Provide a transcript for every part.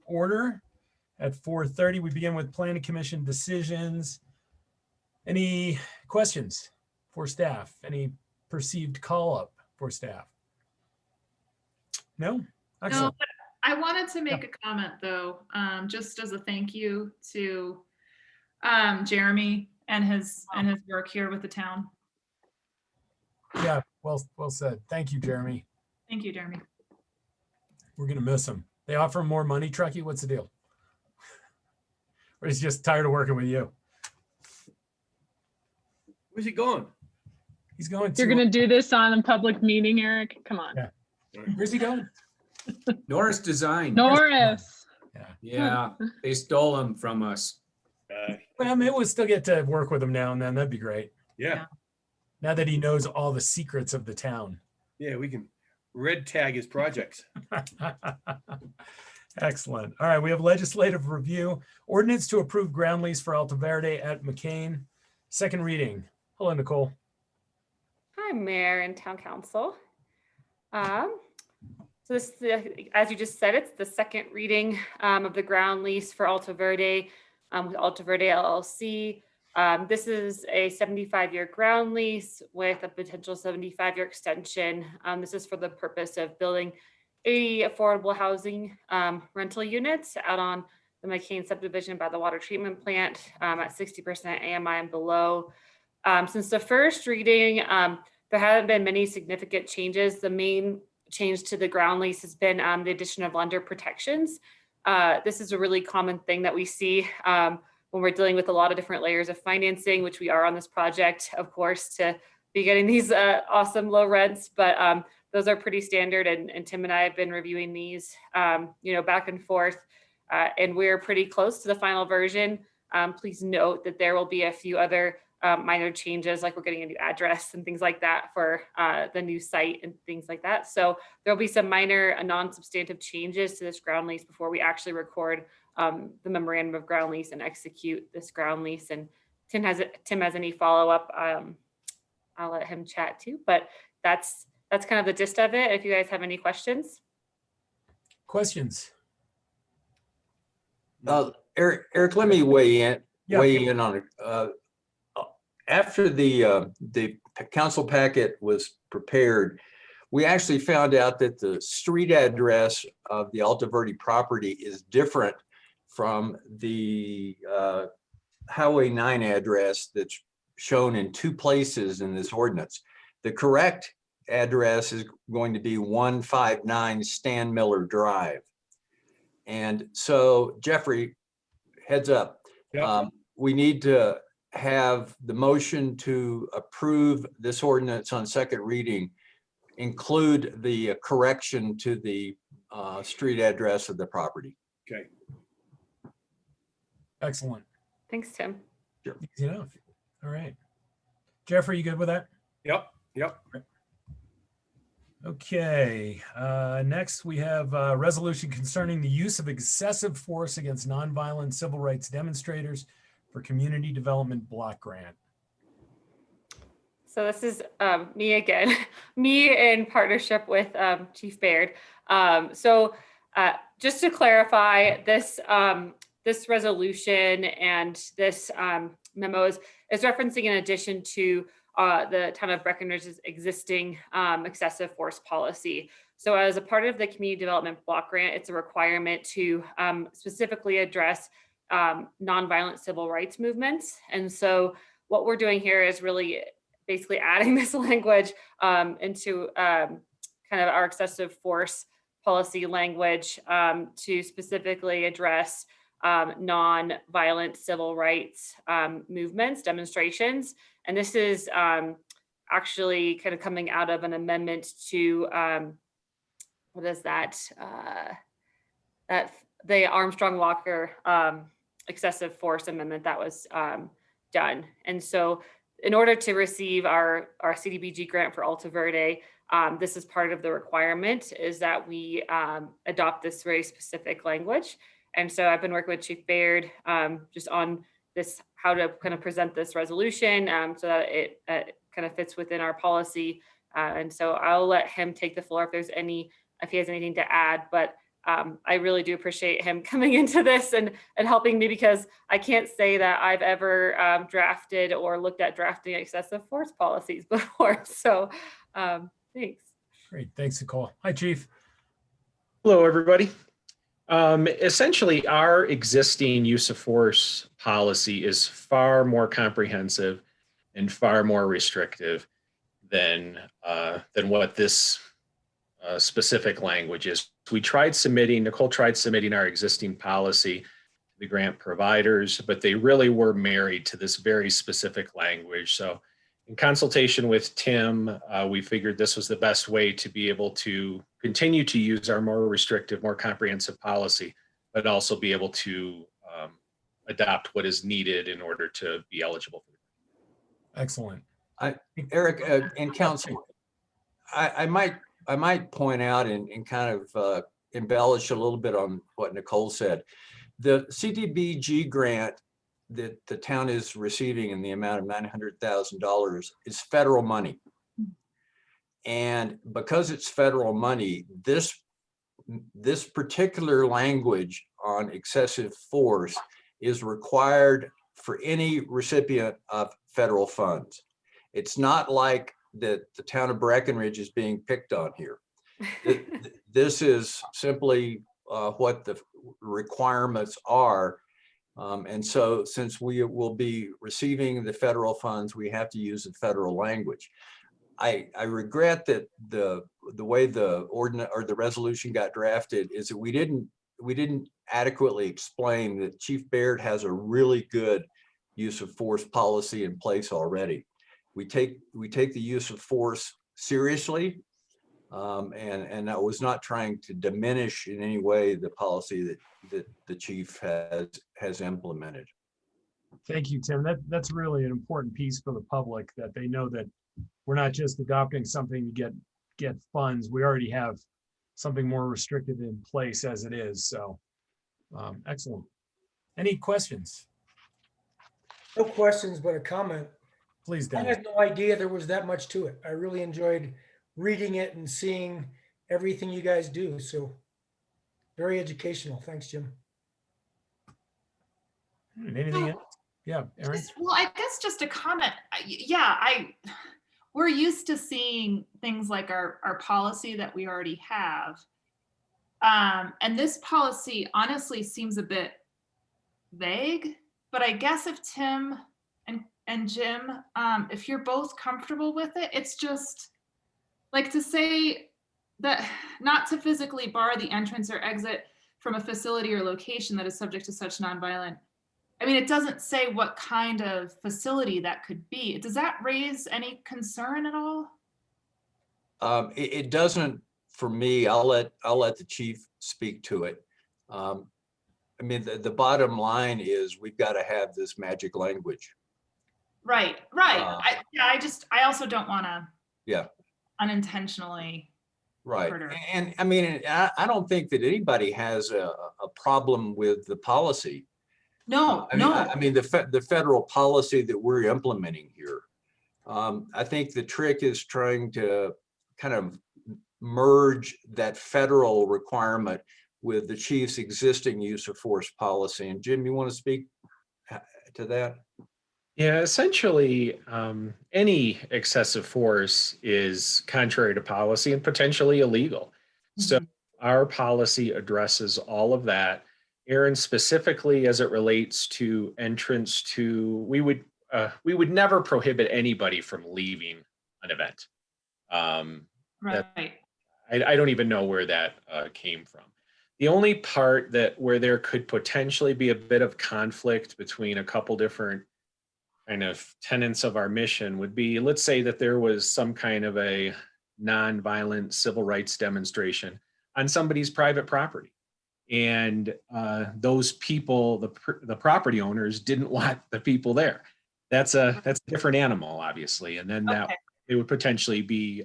order at 4:30. We begin with Planning Commission decisions. Any questions for staff? Any perceived call up for staff? No? Excellent. No, I wanted to make a comment though, just as a thank you to Jeremy and his work here with the town. Yeah, well said. Thank you, Jeremy. Thank you, Jeremy. We're gonna miss him. They offer him more money, Truckee? What's the deal? Or he's just tired of working with you? Where's he going? He's going to. You're going to do this on a public meeting, Eric? Come on. Yeah. Where's he going? Norris Design. Norris. Yeah, they stole him from us. Well, maybe we'll still get to work with him now and then. That'd be great. Yeah. Now that he knows all the secrets of the town. Yeah, we can red tag his projects. Excellent. All right, we have legislative review. Ordinance to approve ground lease for Alta Verde at McCain. Second reading. Hello, Nicole. Hi, Mayor and Town Council. So this, as you just said, it's the second reading of the ground lease for Alta Verde with Alta Verde LLC. This is a 75-year ground lease with a potential 75-year extension. This is for the purpose of building 80 affordable housing rental units out on the McCain subdivision by the water treatment plant at 60% AMI and below. Since the first reading, there haven't been many significant changes. The main change to the ground lease has been the addition of lender protections. This is a really common thing that we see when we're dealing with a lot of different layers of financing, which we are on this project, of course, to be getting these awesome low rents, but those are pretty standard. And Tim and I have been reviewing these, back and forth, and we're pretty close to the final version. Please note that there will be a few other minor changes, like we're getting a new address and things like that for the new site and things like that. So there'll be some minor non-substantive changes to this ground lease before we actually record the memorandum of ground lease and execute this ground lease. And Tim has any follow-up, I'll let him chat too, but that's kind of the gist of it. If you guys have any questions. Questions? Eric, let me weigh in on it. After the council packet was prepared, we actually found out that the street address of the Alta Verde property is different from the Highway 9 address that's shown in two places in this ordinance. The correct address is going to be 159 Stan Miller Drive. And so, Jeffrey, heads up. Yep. We need to have the motion to approve this ordinance on second reading include the correction to the street address of the property. Okay. Excellent. Thanks, Tim. Sure. Easy enough. All right. Jeffrey, you good with that? Yep. Okay. Next, we have a resolution concerning the use of excessive force against nonviolent civil rights demonstrators for community development block grant. So this is me again, me in partnership with Chief Baird. Just to clarify, this resolution and this memo is referencing in addition to the town of Breckenridge's existing excessive force policy. So as a part of the community development block grant, it's a requirement to specifically address nonviolent civil rights movements. And so what we're doing here is really basically adding this language into kind of our excessive force policy language to specifically address non-violent civil rights movements, demonstrations. And this is actually kind of coming out of an amendment to, what is that? The Armstrong Walker excessive force amendment that was done. And so in order to receive our CDBG grant for Alta Verde, this is part of the requirement is that we adopt this very specific language. And so I've been working with Chief Baird just on this, how to kind of present this resolution so that it kind of fits within our policy. And so I'll let him take the floor if he has anything to add, but I really do appreciate him coming into this and helping me, because I can't say that I've ever drafted or looked at drafting excessive force policies before. So thanks. Great. Thanks, Nicole. Hi, Chief. Hello, everybody. Essentially, our existing use of force policy is far more comprehensive and far more restrictive than what this specific language is. Nicole tried submitting our existing policy to the grant providers, but they really were married to this very specific language. So in consultation with Tim, we figured this was the best way to be able to continue to use our more restrictive, more comprehensive policy, but also be able to adopt what is needed in order to be eligible. Excellent. Eric and council, I might point out and kind of embellish a little bit on what Nicole said. The CDBG grant that the town is receiving in the amount of $900,000 is federal money. And because it's federal money, this particular language on excessive force is required for any recipient of federal funds. It's not like that the town of Breckenridge is being picked on here. This is simply what the requirements are. And so since we will be receiving the federal funds, we have to use the federal language. I regret that the way the ordinance or the resolution got drafted is that we didn't adequately explain that Chief Baird has a really good use of force policy in place already. We take the use of force seriously, and I was not trying to diminish in any way the policy that the chief has implemented. Thank you, Tim. That's really an important piece for the public, that they know that we're not just adopting something to get funds. We already have something more restrictive in place as it is. So excellent. Any questions? No questions, but a comment. Please, I Dennis. had no idea there was that much to it. I really enjoyed reading it and seeing everything you guys do. So very educational. Thanks, Jim. Anything else? Yeah, Erin. Well, I guess just a comment. We're used to seeing things like our policy that we already have. And this policy honestly seems a bit vague, but I guess if Tim and Jim, if you're both comfortable with it, it's just like to say that not to physically bar the entrance or exit from a facility or location that is subject to such nonviolent. I mean, it doesn't say what kind of facility that could be. Does that raise any concern at all? It doesn't for me. I'll let the chief speak to it. I mean, the bottom line is we've got to have this magic language. Right. I also don't want to unintentionally right hurt her. And I mean, I don't think that anybody has a problem with the policy. No. I mean the federal policy that we're implementing here. I think the trick is trying to kind of merge that federal requirement with the chief's existing use of force policy. And Jim, you want to speak to that? Yeah, essentially, any excessive force is contrary to policy and potentially illegal. Mm-hmm. So our policy addresses all of that. Erin, specifically as it relates to entrance to, we would never prohibit anybody from leaving an event. Right. I don't even know where that came from. The only part where there could potentially be a bit of conflict between a couple different kind of tenets of our mission would be, let's say that there was some kind of a nonviolent civil rights demonstration on somebody's private property. And those people, the property owners, didn't want the people there. That's a different animal, obviously. And then that it would potentially be,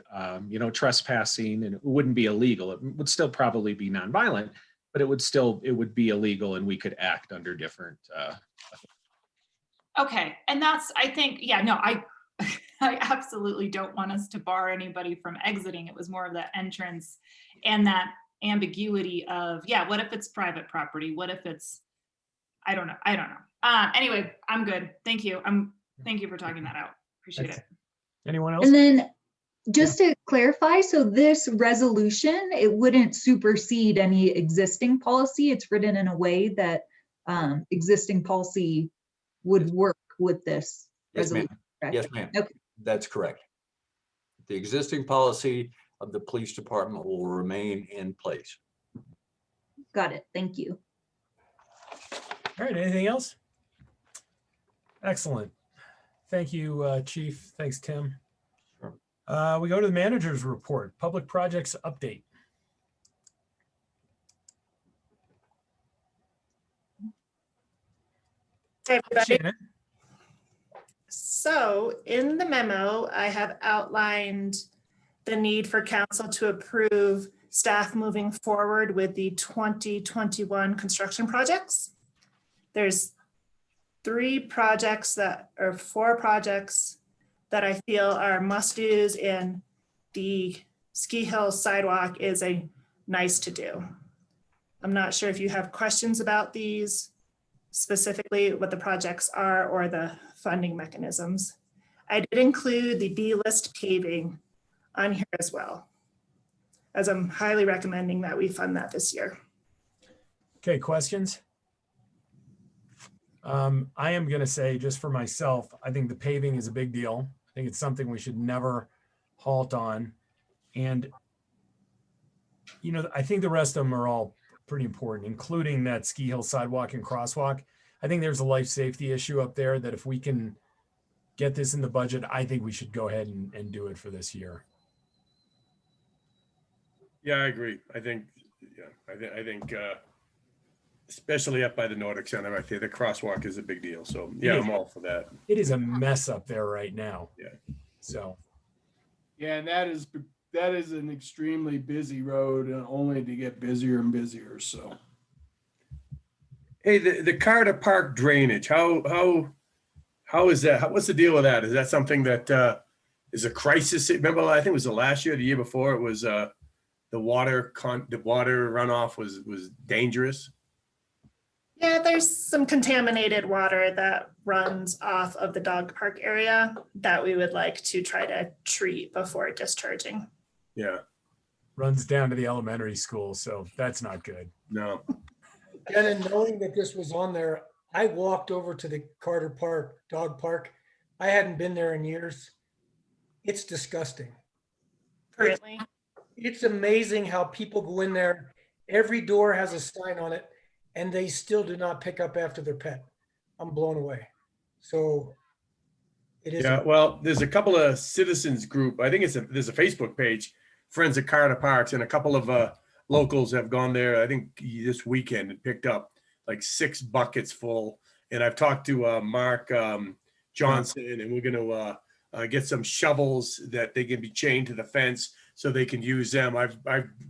trespassing, and it wouldn't be illegal. It would still probably be nonviolent, but it would be illegal, and we could act under different. Okay, and that's, I think, I absolutely don't want us to bar anybody from exiting. It was more of the entrance and that ambiguity of, yeah, what if it's private property? What if it's, I don't know. Anyway, I'm good. Thank you. Thank you for talking that out. Appreciate it. Anyone else? And then just to clarify, so this resolution, it wouldn't supersede any existing policy. It's written in a way that existing policy would work with this Yes, ma'am. resolution. correct? Yes, ma'am. Okay. That's correct. The existing policy of the police department will remain in place. Got it. Thank you. All right, anything else? Excellent. Thank you, Chief. Thanks, Tim. Sure. We go to the manager's report, public projects update. Hey, everybody. Shannon. So in the memo, I have outlined the need for council to approve staff moving forward with the 2021 construction projects. There's 4 projects that I feel are must-dos, and the Ski Hill sidewalk is a nice to do. I'm not sure if you have questions about these, specifically what the projects are or the funding mechanisms. I did include the B-list paving on here as well, as I'm highly recommending that we fund that this year. Okay, questions? I am going to say, just for myself, I think the paving is a big deal. I think it's something we should never halt on. And, you know, I think the rest of them are all pretty important, including that Ski Hill sidewalk and crosswalk. I think there's a life safety issue up there that if we can get this in the budget, I think we should go ahead and do it for this year. Yeah, I agree. I think, especially up by the Nordic Center, I think the crosswalk is a big deal. So yeah, I'm all for that. It is a mess up there right now. Yeah. So. Yeah, and that is an extremely busy road, and only to get busier and busier. So. Hey, the Carter Park drainage, how is that? What's the deal with that? Is that something that is a crisis? Remember, I think it was the last year, the year before, it was the water runoff was dangerous. Yeah, there's some contaminated water that runs off of the dog park area that we would like to try to treat before discharging. Yeah. Runs down to the elementary school, so that's not good. No. And then knowing that this was on there, I walked over to the Carter Park dog park. I hadn't been there in years. It's disgusting. Currently. It's amazing how people go in there. Every door has a sign on it, and they still do not pick up after their pet. I'm blown away. So it is. Yeah, well, there's a couple of citizens group. I think there's a Facebook page, Friends of Carter Parks, and a couple of locals have gone there, I think this weekend, and picked up like 6 buckets full. And I've talked to Mark Johnson, and we're going to get some shovels that they can be chained to the fence so they can use them. I've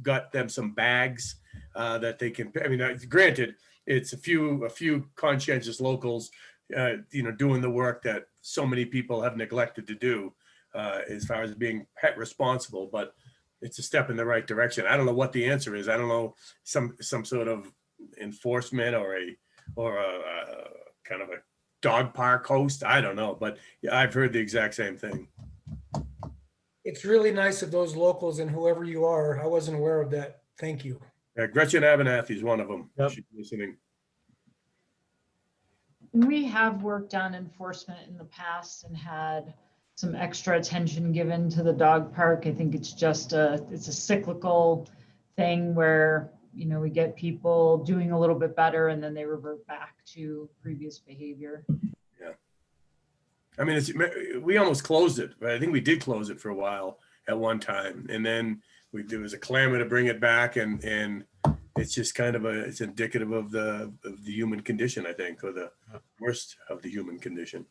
got them some bags that they can. I mean, granted, it's a few conscientious locals, doing the work that so many people have neglected to do as far as being pet responsible, but it's a step in the right direction. I don't know what the answer is. I don't know, some sort of enforcement or a kind of a dog park host. I don't know, but yeah, I've heard the exact same thing. It's really nice of those locals and whoever you are. I wasn't aware of that. Thank you. Gretchen Abernathy is one of them. Yep. She's listening. We have worked on enforcement in the past and had some extra attention given to the dog park. I think it's just it's a cyclical thing where, we get people doing a little bit better and then they revert back to previous behavior. Yeah. I mean, we almost closed it, but I think we did close it for a while at one time. And then there was a clamor to bring it back, and it's just kind of it's indicative of the human condition, I think, or the worst of the human condition.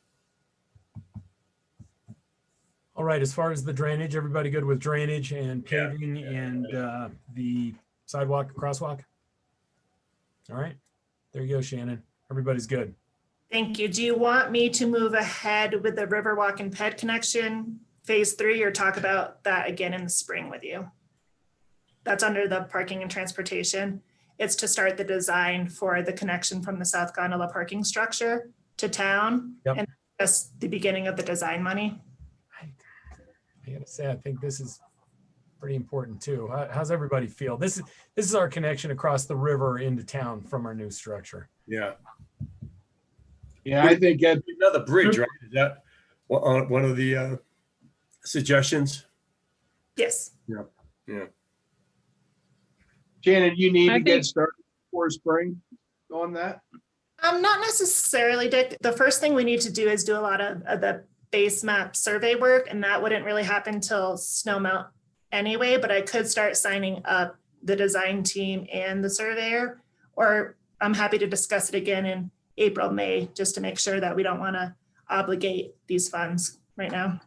All right, as far as the drainage, everybody good with drainage and paving and the sidewalk, crosswalk? All right, there you go, Shannon. Everybody's good. Thank you. Do you want me to move ahead with the Riverwalk and Ped connection phase 3, or talk about that again in the spring with you? that's under the parking and transportation. It's to start the design for the connection from the South Gondola parking structure to town. Yep. And that's the beginning of the design money. I gotta say, I think this is pretty important too. How's everybody feel? This is our connection across the river into town from our new structure. Yeah. Yeah, I think that Another bridge, right? Is that one of the suggestions? Yes. Yeah. Shannon, you need I to get think- started before spring on that. Not necessarily, Dick. The first thing we need to do is do a lot of the base map survey work, and that wouldn't really happen till snow melt anyway, but I could start signing up the design team and the surveyor, or I'm happy to discuss it again in April, May, just to make sure that we don't want to obligate these funds right now.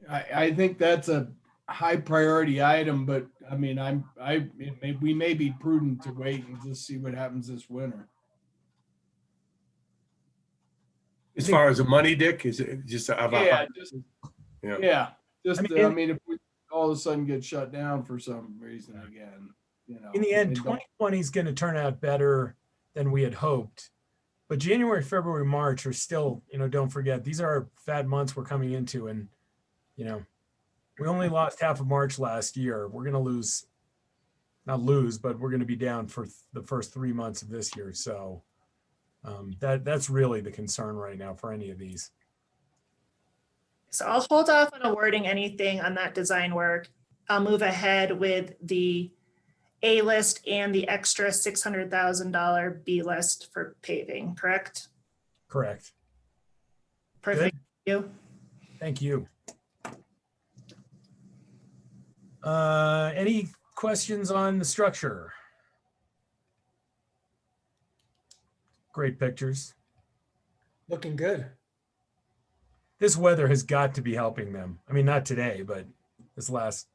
I think that's a high priority item, but I mean, we may be prudent to wait and just see what happens this winter. As far as the money, Dick, is it just Yeah, yeah. just, I I mean, mean, if we all of a sudden get shut down for some reason again, you know. In the end, they don't- 2020 is going to turn out better than we had hoped. But January, February, March are still, don't forget, these are fat months we're coming into. And, we only lost half of March last year. We're going to not lose, but we're going to be down for the first 3 months of this year. So that's really the concern right now for any of these. So I'll hold off on awarding anything on that design work. I'll move ahead with the A list and the extra $600,000 B list for paving, correct? Correct. Perfect. Thank you. Thank you. Any questions on the structure? Great pictures. Looking good. This weather has got to be helping them. I mean, not today, but this last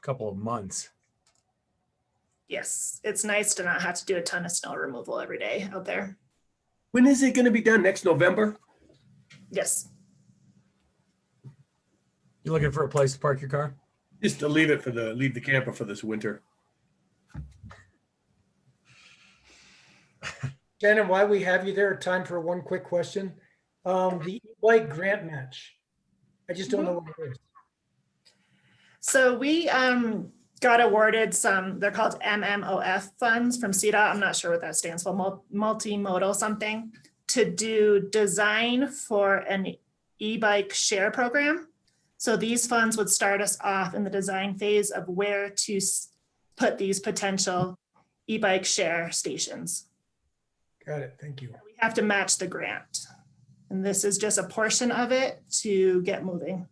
couple of months. Yes, it's nice to not have to do a ton of snow removal every day out there. When is it going to be done? Next November? Yes. You looking for a place to park your car? Just to leave the camper for this winter. Shannon, while we have you there, time for one quick question. The e-bike grant match. I just don't know what it is. So we got awarded some, they're called MMOF funds from CDOT. I'm not sure what that stands for, multimodal something, to do design for an e-bike share program. So these funds would start us off in the design phase of where to put these potential e-bike share stations. Got it. Thank you. We have to match the grant. And this is just a portion of it to get moving.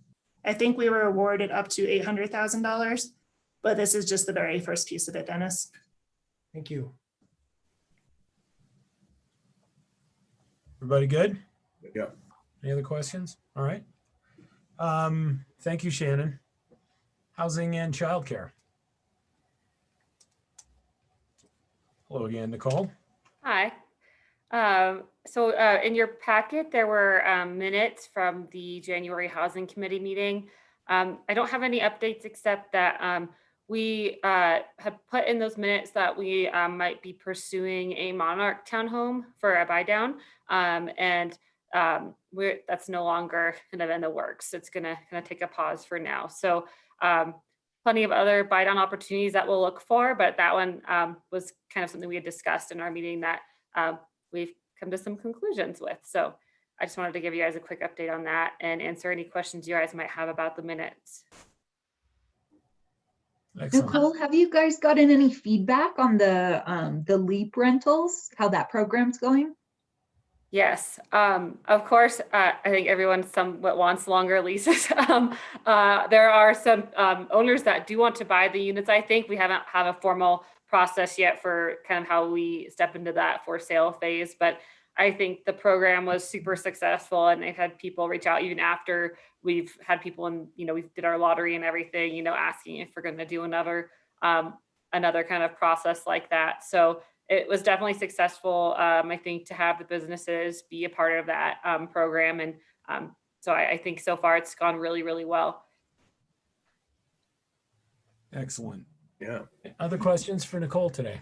I think we were awarded up to $800,000, but this is just the very first piece of it, Dennis. Thank you. Everybody good? Yeah. Any other questions? All right. Thank you, Shannon. Housing and childcare. Hello again, Nicole. Hi. So in your packet, there were minutes from the January Housing Committee meeting. I don't have any updates except that we had put in those minutes that we might be pursuing a Monarch townhome for a buy down. That's no longer kind of in the works. It's gonna kind of take a pause for now. So plenty of other buy down opportunities that we'll look for, but that one was kind of something we had discussed in our meeting that we've come to some conclusions with. So I just wanted to give you guys a quick update on that and answer any questions you guys might have about the minutes. Excellent. Nicole, have you guys gotten any feedback on the LEAP rentals, how that program's going? Yes, of course, I think everyone somewhat wants longer leases. There are some owners that do want to buy the units. I think we haven't had a formal process yet for kind of how we step into that for sale phase, but I think the program was super successful and they've had people reach out even after we've had people in, we did our lottery and everything, asking if we're going to do another kind of process like that. So it was definitely successful, I think, to have the businesses be a part of that program. And so I think so far it's gone really, really well. Excellent. Yeah. Other questions for Nicole today?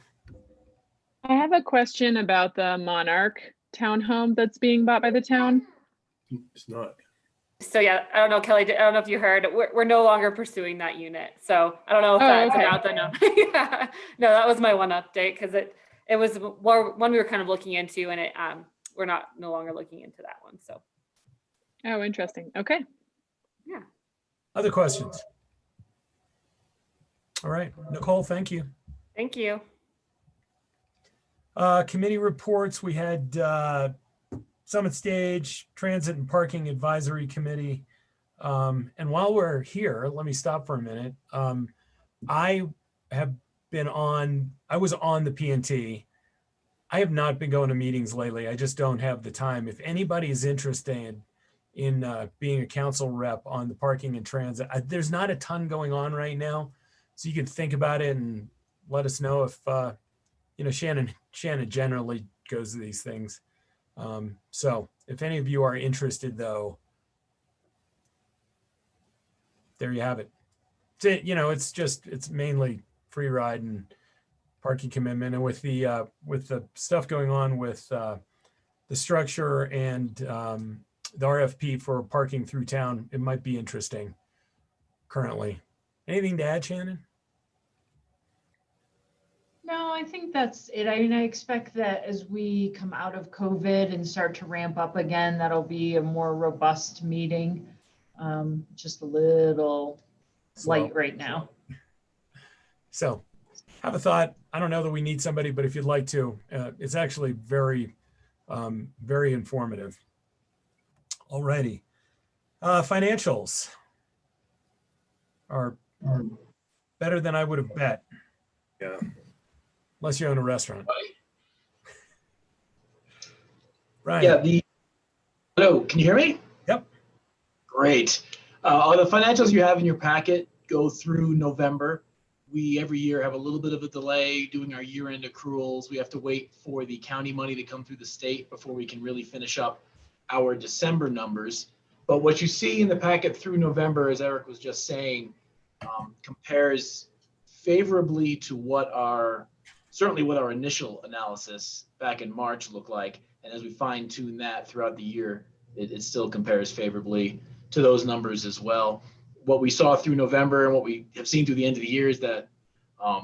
I have a question about the Monarch townhome that's being bought by the town. It's not. So yeah, I don't know, Kelly, I don't know if you heard, we're no longer pursuing that unit. So I don't know if Oh, that's okay. about the, no. Yeah. No, that was my one update because it was one we were kind of looking into and we're no longer looking into that one. So. Oh, interesting. Okay. Yeah. Other questions? All right, Nicole, thank you. Thank you. Committee reports, we had Summit Stage, Transit and Parking Advisory Committee. And while we're here, let me stop for a minute. I was on the PNT. I have not been going to meetings lately. I just don't have the time. If anybody is interested in being a council rep on the parking and transit, there's not a ton going on right now. So you can think about it and let us know if, Shannon generally goes to these things. So if any of you are interested though, there you have it. It's mainly free ride and parking commitment. And with the stuff going on with the structure and the RFP for parking through town, it might be interesting currently. Anything to add, Shannon? No, I think that's it. I mean, I expect that as we come out of COVID and start to ramp up again, that'll be a more robust meeting. Just a little light right now. So have a thought. I don't know that we need somebody, but if you'd like to, it's actually very, very informative. Alrighty. Financials are better than I would have bet. Yeah. Unless you own a restaurant. Ryan. Yeah, hello, can you hear me? Yep. Great. All the financials you have in your packet go through November. We every year have a little bit of a delay doing our year-end accruals. We have to wait for the county money to come through the state before we can really finish up our December numbers. But what you see in the packet through November, as Eric was just saying, compares favorably to certainly what our initial analysis back in March looked like. And as we fine tune that throughout the year, it still compares favorably to those numbers as well. What we saw through November and what we have seen through the end of the year is that the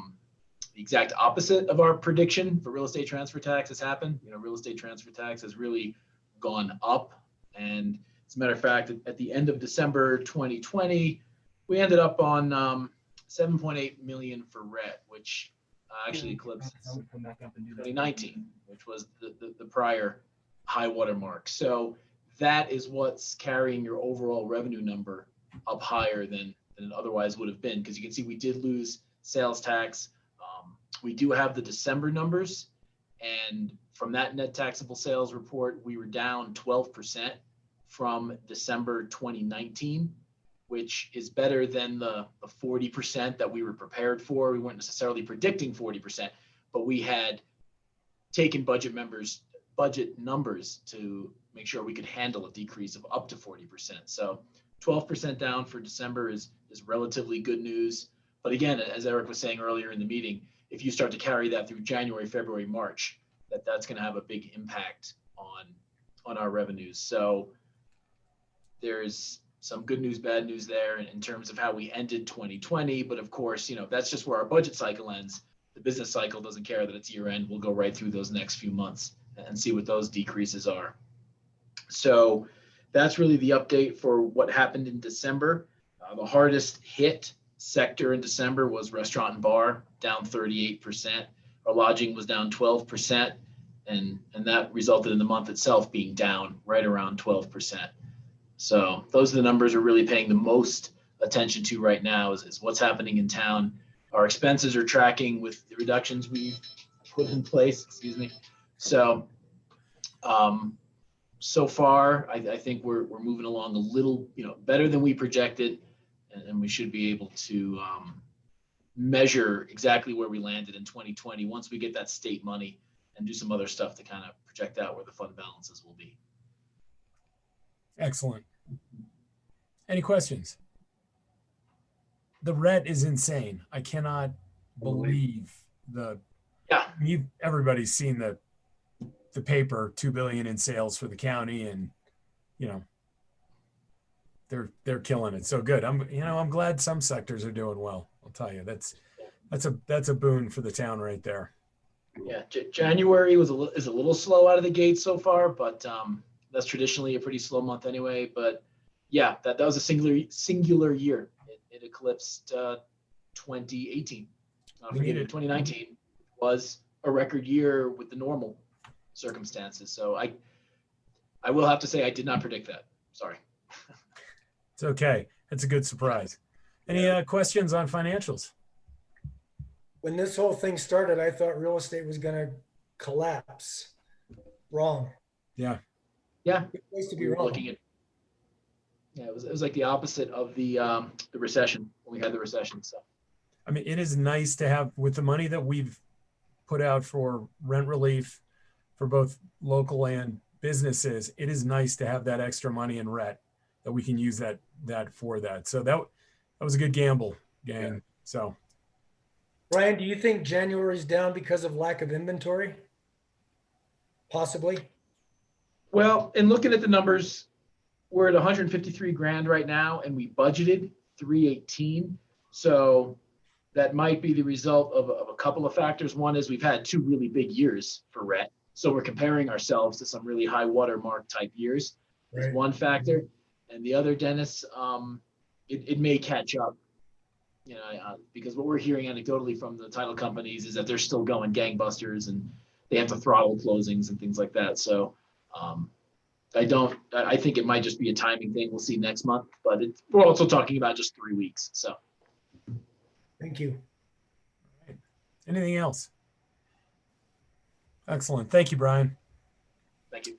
exact opposite of our prediction for real estate transfer tax has happened. Real estate transfer tax has really gone up. And as a matter of fact, at the end of December 2020, we ended up on 7.8 million for RET, which actually eclipsed 2019, which was the prior high water mark. So that is what's carrying your overall revenue number up higher than it otherwise would have been, because you can see we did lose sales tax. We do have the December numbers, and from that net taxable sales report, we were down 12% from December 2019, which is better than the 40% that we were prepared for. We weren't necessarily predicting 40%, but we had taken budget numbers to make sure we could handle a decrease of up to 40%. So 12% down for December is relatively good news. But again, as Eric was saying earlier in the meeting, if you start to carry that through January, February, March, that's going to have a big impact on our revenues. So there's some good news, bad news there in terms of how we ended 2020. But of course, that's just where our budget cycle ends. The business cycle doesn't care that it's year end. We'll go right through those next few months and see what those decreases are. So that's really the update for what happened in December. The hardest hit sector in December was restaurant and bar, down 38%. Our lodging was down 12%, and that resulted in the month itself being down right around 12%. So those are the numbers we're really paying the most attention to right now is what's happening in town. Our expenses are tracking with the reductions we put in place, So, so far, I think we're moving along a little, better than we projected, and we should be able to measure exactly where we landed in 2020 once we get that state money and do some other stuff to kind of project out where the fund balances will be. Excellent. Any questions? the rent is insane. I cannot believe Yeah. everybody's seen the paper, 2 billion in sales for the county, and they're killing it. So good. I'm glad some sectors are doing well. I'll tell you, that's a boon for the town right there. Yeah, January is a little slow out of the gate so far, but that's traditionally a pretty slow month anyway. But yeah, that was a singular year. It eclipsed 2018. Forget it, 2019 was a record year with the normal circumstances. So I will have to say I did not predict that. Sorry. It's okay. It's a good surprise. Any questions on financials? When this whole thing started, I thought real estate was going to collapse. Wrong. Yeah. Yeah. Good place to be We were wrong. looking at. Yeah, it was like the opposite of the recession when we had the recession. So. I mean, it is nice to have, with the money that we've put out for rent relief for both local and businesses, it is nice to have that extra money in rent that we can use that for that. So that was a good gamble, gang. Yeah. So. Brian, do you think January's down because of lack of inventory? Possibly. Well, in looking at the numbers, we're at 153 grand right now, and we budgeted 318. So that might be the result of a couple of factors. One is we've had 2 really big years for rent. So we're comparing ourselves to some really high watermark type years. That's right. One factor. And the other, Dennis, it may catch up. Because what we're hearing anecdotally from the title companies is that they're still going gangbusters and they have to throttle closings and things like that. So I think it might just be a timing thing. We'll see next month, but we're also talking about just 3 weeks. So. Thank you. All right. Anything else? Excellent. Thank you, Brian. Thank you.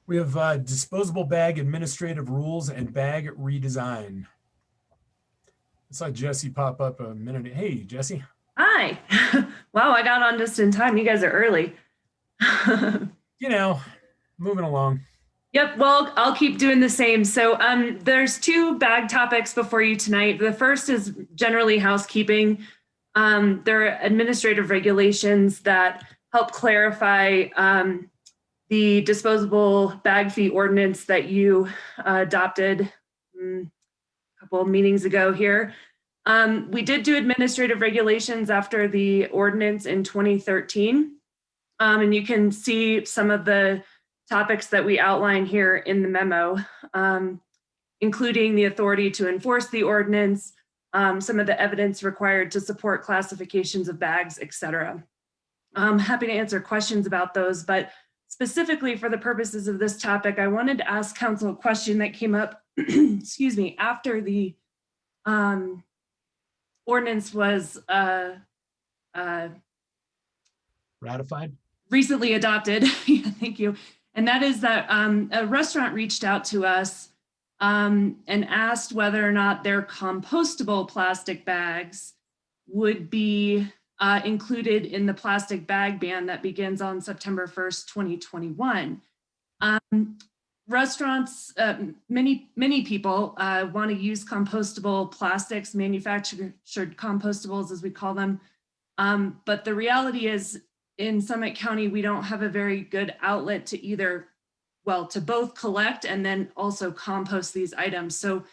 We have disposable bag administrative rules and bag redesign. I saw Jesse pop up a minute. Hey, Jesse. Hi. Wow, I got on just in time. You guys are early. Moving along. Yep, well, I'll keep doing the same. So there's 2 bag topics before you tonight. The first is generally housekeeping. There are administrative regulations that help clarify the disposable bag fee ordinance that you adopted couple of meetings ago here. We did do administrative regulations after the ordinance in 2013. And you can see some of the topics that we outline here in the memo, including the authority to enforce the ordinance, some of the evidence required to support classifications of bags, et cetera. I'm happy to answer questions about those, but specifically for the purposes of this topic, I wanted to ask council a question that came up excuse me, after the ordinance was ratified, recently adopted. Yeah, thank you. And that is that a restaurant reached out to us and asked whether or not their compostable plastic bags would be included in the plastic bag ban that begins on September 1st, 2021. Restaurants, many people want to use compostable plastics, manufactured compostables as we call them. But the reality is in Summit County, we don't have a very good outlet to to both collect and then also compost these items. So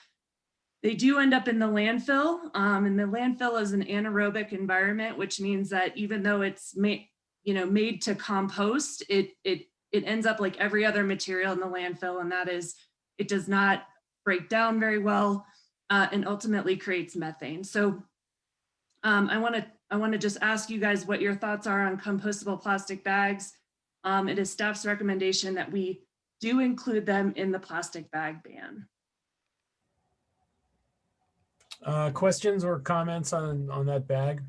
they do end up in the landfill, and the landfill is an anaerobic environment, which means that even though it's made to compost, it ends up like every other material in the landfill, and that is, it does not break down very well and ultimately creates methane. So I want to just ask you guys what your thoughts are on compostable plastic bags. It is staff's recommendation that we do include them in the plastic bag ban. Questions or comments on that bag?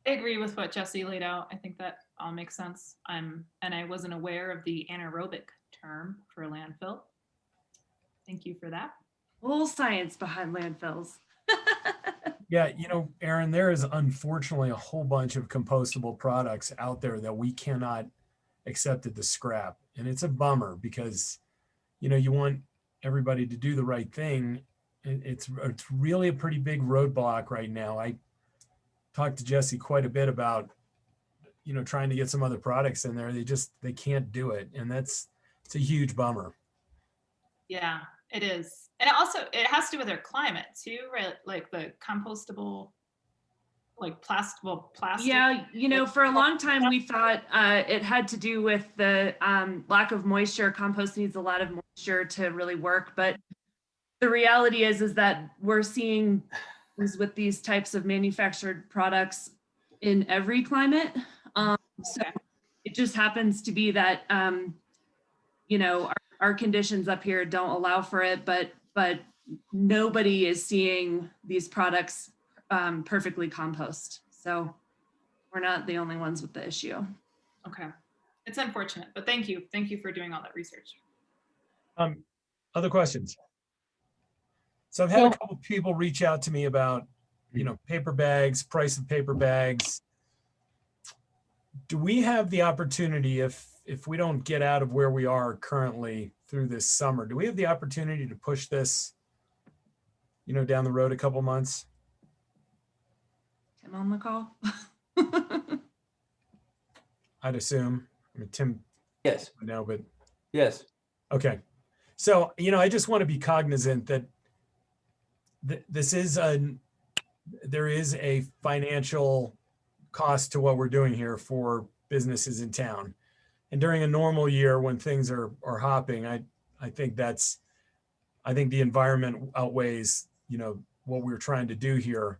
I agree with what Jesse laid out. I think that all makes sense. And I wasn't aware of the anaerobic term for landfill. Thank you for that. A little science behind landfills. Yeah, Aaron, there is unfortunately a whole bunch of compostable products out there that we cannot accept at the scrap. And it's a bummer because, you want everybody to do the right thing. it's really a pretty big roadblock right now. I talked to Jesse quite a bit about, trying to get some other products in there. They can't do it. And it's a huge bummer. Yeah, it is. And it has to do with our climate too, right? Like the compostable, like plastic. Yeah, for a long time we thought it had to do with the lack of moisture. Compost needs a lot of moisture to really work, but the reality is that we're seeing things with these types of manufactured products in every climate. So it just happens to be that our conditions up here don't allow for it, but nobody is seeing these products perfectly compost. So we're not the only ones with the issue. Okay. It's unfortunate, but thank you. Thank you for doing all that research. Other questions? So I've had a couple of people reach out to me about, paper bags, price of paper bags. Do we have the opportunity, if we don't get out of where we are currently through this summer, do we have the opportunity to push this, down the road a couple months? Tim on the call? I'd assume. I mean, Tim. Yes. No, but. Yes. Okay. So, I just want to be cognizant that there is a financial cost to what we're doing here for businesses in town. And during a normal year when things are hopping, I think the environment outweighs, what we're trying to do here.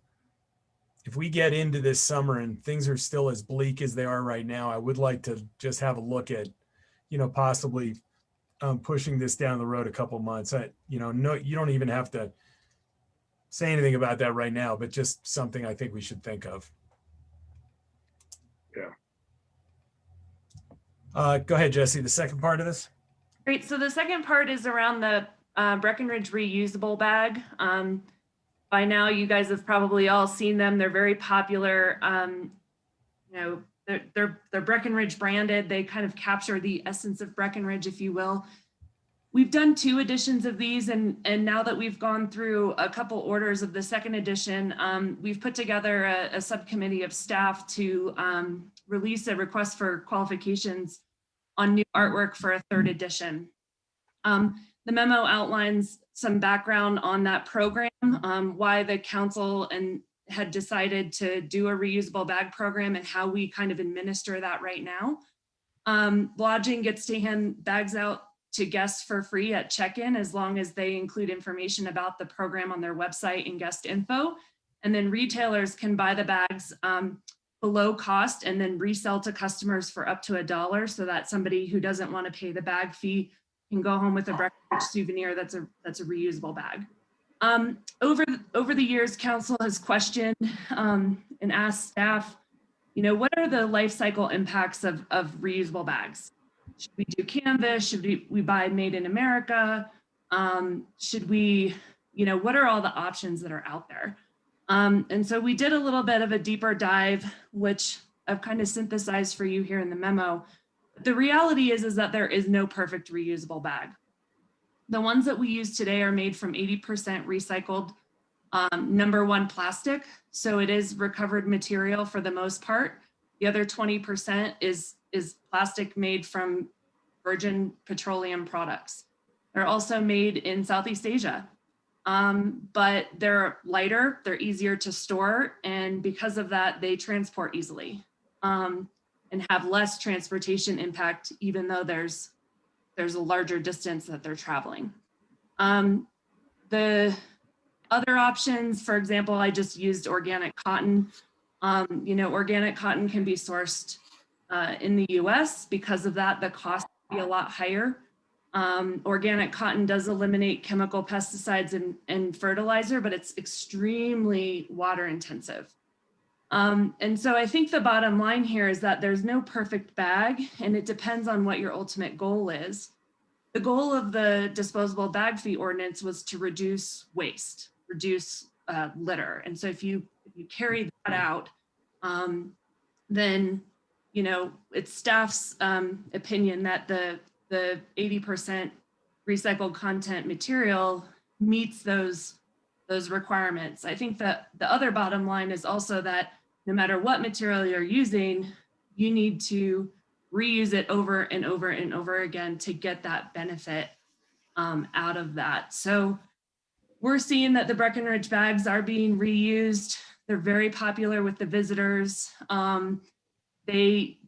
If we get into this summer and things are still as bleak as they are right now, I would like to just have a look at, possibly pushing this down the road a couple months. No, you don't even have to say anything about that right now, but just something I think we should think of. Yeah. Go ahead, Jesse, the second part of this. Great. So the second part is around the Breckenridge Reusable Bag. By now, you guys have probably all seen them. They're very popular. They're Breckenridge branded. They kind of capture the essence of Breckenridge, if you will. We've done 2 editions of these, and now that we've gone through a couple orders of the second edition, we've put together a subcommittee of staff to release a request for qualifications on new artwork for a 3rd edition. The memo outlines some background on that program, why the council had decided to do a reusable bag program and how we kind of administer that right now. Lodging gets to hand bags out to guests for free at check-in, as long as they include information about the program on their website and guest info. And then retailers can buy the bags below cost and then resell to customers for up to $1, so that somebody who doesn't want to pay the bag fee can go home with a Breckenridge souvenir that's a reusable bag. Over the years, council has questioned and asked staff, what are the life cycle impacts of reusable bags? Should we do canvas? Should we buy made in America? Should we, what are all the options that are out there? And so we did a little bit of a deeper dive, which I've kind of synthesized for you here in the memo. The reality is that there is no perfect reusable bag. The ones that we use today are made from 80% recycled #1 plastic. So it is recovered material for the most part. The other 20% is plastic made from virgin petroleum products. They're also made in Southeast Asia, but they're lighter, they're easier to store, and because of that, they transport easily and have less transportation impact, even though there's a larger distance that they're traveling. The other options, for example, I just used organic cotton. Organic cotton can be sourced in the US. Because of that, the cost can be a lot higher. Organic cotton does eliminate chemical pesticides and fertilizer, but it's extremely water intensive. And so I think the bottom line here is that there's no perfect bag, and it depends on what your ultimate goal is. The goal of the disposable bag fee ordinance was to reduce waste, reduce litter. And so if you carry that out, then it's staff's opinion that the 80% recycled content material meets those those requirements. I think that the other bottom line is also that no matter what material you're using, you need to reuse it over and over and over again to get that benefit out of that. So we're seeing that the Breckenridge bags are being reused. They're very popular with the visitors. They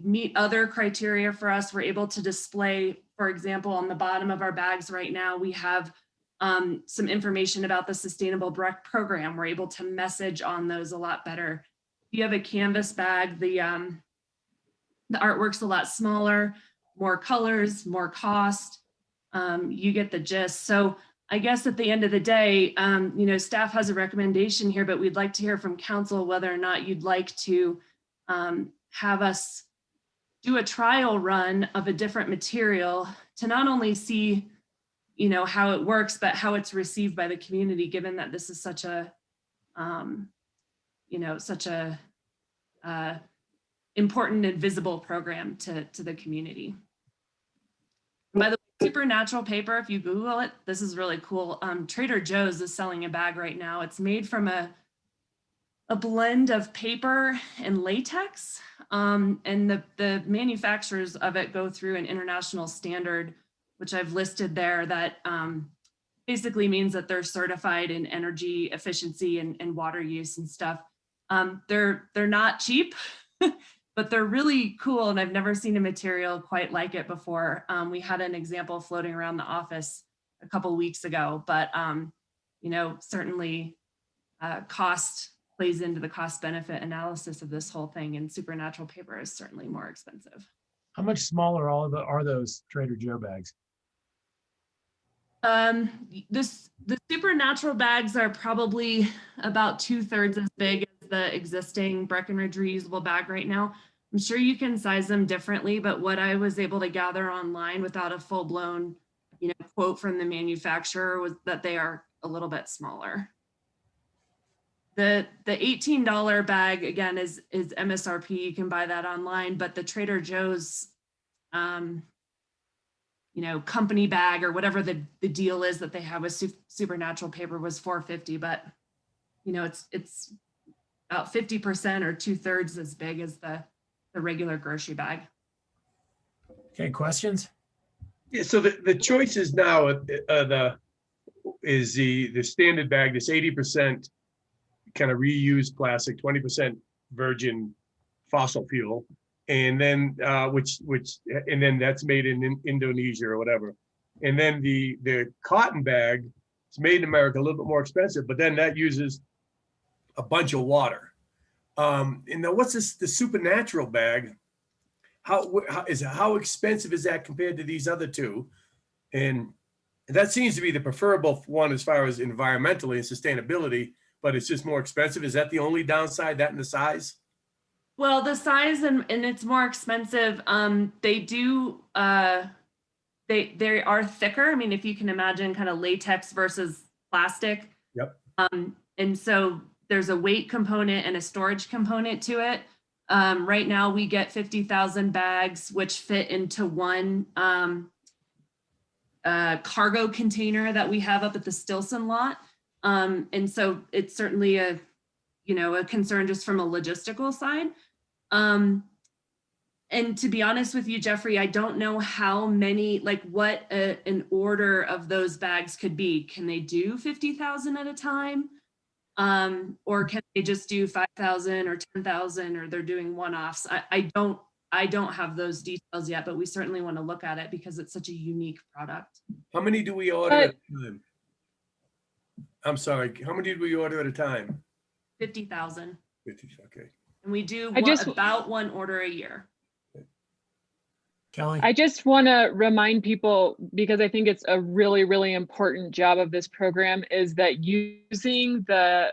meet other criteria for us. We're able to display, for example, on the bottom of our bags right now, we have some information about the Sustainable Bag Program. We're able to message on those a lot better. If you have a canvas bag, the artwork's a lot smaller, more colors, more cost. You get the gist. So I guess at the end of the day, you know, staff has a recommendation here, but we'd like to hear from council whether or not you'd like to have us do a trial run of a different material to not only see, you know, how it works, but how it's received by the community, given that this is such a, you know, such a important and visible program to the community. By the way, supernatural paper, if you Google it, this is really cool. Trader Joe's is selling a bag right now. It's made from a blend of paper and latex. And the manufacturers of it go through an international standard, which I've listed there, that basically means that they're certified in energy efficiency and water use and stuff. They're not cheap, but they're really cool. And I've never seen a material quite like it before. We had an example floating around the office a couple weeks ago, but you know, certainly cost plays into the cost benefit analysis of this whole thing, and supernatural paper is certainly more expensive. How much smaller are those Trader Joe bags? The supernatural bags are probably about 2/3 as big as the existing Breckenridge reusable bag right now. I'm sure you can size them differently, but what I was able to gather online without a full-blown, you know, quote from the manufacturer was that they are a little bit smaller. The $18 bag, again, is MSRP. You can buy that online, but the Trader Joe's, you know, company bag or whatever the deal is that they have with supernatural paper was $4.50, but you know, it's about 50% or 2/3 as big as the regular grocery bag. Okay, questions? Yeah, so the choices now, the standard bag, this 80% kind of reused plastic, 20% virgin fossil fuel, and then and then that's made in Indonesia or whatever. And then the cotton bag, it's made in America, a little bit more expensive, but then that uses a bunch of water. And now what's this, the supernatural bag? How expensive is that compared to these other two? And that seems to be the preferable one as far as environmentally and sustainability, but it's just more expensive. Is that the only downside, that and the size? Well, the size and it's more expensive. They do, they are thicker. I mean, if you can imagine kind of latex versus plastic. Yep. And so there's a weight component and a storage component to it. Right now we get 50,000 bags, which fit into one cargo container that we have up at the Stilson lot. And so it's certainly a concern just from a logistical side. And to be honest with you, Jeffrey, I don't know how many, like what an order of those bags could be. Can they do 50,000 at a time? Or can they just do 5,000 or 10,000, or they're doing one-offs? I don't have those details yet, but we certainly want to look at it because it's such a unique product. How many do we order at a time? I'm sorry, how many did we order at a time? 50,000. 50, okay. And we do about one order a year. Kelly? I just want to remind people, because I think it's a really, really important job of this program, is that using the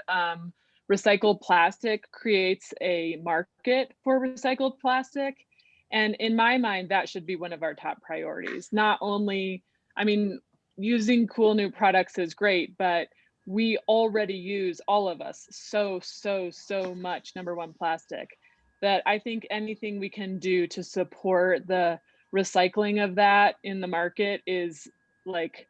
recycled plastic creates a market for recycled plastic. And in my mind, that should be one of our top priorities. Not only, I mean, using cool new products is great, but we already use, all of us, so much number one plastic, that I think anything we can do to support the recycling of that in the market is like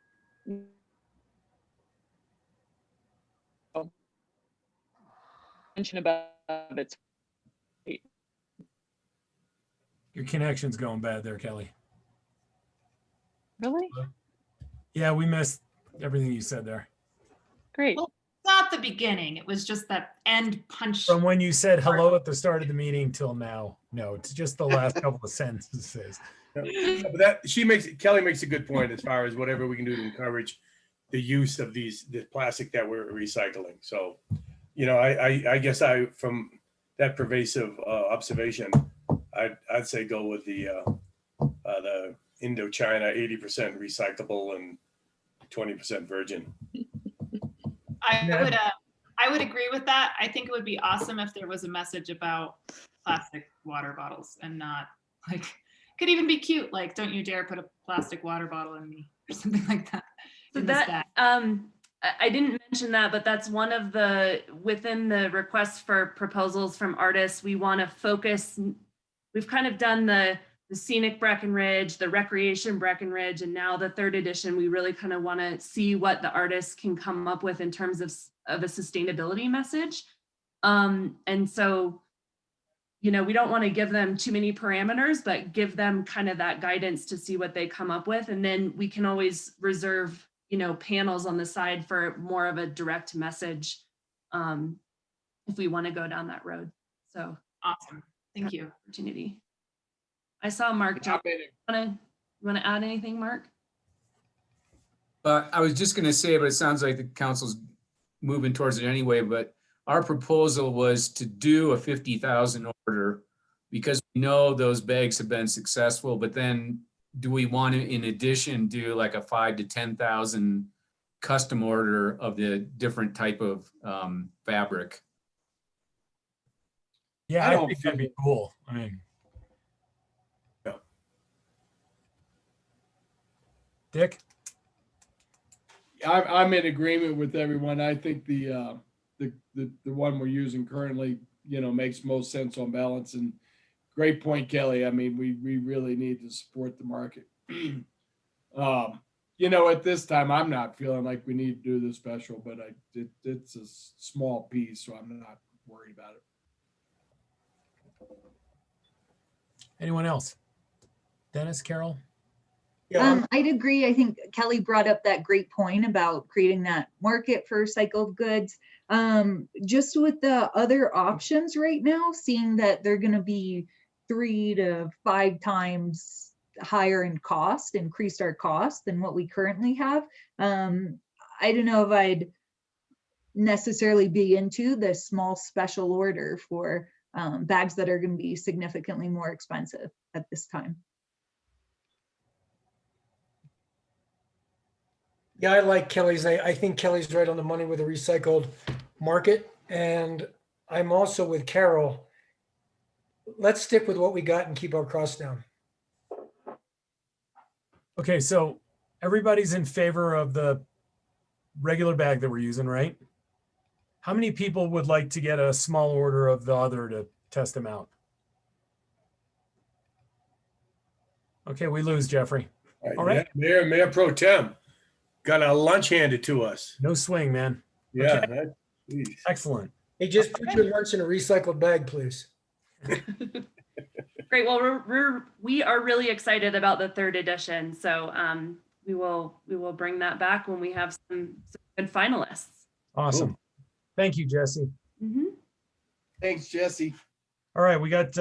mention above its weight. Your connection's going bad there, Kelly. Really? Yeah, we missed everything you said there. Great. Well, not the beginning. It was just that end punch. From when you said hello at the start of the meeting till now. No, it's just the last couple of sentences. Yeah, but Kelly makes a good point as far as whatever we can do to encourage the use of the plastic that we're recycling. So, I guess from that pervasive observation, I'd say go with the Indochina 80% recyclable and 20% virgin. I would agree with that. I think it would be awesome if there was a message about plastic water bottles and not like, could even be cute. Like, don't you dare put a plastic water bottle in me or something like that. So that, I didn't mention that, but that's one of within the requests for proposals from artists, we want to focus, we've kind of done the scenic Breckenridge, the recreation Breckenridge, and now the 3rd edition, we really kind of want to see what the artists can come up with in terms of a sustainability message. And so, we don't want to give them too many parameters, but give them kind of that guidance to see what they come up with. And then we can always reserve, panels on the side for more of a direct message if we want to go down that road. So awesome. Thank you. Opportunity. I saw Mark jump. You want to add anything, Mark? I was just going to say, but it sounds like the council's moving towards it anyway, but our proposal was to do a 50,000 order because we know those bags have been successful, but then do we want to, in addition, do like a 5,000 to 10,000 custom order of the different type of fabric? Yeah, I think that'd be cool. I mean, yeah. Dick? I'm in agreement with everyone. I think the one we're using currently, makes most sense on balance. And great point, Kelly. I mean, we really need to support the market. At this time, I'm not feeling like we need to do the special, but it's a small piece, so I'm not worried about it. Anyone else? Dennis, Carol? I'd agree. I think Kelly brought up that great point about creating that market for recycled goods. Just with the other options right now, seeing that they're going to be 3 to 5 times higher in cost, increased our cost than what we currently have. I don't know if I'd necessarily be into the small special order for bags that are going to be significantly more expensive at this time. Yeah, I like Kelly's. I think Kelly's right on the money with the recycled market. And I'm also with Carol. Let's stick with what we got and keep our costs down. Okay, so everybody's in favor of the regular bag that we're using, right? How many people would like to get a small order of the other to test them out? Okay, we lose Jeffrey. All right. Yeah, Mayor Pro Tem got a lunch handed to us. No swing, man. Yeah. Okay. Excellent. Hey, just put your lunch in a recycled bag, please. Great. Well, we are really excited about the 3rd edition. So we will bring that back when we have some good finalists. Awesome. Cool. Thank you, Jesse. Mm-hmm. Thanks, Jesse. All right, we got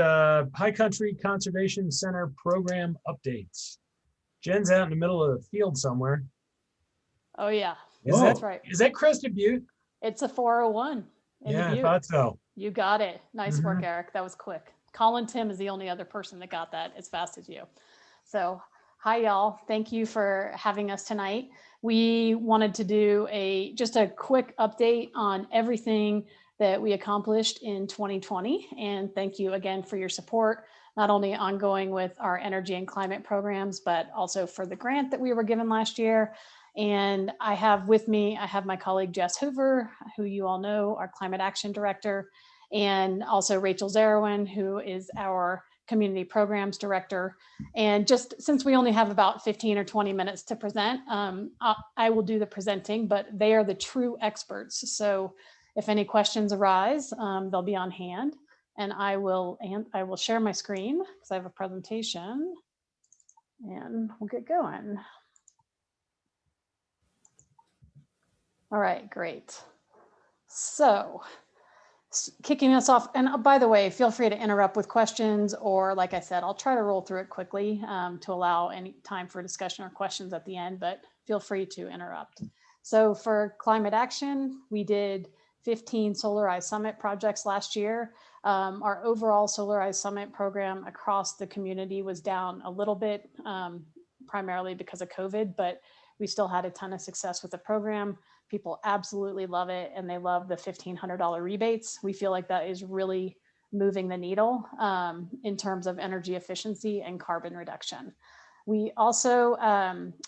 High Country Conservation Center program updates. Jen's out in the middle of the field somewhere. Oh yeah, that's right. Is that Crested Butte? It's a 401. Yeah, I thought so. You got it. Nice work, Eric. That was quick. Colin Tim is the only other person that got that as fast as you. So hi, y'all. Thank you for having us tonight. We wanted to do just a quick update on everything that we accomplished in 2020. And thank you again for your support, not only ongoing with our energy and climate programs, but also for the grant that we were given last year. And I have with me, I have my colleague Jess Hoover, who you all know, our Climate Action Director, and also Rachel Zarowin, who is our Community Programs Director. And just since we only have about 15 or 20 minutes to present, I will do the presenting, but they are the true experts. So if any questions arise, they'll be on hand. And I will share my screen because I have a presentation and we'll get going. All right, great. So kicking us off, and by the way, feel free to interrupt with questions, or like I said, I'll try to roll through it quickly to allow any time for discussion or questions at the end, but feel free to interrupt. So for climate action, we did 15 Solarized Summit projects last year. Our overall Solarized Summit program across the community was down a little bit, primarily because of COVID, but we still had a ton of success with the program. People absolutely love it, and they love the $1,500 rebates. We feel like that is really moving the needle in terms of energy efficiency and carbon reduction. We also,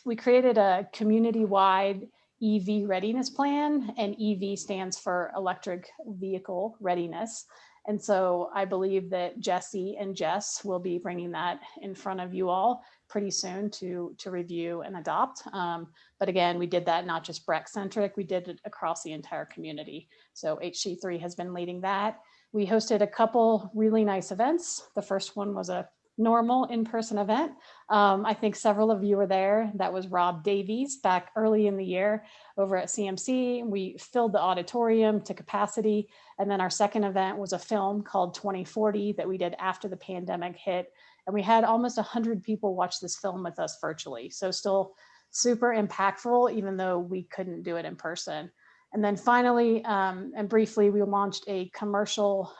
we created a community-wide EV readiness plan, and EV stands for electric vehicle readiness. And so I believe that Jesse and Jess will be bringing that in front of you all pretty soon to review and adopt. But again, we did that not just Breck-centric, we did it across the entire community. So HC3 has been leading that. We hosted a couple really nice events. The first one was a normal in-person event. I think several of you were there. That was Rob Davies back early in the year over at CMC. We filled the auditorium to capacity. And then our second event was a film called 2040 that we did after the pandemic hit. And we had almost 100 people watch this film with us virtually. So still super impactful, even though we couldn't do it in person. And then finally, and briefly, we launched a commercial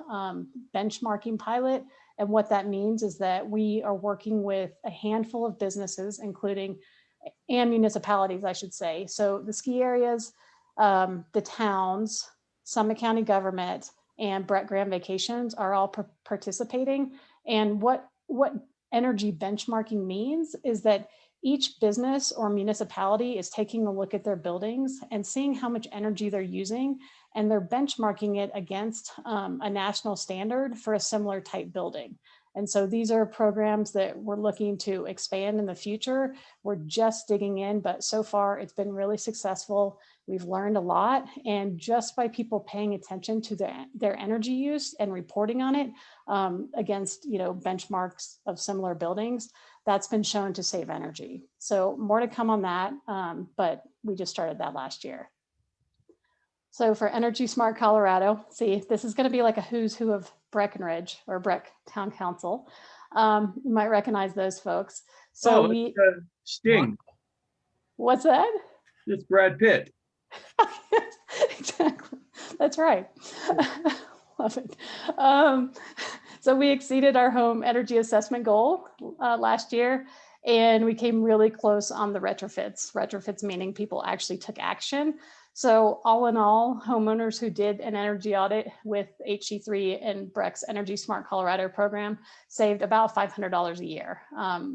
benchmarking pilot. And what that means is that we are working with a handful of businesses, including, and municipalities, I should say. So the ski areas, the towns, Summit County government, and Brett Grand Vacations are all participating. And what energy benchmarking means is that each business or municipality is taking a look at their buildings and seeing how much energy they're using, and they're benchmarking it against a national standard for a similar type building. And so these are programs that we're looking to expand in the future. We're just digging in, but so far it's been really successful. We've learned a lot, and just by people paying attention to their energy use and reporting on it against benchmarks of similar buildings, that's been shown to save energy. So more to come on that, but we just started that last year. So for Energy Smart Colorado, see, this is going to be like a who's who of Breckenridge or Breck Town Council. You might recognize those folks. So Sting. What's that? It's Brad Pitt. Exactly. That's right. Love it. So we exceeded our home energy assessment goal last year, and we came really close on the retrofits. Retrofits meaning people actually took action. So all in all, homeowners who did an energy audit with HC3 and Breck's Energy Smart Colorado program saved about $500 a year.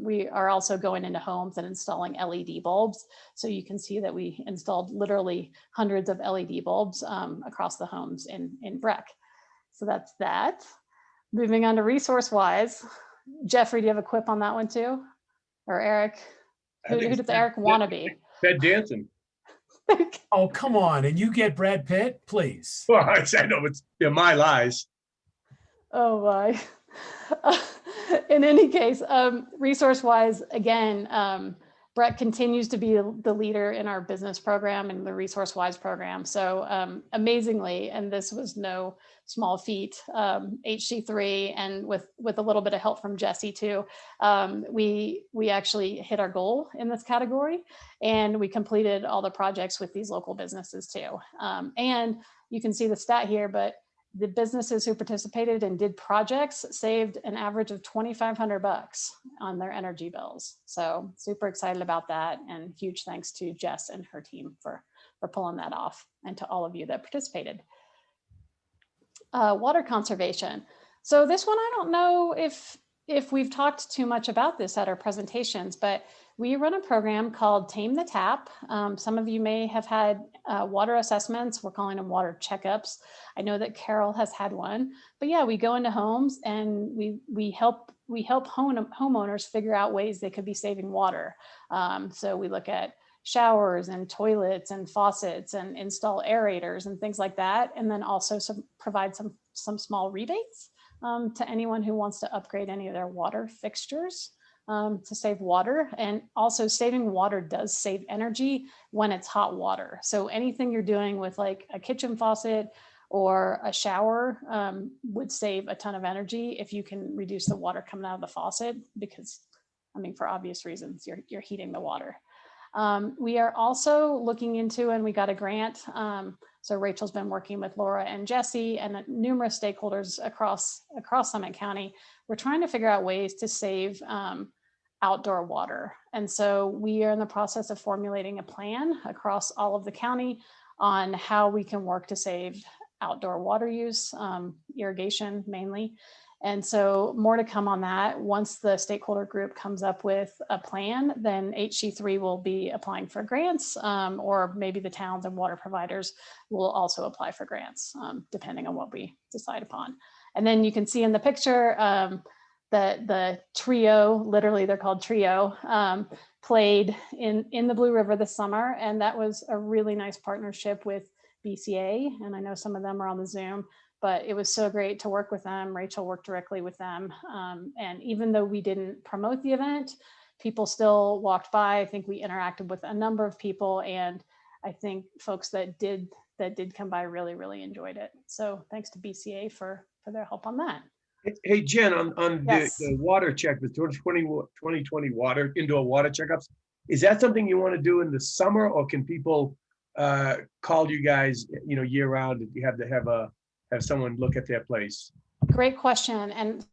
We are also going into homes and installing LED bulbs. So you can see that we installed literally hundreds of LED bulbs across the homes in Breck. So that's that. Moving on to resource-wise, Jeffrey, do you have a quip on that one too? Or Eric? Who does Eric want to be? Ted Danson. Oh, come on. And you get Brad Pitt, please. Well, I know they're my lies. Oh my. In any case, resource-wise, again, Brett continues to be the leader in our business program and the resource-wise program. So amazingly, and this was no small feat, HC3 and with a little bit of help from Jesse too, we actually hit our goal in this category, and we completed all the projects with these local businesses too. And you can see the stat here, but the businesses who participated and did projects saved an average of $2,500 on their energy bills. So super excited about that, and huge thanks to Jess and her team for pulling that off, and to all of you that participated. Water conservation. So this one, I don't know if we've talked too much about this at our presentations, but we run a program called Tame the Tap. Some of you may have had water assessments. We're calling them water checkups. I know that Carol has had one, but yeah, we go into homes and we help homeowners figure out ways they could be saving water. So we look at showers and toilets and faucets and install aerators and things like that. And then also provide some small rebates to anyone who wants to upgrade any of their water fixtures to save water. And also saving water does save energy when it's hot water. So anything you're doing with like a kitchen faucet or a shower would save a ton of energy if you can reduce the water coming out of the faucet, because I mean, for obvious reasons, you're heating the water. We are also looking into, and we got a grant. So Rachel's been working with Laura and Jesse and numerous stakeholders across Summit County. We're trying to figure out ways to save outdoor water. And so we are in the process of formulating a plan across all of the county on how we can work to save outdoor water use, irrigation mainly. And so more to come on that. Once the stakeholder group comes up with a plan, then HC3 will be applying for grants, or maybe the towns and water providers will also apply for grants, depending on what we decide upon. And then you can see in the picture, the trio, literally they're called Trio, played in the Blue River this summer. And that was a really nice partnership with BCA. And I know some of them are on the Zoom, but it was so great to work with them. Rachel worked directly with them. And even though we didn't promote the event, people still walked by. I think we interacted with a number of people. And I think folks that did come by really enjoyed it. So thanks to BCA for their help on that. Hey, Jen, on Yes. the water check, the 2020 indoor water checkups, is that something you want to do in the summer, or can people call you guys, year round if you have to have someone look at their place? Great question. And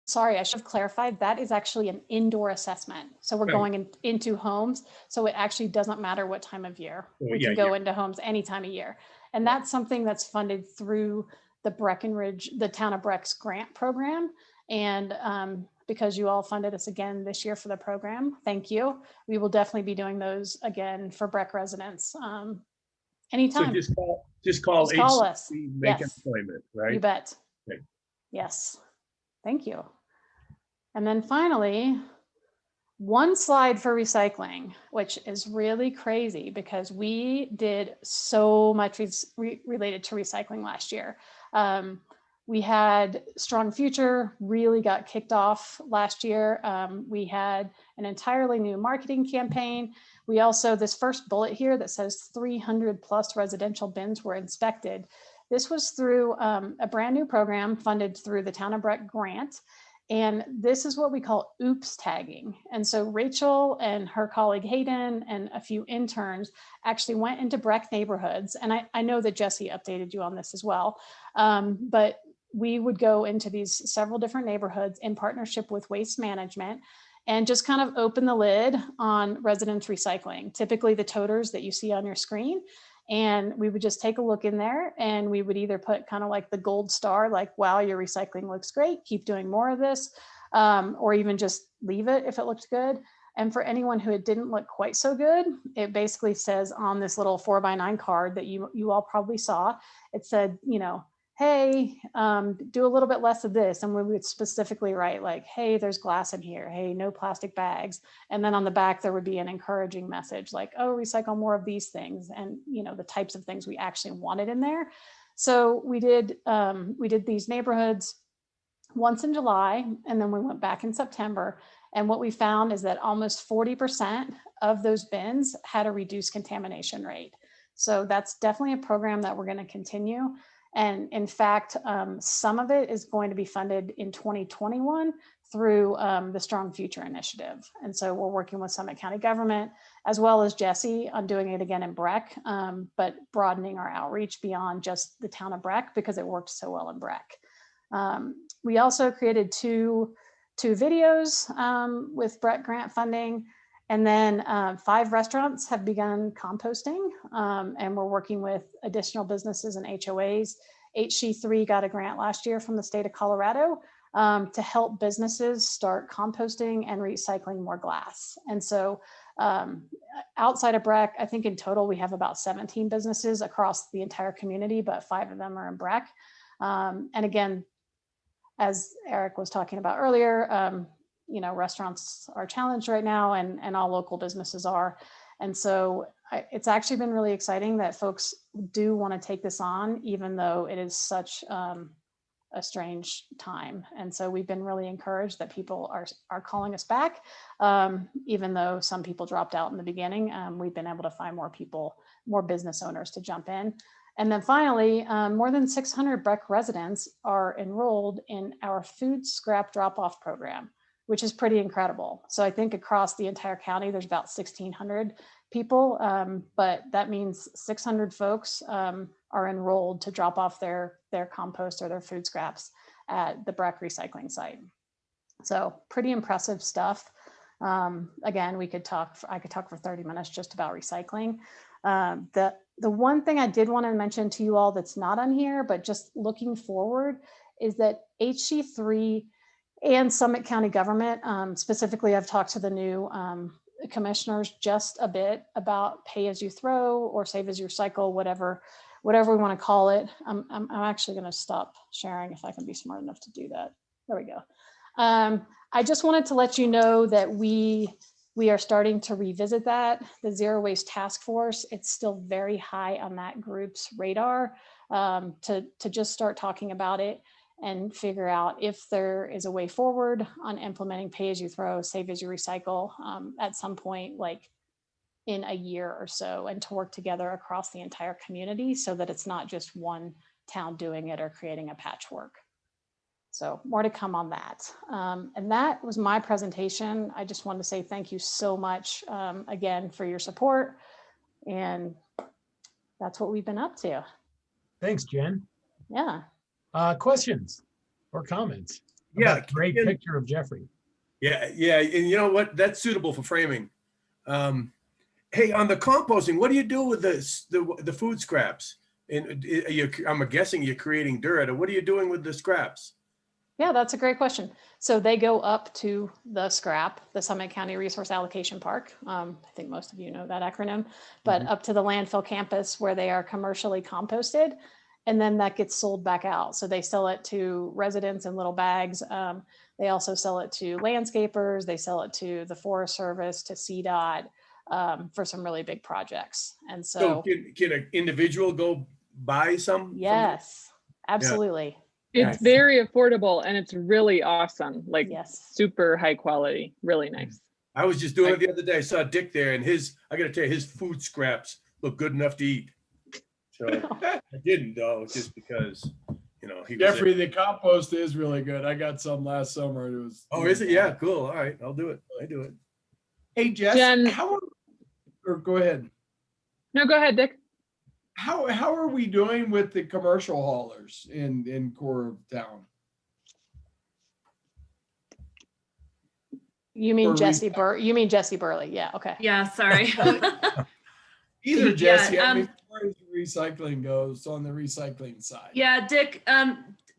sorry, I should have clarified, that is actually an indoor assessment. So we're Right. going into homes. So it actually doesn't matter what time of year. We can go into homes any time of year. And that's something that's funded through the Breckenridge, the town of Breck's grant program. And because you all funded us again this year for the program, thank you. We will definitely be doing those again for Breck residents anytime. So just call us. Make an appointment, right? You bet. Okay. Yes. Thank you. And then finally, one slide for recycling, which is really crazy because we did so much related to recycling last year. We had Strong Future really got kicked off last year. We had an entirely new marketing campaign. We also, this first bullet here that says 300 plus residential bins were inspected. This was through a brand new program funded through the Town of Breck grant. And this is what we call oops tagging. And so Rachel and her colleague Hayden and a few interns actually went into Breck neighborhoods. And I know that Jesse updated you on this as well. But we would go into these several different neighborhoods in partnership with Waste Management and just kind of open the lid on residents recycling, typically the toters that you see on your screen. And we would just take a look in there and we would either put kind of like the gold star, like, wow, your recycling looks great, keep doing more of this, or even just leave it if it looked good. And for anyone who it didn't look quite so good, it basically says on this little 4x9 card that you all probably saw, it said, hey, do a little bit less of this. And we would specifically write like, hey, there's glass in here. Hey, no plastic bags. And then on the back, there would be an encouraging message like, oh, recycle more of these things. And, the types of things we actually wanted in there. So we did these neighborhoods once in July, and then we went back in September. And what we found is that almost 40% of those bins had a reduced contamination rate. So that's definitely a program that we're going to continue. And in fact, some of it is going to be funded in 2021 through the Strong Future Initiative. And so we're working with Summit County government, as well as Jesse, on doing it again in Breck, but broadening our outreach beyond just the town of Breck because it worked so well in Breck. We also created two videos with Breck grant funding. And then 5 restaurants have begun composting, and we're working with additional businesses and HOAs. HC3 got a grant last year from the state of Colorado to help businesses start composting and recycling more glass. And so outside of Breck, I think in total we have about 17 businesses across the entire community, but 5 of them are in Breck. And again, as Eric was talking about earlier, restaurants are challenged right now and all local businesses are. And so it's actually been really exciting that folks do want to take this on, even though it is such a strange time. And so we've been really encouraged that people are calling us back. Even though some people dropped out in the beginning, we've been able to find more people, more business owners to jump in. And then finally, more than 600 Breck residents are enrolled in our food scrap drop-off program, which is pretty incredible. So I think across the entire county, there's about 1,600 people, but that means 600 folks are enrolled to drop off their compost or their food scraps at the Breck recycling site. So pretty impressive stuff. Again, I could talk for 30 minutes just about recycling. The one thing I did want to mention to you all that's not on here, but just looking forward, is that HC3 and Summit County government, specifically, I've talked to the new commissioners just a bit about pay as you throw or save as you recycle, whatever we want to call it. I'm actually going to stop sharing if I can be smart enough to do that. There we go. I just wanted to let you know that we are starting to revisit that. The Zero Waste Task Force, it's still very high on that group's radar to just start talking about it and figure out if there is a way forward on implementing pay as you throw, save as you recycle at some point, like in a year or so, and to work together across the entire community so that it's not just one town doing it or creating a patchwork. So more to come on that. And that was my presentation. I just wanted to say thank you so much again for your support. And that's what we've been up to. Thanks, Jen. Yeah. Questions or comments? Yeah, Great picture of Jeffrey. Yeah, and you know what? That's suitable for framing. Hey, on the composting, what do you do with the food scraps? And I'm guessing you're creating dirt. Or what are you doing with the scraps? Yeah, that's a great question. So they go up to the SCRAP, the Summit County Resource Allocation Park. I think most of you know that acronym, but up to the landfill campus where they are commercially composted. And then that gets sold back out. So they sell it to residents in little bags. They also sell it to landscapers. They sell it to the Forest Service, to CDOT for some really big projects. And so can an individual go buy some? Yes, absolutely. Yeah. It's very affordable and it's really awesome. Like yes, super high quality, really nice. I was just doing it the other day. I saw Dick there and I got to tell you, his food scraps look good enough to eat. So I didn't though, just because, you know, Jeffrey, the compost is really good. I got some last summer. It was. Oh, is it? Yeah, cool. All right, I'll do it. I do it. Hey, Jess, Jen, or go ahead. No, go ahead, Dick. How are we doing with the commercial haulers in core of town? You mean Jesse Burley? Yeah. Okay. Yeah. Sorry. Either Jesse. Yeah, I mean, as far as recycling goes, on the recycling side. Yeah, Dick.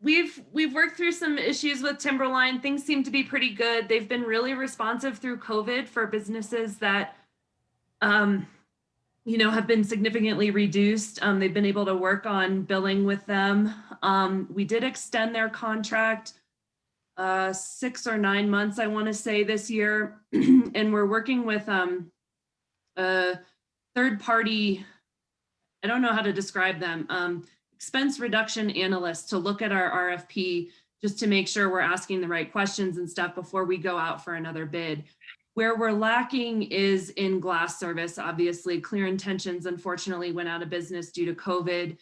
We've worked through some issues with Timberline. Things seem to be pretty good. They've been really responsive through COVID for businesses that, have been significantly reduced. They've been able to work on billing with them. We did extend their contract 6 or 9 months, I want to say, this year. And we're working with a third party, I don't know how to describe them, expense reduction analysts to look at our RFP just to make sure we're asking the right questions and stuff before we go out for another bid. Where we're lacking is in glass service. Obviously, Clear Intentions unfortunately went out of business due to COVID.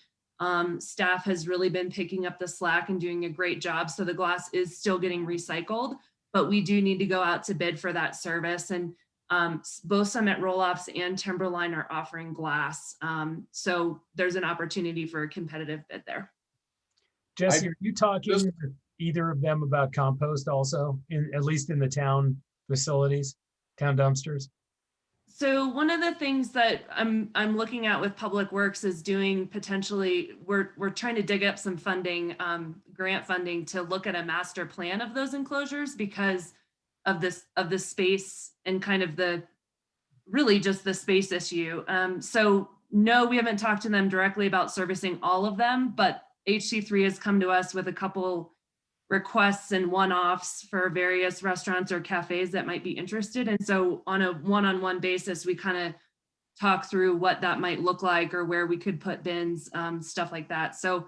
Staff has really been picking up the slack and doing a great job. So the glass is still getting recycled, but we do need to go out to bid for that service. And both Summit Roll-Offs and Timberline are offering glass. So there's an opportunity for a competitive bid there. Jesse, are you talking to either of them about compost also, at least in the town facilities, town dumpsters? So one of the things that I'm looking at with Public Works is doing potentially, we're trying to dig up some funding, grant funding, to look at a master plan of those enclosures because of the space and kind of really just the space issue. So no, we haven't talked to them directly about servicing all of them, but HC3 has come to us with a couple requests and one-offs for various restaurants or cafes that might be interested. And so on a one-on-one basis, we kind of talk through what that might look like or where we could put bins, stuff like that. So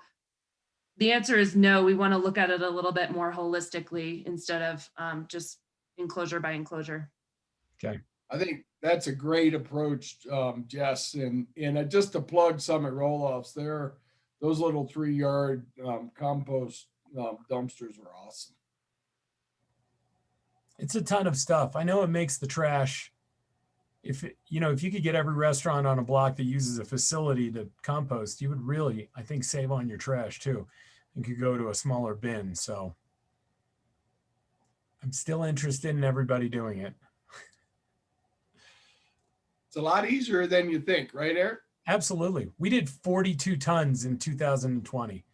the answer is no, we want to look at it a little bit more holistically instead of just enclosure by enclosure. Okay. I think that's a great approach, Jess, and just to plug Summit Roll-Offs, those little 3-yard compost dumpsters are awesome. It's a ton of stuff. I know it makes the trash. If you could get every restaurant on a block that uses a facility to compost, you would really, I think, save on your trash too. You could go to a smaller bin. So I'm still interested in everybody doing it. It's a lot easier than you think, right, Eric? Absolutely. We did 42 tons in 2020.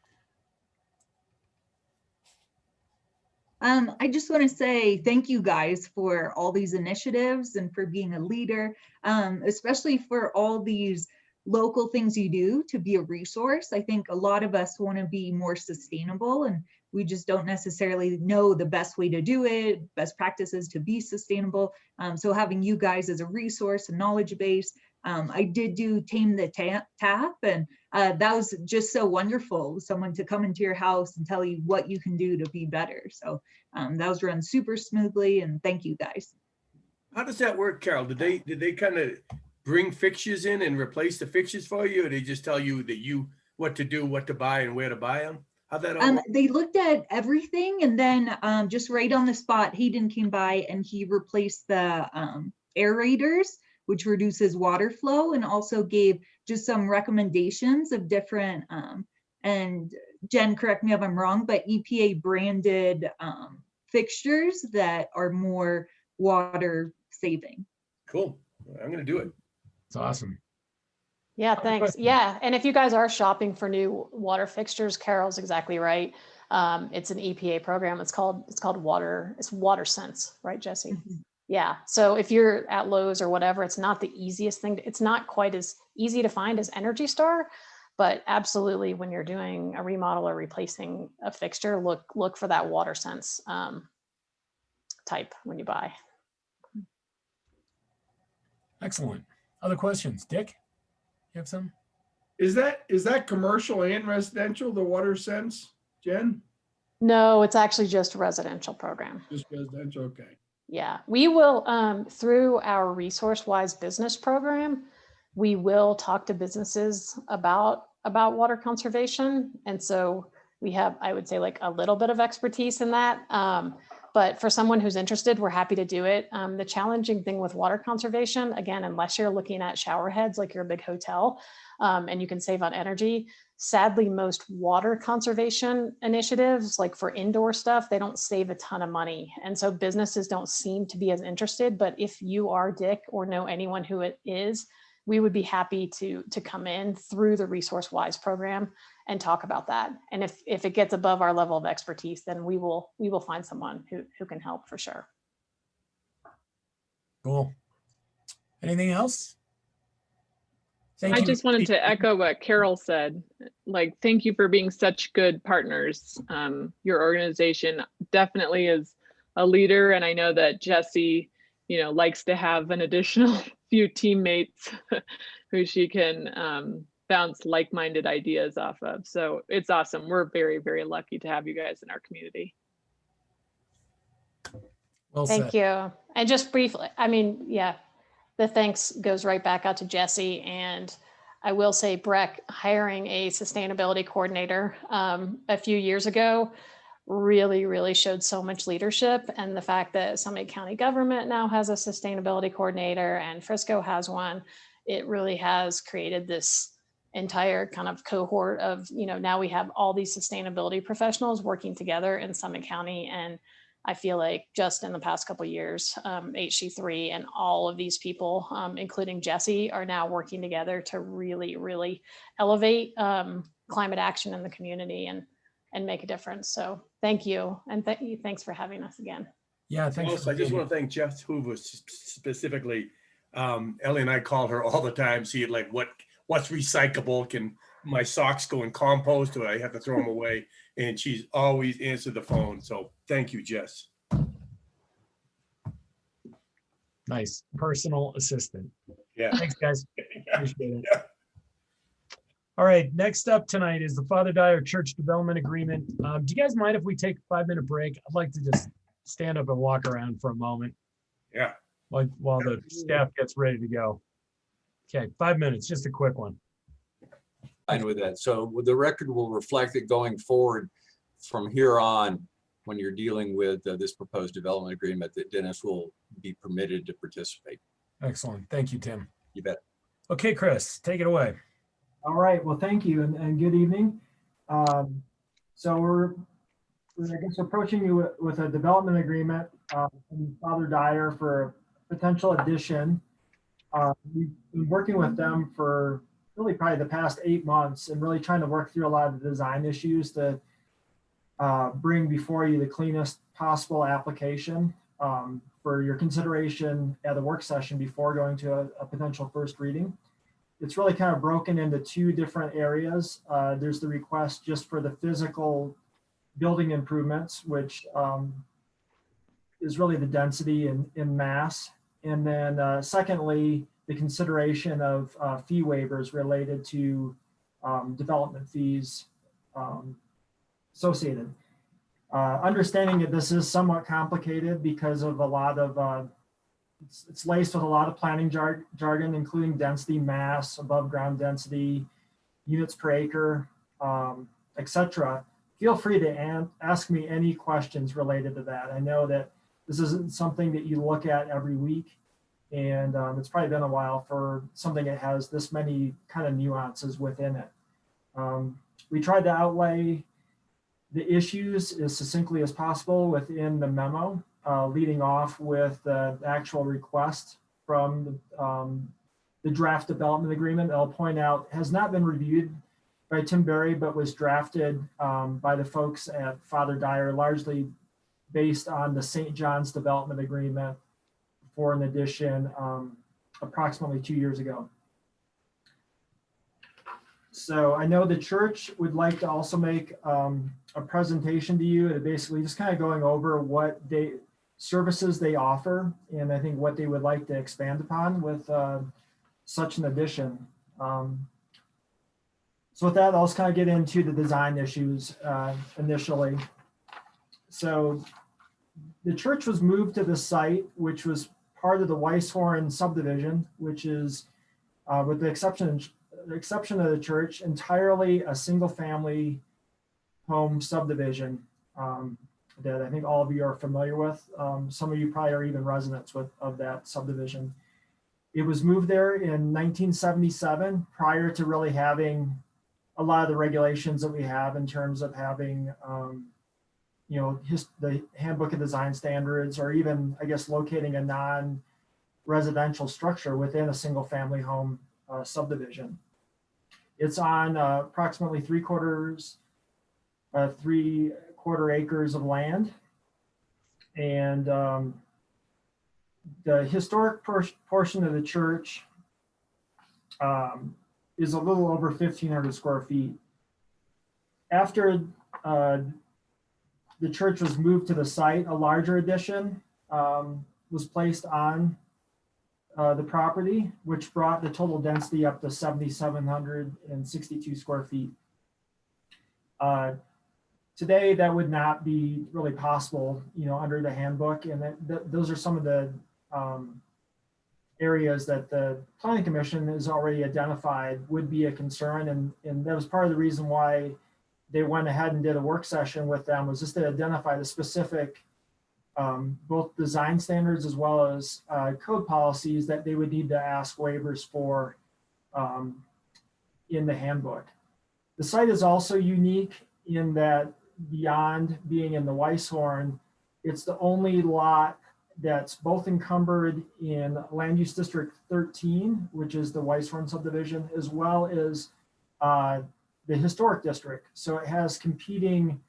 I just want to say thank you guys for all these initiatives and for being a leader, especially for all these local things you do to be a resource. I think a lot of us want to be more sustainable, and we just don't necessarily know the best way to do it, best practices to be sustainable. So having you guys as a resource and knowledge base, I did do Tame the Tap, and that was just so wonderful. Someone to come into your house and tell you what you can do to be better. So that was run super smoothly, and thank you guys. How does that work, Carol? Did they kind of bring fixtures in and replace the fixtures for you, or they just tell you what to do, what to buy, and where to buy them? How'd that all work? They looked at everything, and then just right on the spot, Hayden came by and he replaced the aerators, which reduces water flow, and also gave just some recommendations of different, and Jen, correct me if I'm wrong, but EPA branded fixtures that are more water saving. Cool. I'm going to do it. It's awesome. Yeah, thanks. Yeah, and if you guys are shopping for new water fixtures, Carol's exactly right. It's an EPA program. It's called Water Sense, right, Jesse? Mm-hmm. Yeah. So if you're at Lowe's or whatever, it's not the easiest thing. It's not quite as easy to find as Energy Star, but absolutely when you're doing a remodel or replacing a fixture, look for that Water Sense type when you buy. Excellent. Other questions? Dick, you have some? Is that commercial and residential, the Water Sense, Jen? No, it's actually just a residential program. Just residential, okay. Yeah, we will, through our ResourceWise business program, we will talk to businesses about water conservation. And so we have, I would say, like a little bit of expertise in that. But for someone who's interested, we're happy to do it. The challenging thing with water conservation, again, unless you're looking at shower heads, like you're a big hotel, and you can save on energy, sadly, most water conservation initiatives, like for indoor stuff, they don't save a ton of money. And so businesses don't seem to be as interested. But if you are Dick or know anyone who it is, we would be happy to come in through the ResourceWise program and talk about that. And if it gets above our level of expertise, then we will find someone who can help for sure. Cool. Anything else? I just wanted to echo what Carol said. Like, thank you for being such good partners. Your organization definitely is a leader, and I know that Jesse, likes to have an additional few teammates who she can bounce like-minded ideas off of. So it's awesome. We're very, very lucky to have you guys in our community. Well Thank said. you. And just briefly, the thanks goes right back out to Jesse. And I will say, Breck hiring a sustainability coordinator a few years ago really, really showed so much leadership. And the fact that Summit County government now has a sustainability coordinator and Frisco has one, it really has created this entire kind of cohort of, now we have all these sustainability professionals working together in Summit County. And I feel like just in the past couple of years, HC3 and all of these people, including Jesse, are now working together to really, really elevate climate action in the community and make a difference. So thank you. And thanks for having us again. Yeah, thanks. Also, I just want to thank Jeff Hoover specifically. Ellie and I call her all the time, see like what's recyclable, can my socks go in compost or I have to throw them away? And she's always answered the phone. So thank you, Jess. Nice. Personal assistant. Yeah. Thanks, guys. Appreciate it. All right, next up tonight is the Father Dyer Church Development Agreement. Do you guys mind if we take a 5-minute break? I'd like to just stand up and walk around for a moment. Yeah. While the staff gets ready to go. Okay, 5 minutes, just a quick one. Fine with that. So the record will reflect that going forward from here on, when you're dealing with this proposed development agreement, that Dennis will be permitted to participate. Excellent. Thank you, Tim. You bet. Okay, Chris, take it away. All right. Well, thank you and good evening. So we're I guess approaching you with a development agreement from Father Dyer for potential addition. We've been working with them for really probably the past 8 months and really trying to work through a lot of the design issues to bring before you the cleanest possible application for your consideration at a work session before going to a potential first reading. It's really kind of broken into 2 different areas. There's the request just for the physical building improvements, which is really the density in mass. And then secondly, the consideration of fee waivers related to development fees associated. Understanding that this is somewhat complicated because of a lot of, it's laced with a lot of planning jargon, including density, mass, above ground density, units per acre, etc. Feel free to ask me any questions related to that. I know that this isn't something that you look at every week, and it's probably been a while for something that has this many kind of nuances within it. We tried to outlay the issues as succinctly as possible within the memo, leading off with the actual request from the draft development agreement. I'll point out has not been reviewed by Tim Berry, but was drafted by the folks at Father Dyer, largely based on the St. John's development agreement for an addition approximately 2 years ago. So I know the church would like to also make a presentation to you, and basically just kind of going over what services they offer, and I think what they would like to expand upon with such an addition. So with that, I'll just kind of get into the design issues initially. So the church was moved to the site, which was part of the Weisshorn subdivision, which is, with the exception of the church, entirely a single family home subdivision that I think all of you are familiar with. Some of you probably are even residents of that subdivision. It was moved there in 1977, prior to really having a lot of the regulations that we have in terms of having, the Handbook of Design Standards, or even, I guess, locating a non-residential structure within a single family home subdivision. It's on approximately 3/4 acres of land. And the historic portion of the church is a little over 1,500 square feet. After the church was moved to the site, a larger addition was placed on the property, which brought the total density up to 7,762 square feet. Today, that would not be really possible, under the handbook, and those are some of the areas that the Planning Commission has already identified would be a concern, and that was part of the reason why they went ahead and did a work session with them, was just to identify the specific both design standards as well as code policies that they would need to ask waivers for in the handbook. The site is also unique in that, beyond being in the Weisshorn, it's the only lot that's both encumbered in Land Use District 13, which is the Weisshorn subdivision, as well as the Historic District. So it has competing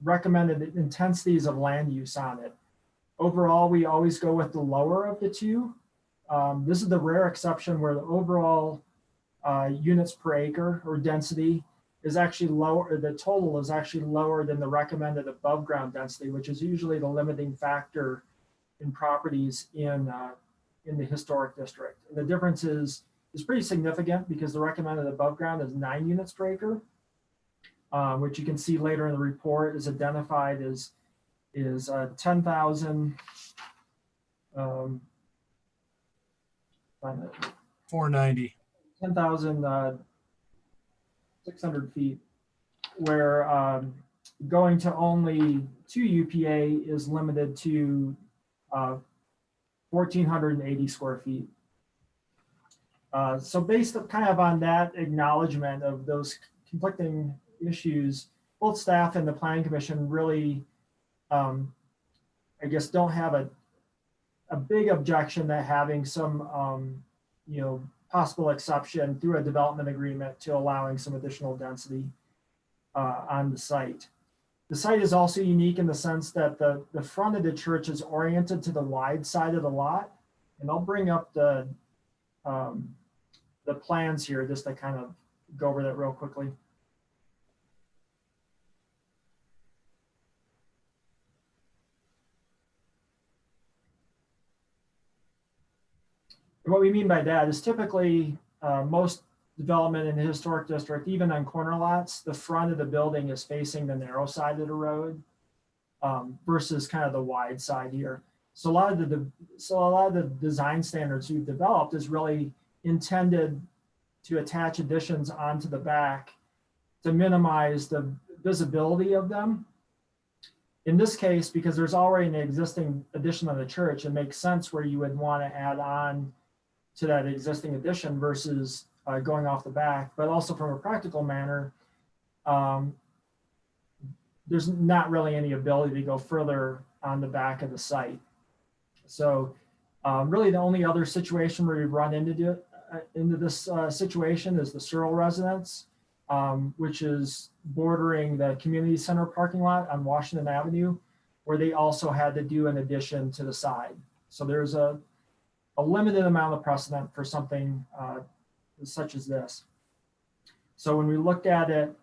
recommended intensities of land use on it. Overall, we always go with the lower of the two. This is the rare exception where the overall units per acre or density is actually lower, the total is actually lower than the recommended above ground density, which is usually the limiting factor in properties in the historic district. And the difference is pretty significant because the recommended above ground is 9 units per acre, which you can see later in the report is identified as 10,000. 490. 10,600 feet, where going to only 2 UPA is limited to 1,480 square feet. So based kind of on that acknowledgement of those conflicting issues, both staff and the Planning Commission really, I guess, don't have a big objection to having some, possible exception through a development agreement to allowing some additional density on the site. The site is also unique in the sense that the front of the church is oriented to the wide side of the lot. And I'll bring up the plans here just to kind of go over that real quickly. And what we mean by that is typically most development in the historic district, even on corner lots, the front of the building is facing the narrow side of the road versus kind of the wide side here. So a lot of the design standards we've developed is really intended to attach additions onto the back to minimize the visibility of them. In this case, because there's already an existing addition on the church, it makes sense where you would want to add on to that existing addition versus going off the back. But also from a practical manner, there's not really any ability to go further on the back of the site. So really the only other situation where we run into this situation is the Searle residence, which is bordering the community center parking lot on Washington Avenue, where they also had to do an addition to the side. So there's a limited amount of precedent for something such as this. So when we looked at it,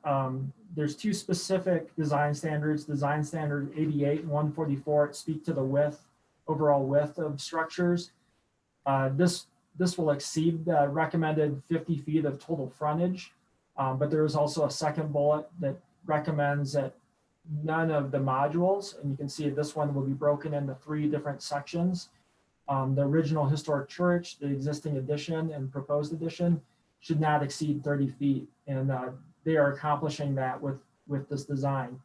there's 2 specific design standards, design standard 88 and 144, speak to the width, overall width of structures. This will exceed the recommended 50 feet of total frontage, but there is also a second bullet that recommends that none of the modules, and you can see this one will be broken into 3 different sections. The original historic church, the existing addition, and proposed addition should not exceed 30 feet. And they are accomplishing that with this design.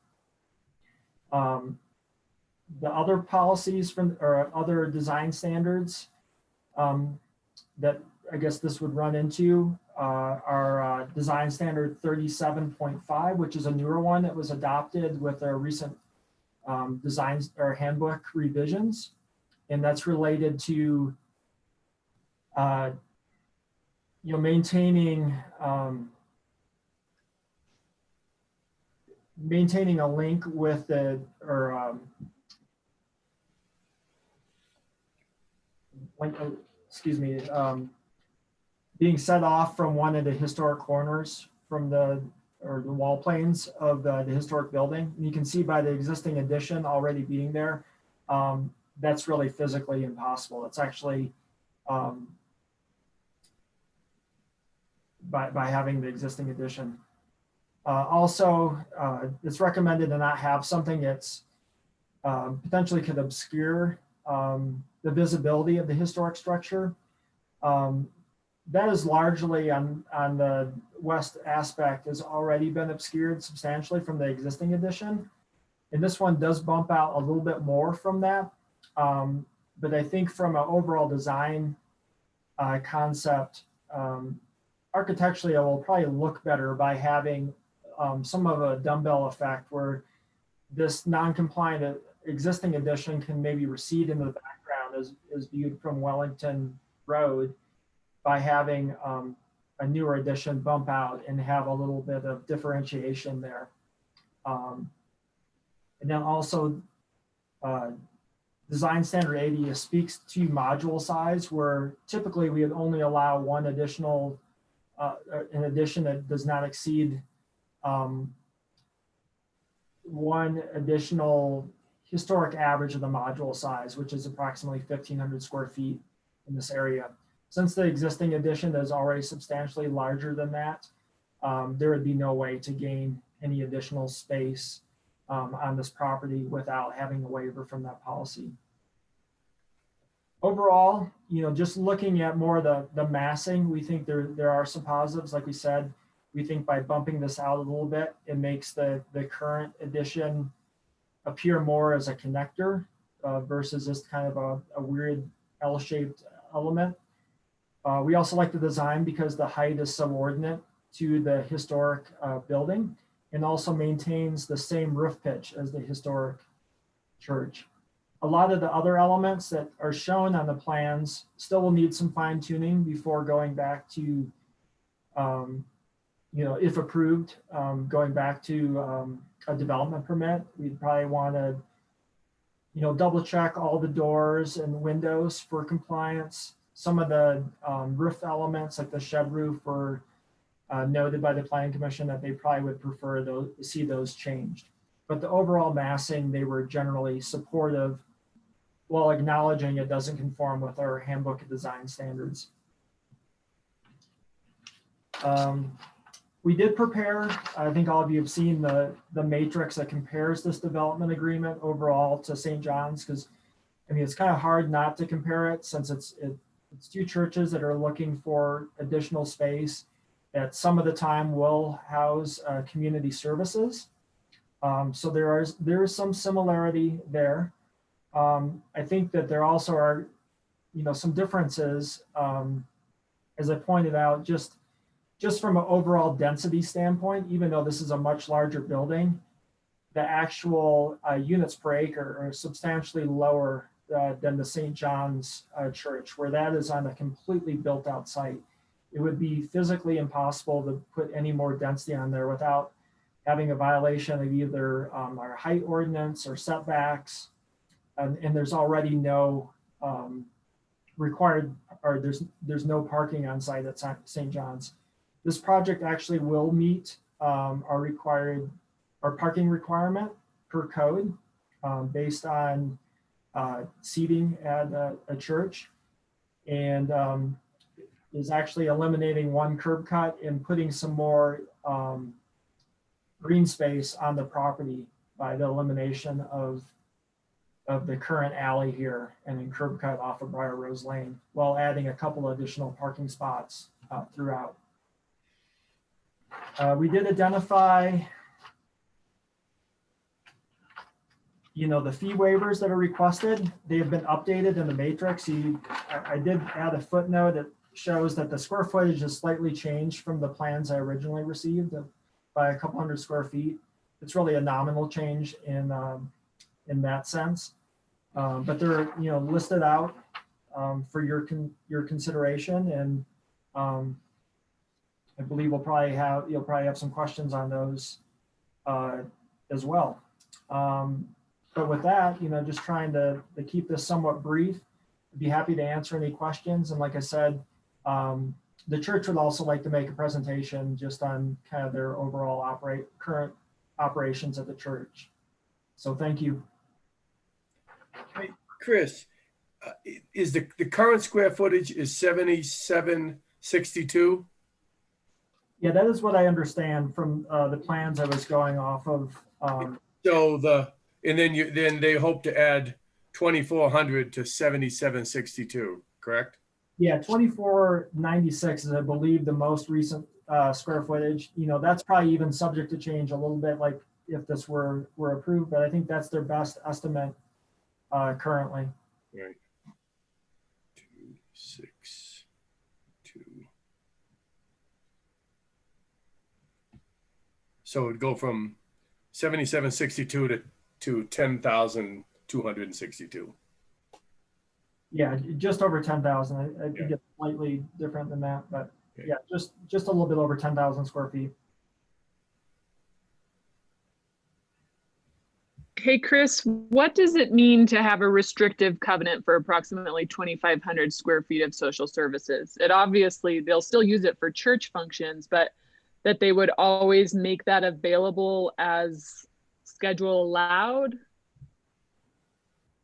The other policies or other design standards that I guess this would run into are design standard 37.5, which is a newer one that was adopted with our recent designs or handbook revisions. And that's related to maintaining a link with the being set off from one of the historic corners from the wall planes of the historic building. And you can see by the existing addition already being there, that's really physically impossible. It's actually by having the existing addition. Also, it's recommended to not have something that's potentially could obscure the visibility of the historic structure. That is largely on the west aspect has already been obscured substantially from the existing addition. And this one does bump out a little bit more from that. But I think from an overall design concept, architecturally, it will probably look better by having some of a dumbbell effect where this non-compliant existing addition can maybe recede into the background as viewed from Wellington Road by having a newer addition bump out and have a little bit of differentiation there. And then also design standard 80 speaks to module size, where typically we would only allow one additional, an addition that does not exceed one additional historic average of the module size, which is approximately 1,500 square feet in this area. Since the existing addition is already substantially larger than that, there would be no way to gain any additional space on this property without having a waiver from that policy. Overall, just looking at more the massing, we think there are some positives. Like we said, we think by bumping this out a little bit, it makes the current addition appear more as a connector versus just kind of a weird L-shaped element. We also like the design because the height is subordinate to the historic building and also maintains the same roof pitch as the historic church. A lot of the other elements that are shown on the plans still will need some fine tuning before going back to, if approved, going back to a development permit. We'd probably want to, double check all the doors and windows for compliance. Some of the roof elements like the shed roof were noted by the Planning Commission that they probably would prefer to see those changed. But the overall massing, they were generally supportive while acknowledging it doesn't conform with our handbook of design standards. We did prepare, I think all of you have seen the matrix that compares this development agreement overall to St. John's, because it's kind of hard not to compare it since it's two churches that are looking for additional space that some of the time will house community services. So there is some similarity there. I think that there also are, some differences, as I pointed out, just from an overall density standpoint, even though this is a much larger building, the actual units per acre are substantially lower than the St. John's Church, where that is on a completely built out site. It would be physically impossible to put any more density on there without having a violation of either our height ordinance or setbacks. And there's already no required, or there's no parking on site at St. John's. This project actually will meet our parking requirement per code based on seating at a church, and is actually eliminating one curb cut and putting some more green space on the property by the elimination of the current alley here and then curb cut off of Briar Rose Lane, while adding a couple additional parking spots throughout. We did identify, the fee waivers that are requested. They have been updated in the matrix. I did add a footnote that shows that the square footage is slightly changed from the plans I originally received by a couple hundred square feet. It's really a nominal change in that sense, but they're listed out for your consideration, and I believe you'll probably have some questions on those as well. But with that, just trying to keep this somewhat brief. I'd be happy to answer any questions. And like I said, the church would also like to make a presentation just on kind of their overall current operations at the church. So thank you. Hey, Chris, is the current square footage is 7762? Yeah, that is what I understand from the plans I was going off of. And then they hope to add 2,400 to 7762, correct? Yeah, 2496 is, I believe, the most recent square footage. That's probably even subject to change a little bit, like if this were approved, but I think that's their best estimate currently. Right. 262. So it'd go from 7762 to 10,262. Yeah, just over 10,000. I think it's slightly different than that, but yeah, just a little bit over 10,000 square feet. Hey, Chris, what does it mean to have a restrictive covenant for approximately 2,500 square feet of social services? They'll still use it for church functions, but that they would always make that available as schedule allowed?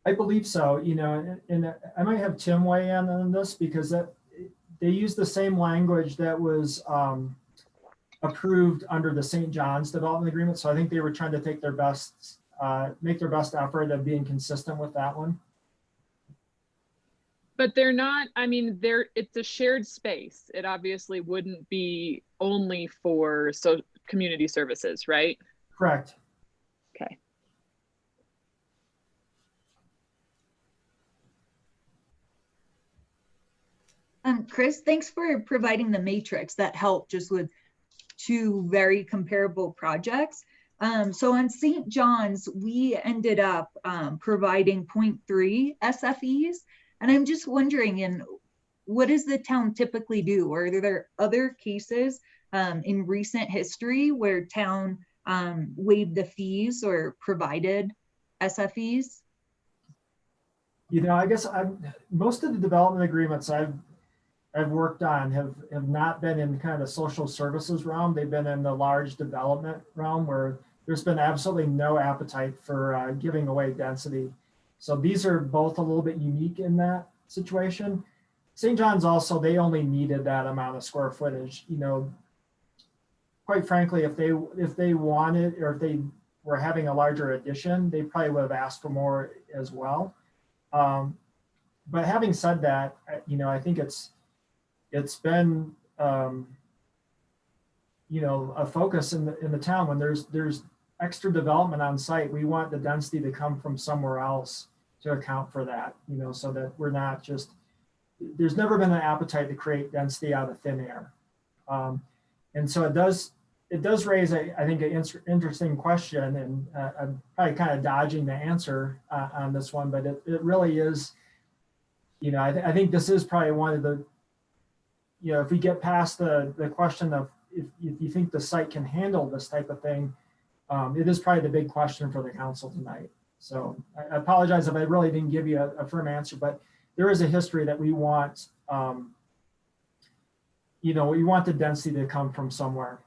I believe so, and I might have Tim weigh in on this because they use the same language that was approved under the St. John's development agreement. So I think they were trying to take their best, make their best effort of being consistent with that one. But they're not, I mean, it's a shared space. It obviously wouldn't be only for community services, right? Correct. Okay. Chris, thanks for providing the matrix that helped just with two very comparable projects. So on St. John's, we ended up providing 0.3 SFEs. And I'm just wondering, what does the town typically do? Or are there other cases in recent history where town waived the fees or provided SFEs? I guess most of the development agreements I've worked on have not been in kind of the social services realm. They've been in the large development realm where there's been absolutely no appetite for giving away density. So these are both a little bit unique in that situation. St. John's also, they only needed that amount of square footage. Quite frankly, if they wanted, or if they were having a larger addition, they probably would have asked for more as well. But having said that, I think it's been a focus in the town when there's extra development on site. We want the density to come from somewhere else to account for that, so that we're not just, there's never been an appetite to create density out of thin air. And so it does raise, I think, an interesting question, and I'm probably kind of dodging the answer on this one, but it really is, I think this is probably one of the, if we get past the question of if you think the site can handle this type of thing, it is probably the big question for the council tonight. So I apologize if I really didn't give you a firm answer, but there is a history that we want, we want the density to come from somewhere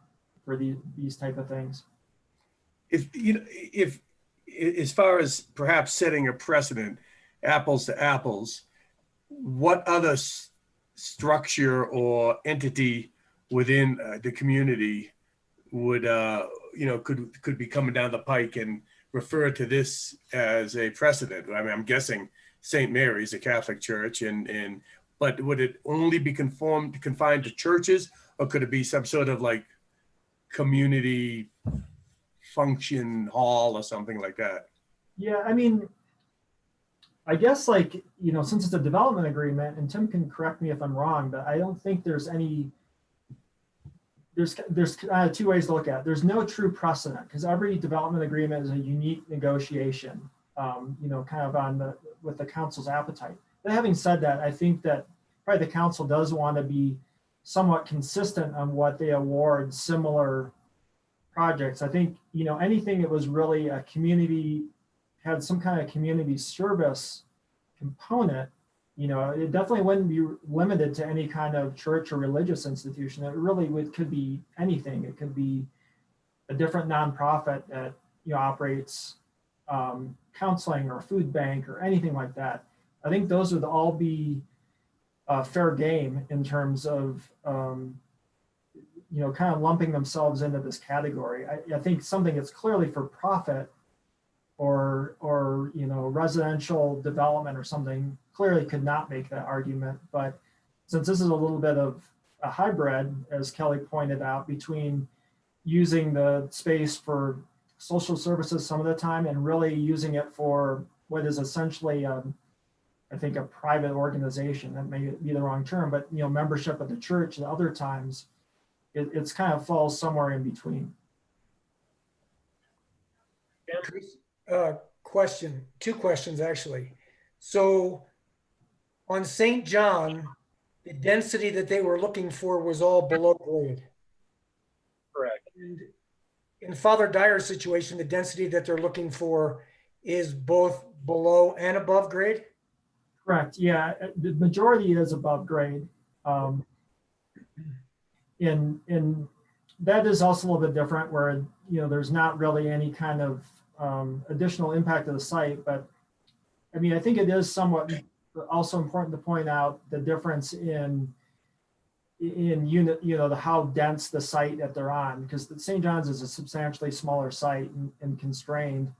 for these type of things. If as far as perhaps setting a precedent, apples to apples, what other structure or entity within the community would could be coming down the pike and refer to this as a precedent? I mean, I'm guessing St. Mary's, a Catholic church, but would it only be confined to churches, or could it be some sort of like community function hall or something like that? Yeah, I mean, I guess since it's a development agreement, and Tim can correct me if I'm wrong, but I don't think there's two ways to look at it. There's no true precedent because every development agreement is a unique negotiation, kind of with the council's appetite. But having said that, I think that probably the council does want to be somewhat consistent on what they award similar projects. I think, anything that was really a community, had some kind of community service component, it definitely wouldn't be limited to any kind of church or religious institution. It really could be anything. It could be a different nonprofit that operates counseling or a food bank or anything like that. I think those would all be fair game in terms of kind of lumping themselves into this category. I think something that's clearly for profit or residential development or something clearly could not make that argument. But since this is a little bit of a hybrid, as Kelly pointed out, between using the space for social services some of the time and really using it for what is essentially, I think, a private organization, that may be the wrong term, but membership of the church at other times, it's kind of falls somewhere in between. Question, two questions actually. So on St. John, the density that they were looking for was all below grade. Correct. And in Father Dyer's situation, the density that they're looking for is both below and above grade? Correct. Yeah, the majority is above grade. And that is also a little bit different where, there's not really any kind of additional impact of the site, but I mean, I think it is somewhat also important to point out the difference in unit, the how dense the site that they're on, because the St. John's is a substantially smaller site and constrained.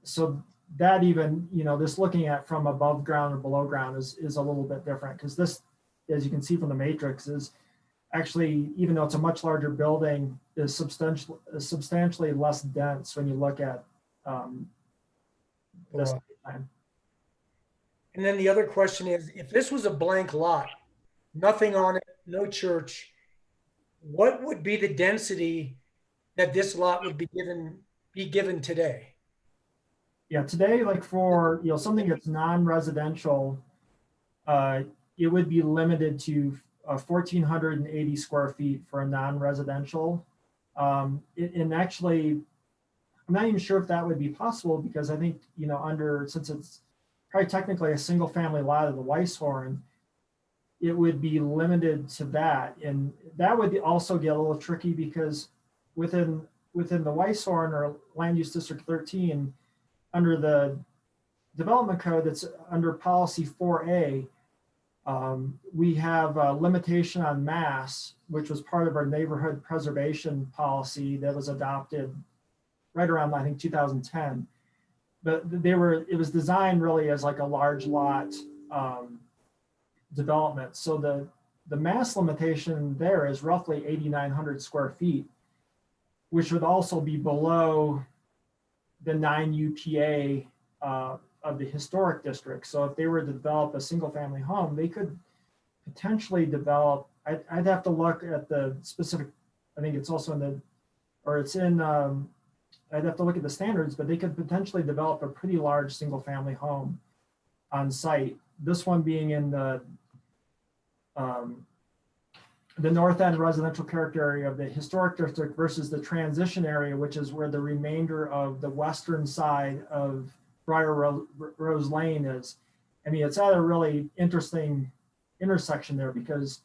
So that even, this looking at from above ground or below ground is a little bit different, because this, as you can see from the matrix, is actually, even though it's a much larger building, is substantially less dense when you look at this time. And then the other question is, if this was a blank lot, nothing on it, no church, what would be the density that this lot would be given today? Yeah, today, like for something that's non-residential, it would be limited to 1,480 square feet for a non-residential. And actually, I'm not even sure if that would be possible, because I think, since it's probably technically a single family lot of the Weisshorn, it would be limited to that. And that would also get a little tricky, because within the Weisshorn or Land Use District 13, under the development code that's under policy 4A, we have a limitation on mass, which was part of our neighborhood preservation policy that was adopted right around, I think, 2010. But it was designed really as like a large lot development. So the mass limitation there is roughly 8,900 square feet, which would also be below the 9 UPA of the historic district. So if they were to develop a single family home, they could potentially develop, I'd have to look at the specific, I think it's also I'd have to look at the standards, but they could potentially develop a pretty large single family home on site. This one being in the north end residential character area of the historic district versus the transition area, which is where the remainder of the western side of Briar Rose Lane is. I mean, it's at a really interesting intersection there, because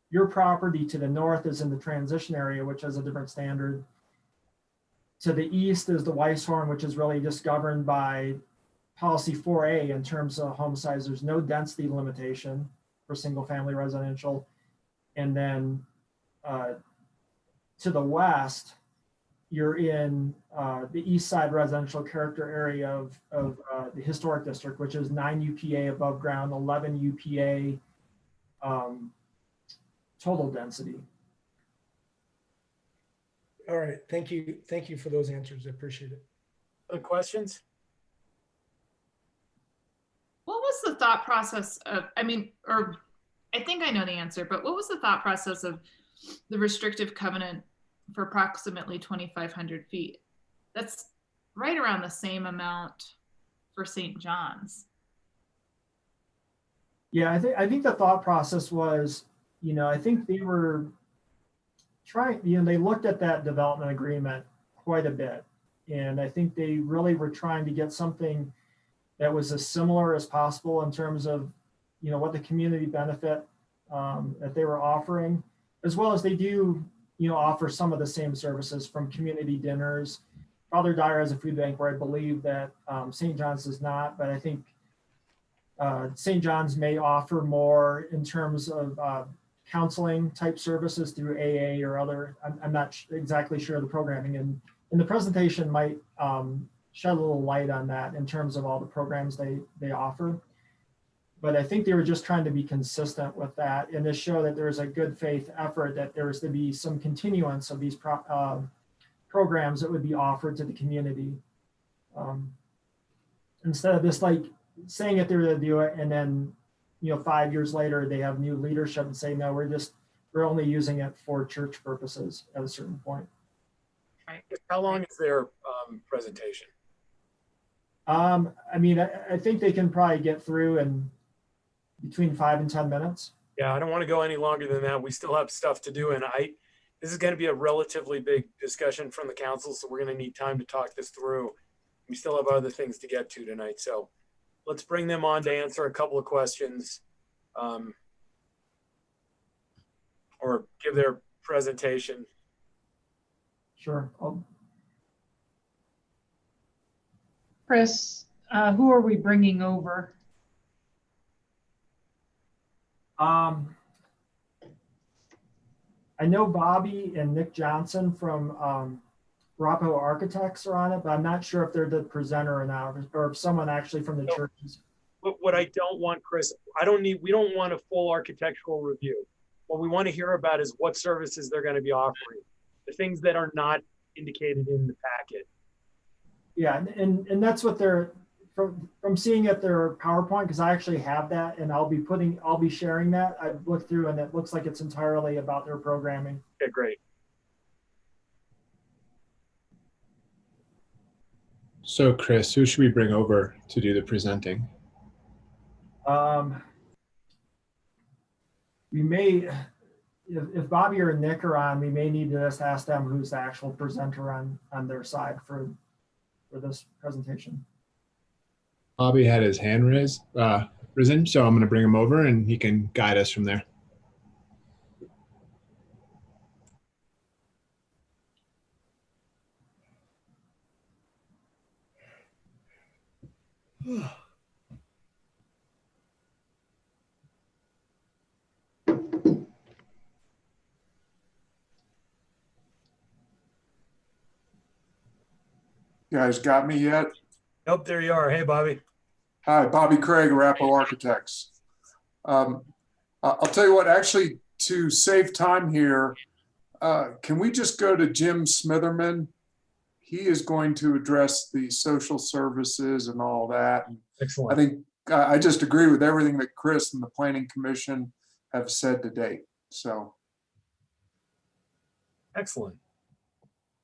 your property to the north is in the transition area, which has a different standard. To the east is the Weisshorn, which is really just governed by policy 4A in terms of home size. There's no density limitation for single family residential. And then to the west, you're in the east side residential character area of the historic district, which is 9 UPA above ground, 11 UPA total density. All right, thank you. Thank you for those answers. I appreciate it. Other questions? What was the thought process of, I think I know the answer, but what was the thought process of the restrictive covenant for approximately 2,500 feet? That's right around the same amount for St. John's. Yeah, I think the thought process was, I think they were trying, they looked at that development agreement quite a bit. And I think they really were trying to get something that was as similar as possible in terms of, what the community benefit that they were offering, as well as they do, offer some of the same services, from community dinners. Father Dyer has a food bank, where I believe that St. John's does not, but I think St. John's may offer more in terms of counseling type services through AA or other. I'm not exactly sure of the programming, and the presentation might shed a little light on that in terms of all the programs they offer. But I think they were just trying to be consistent with that, and to show that there's a good faith effort that there was to be some continuance of these programs that would be offered to the community. Instead of this, like, saying that they were going to do it, and then 5 years later they have new leadership and say, no, we're only using it for church purposes at a certain point. Right. How long is their presentation? I think they can probably get through in between 5 and 10 minutes. Yeah, I don't want to go any longer than that. We still have stuff to do, and this is going to be a relatively big discussion from the council, so we're going to need time to talk this through. We still have other things to get to tonight, so let's bring them on to answer a couple of questions, or give their presentation. Sure. Chris, Who are we bringing over? I know Bobby and Nick Johnson from Rapo Architects are on it, but I'm not sure if they're the presenter or not, or if someone actually from the church is. What I don't want, Chris, we don't want a full architectural review. What we want to hear about is what services they're going to be offering, the things that are not indicated in the packet. Yeah, and that's what they're, from seeing at their PowerPoint, because I actually have that, and I'll be sharing that. I've looked through and it looks like it's entirely about their programming. Okay, great. So Chris, who should we bring over to do the presenting? We may, if Bobby or Nick are on, we may need to just ask them who's the actual presenter on their side for this presentation. Bobby had his hand risen, so I'm going to bring him over and he can guide us from there. You guys got me yet? Nope, there you are. Hey, Bobby. Hi, Bobby Craig, Rapo Architects. I'll tell you what, actually, to save time here, can we just go to Jim Smitherman? He is going to address the social services and all that. And excellent. I think I just agree with everything that Chris and the Planning Commission have said to date. So. Excellent.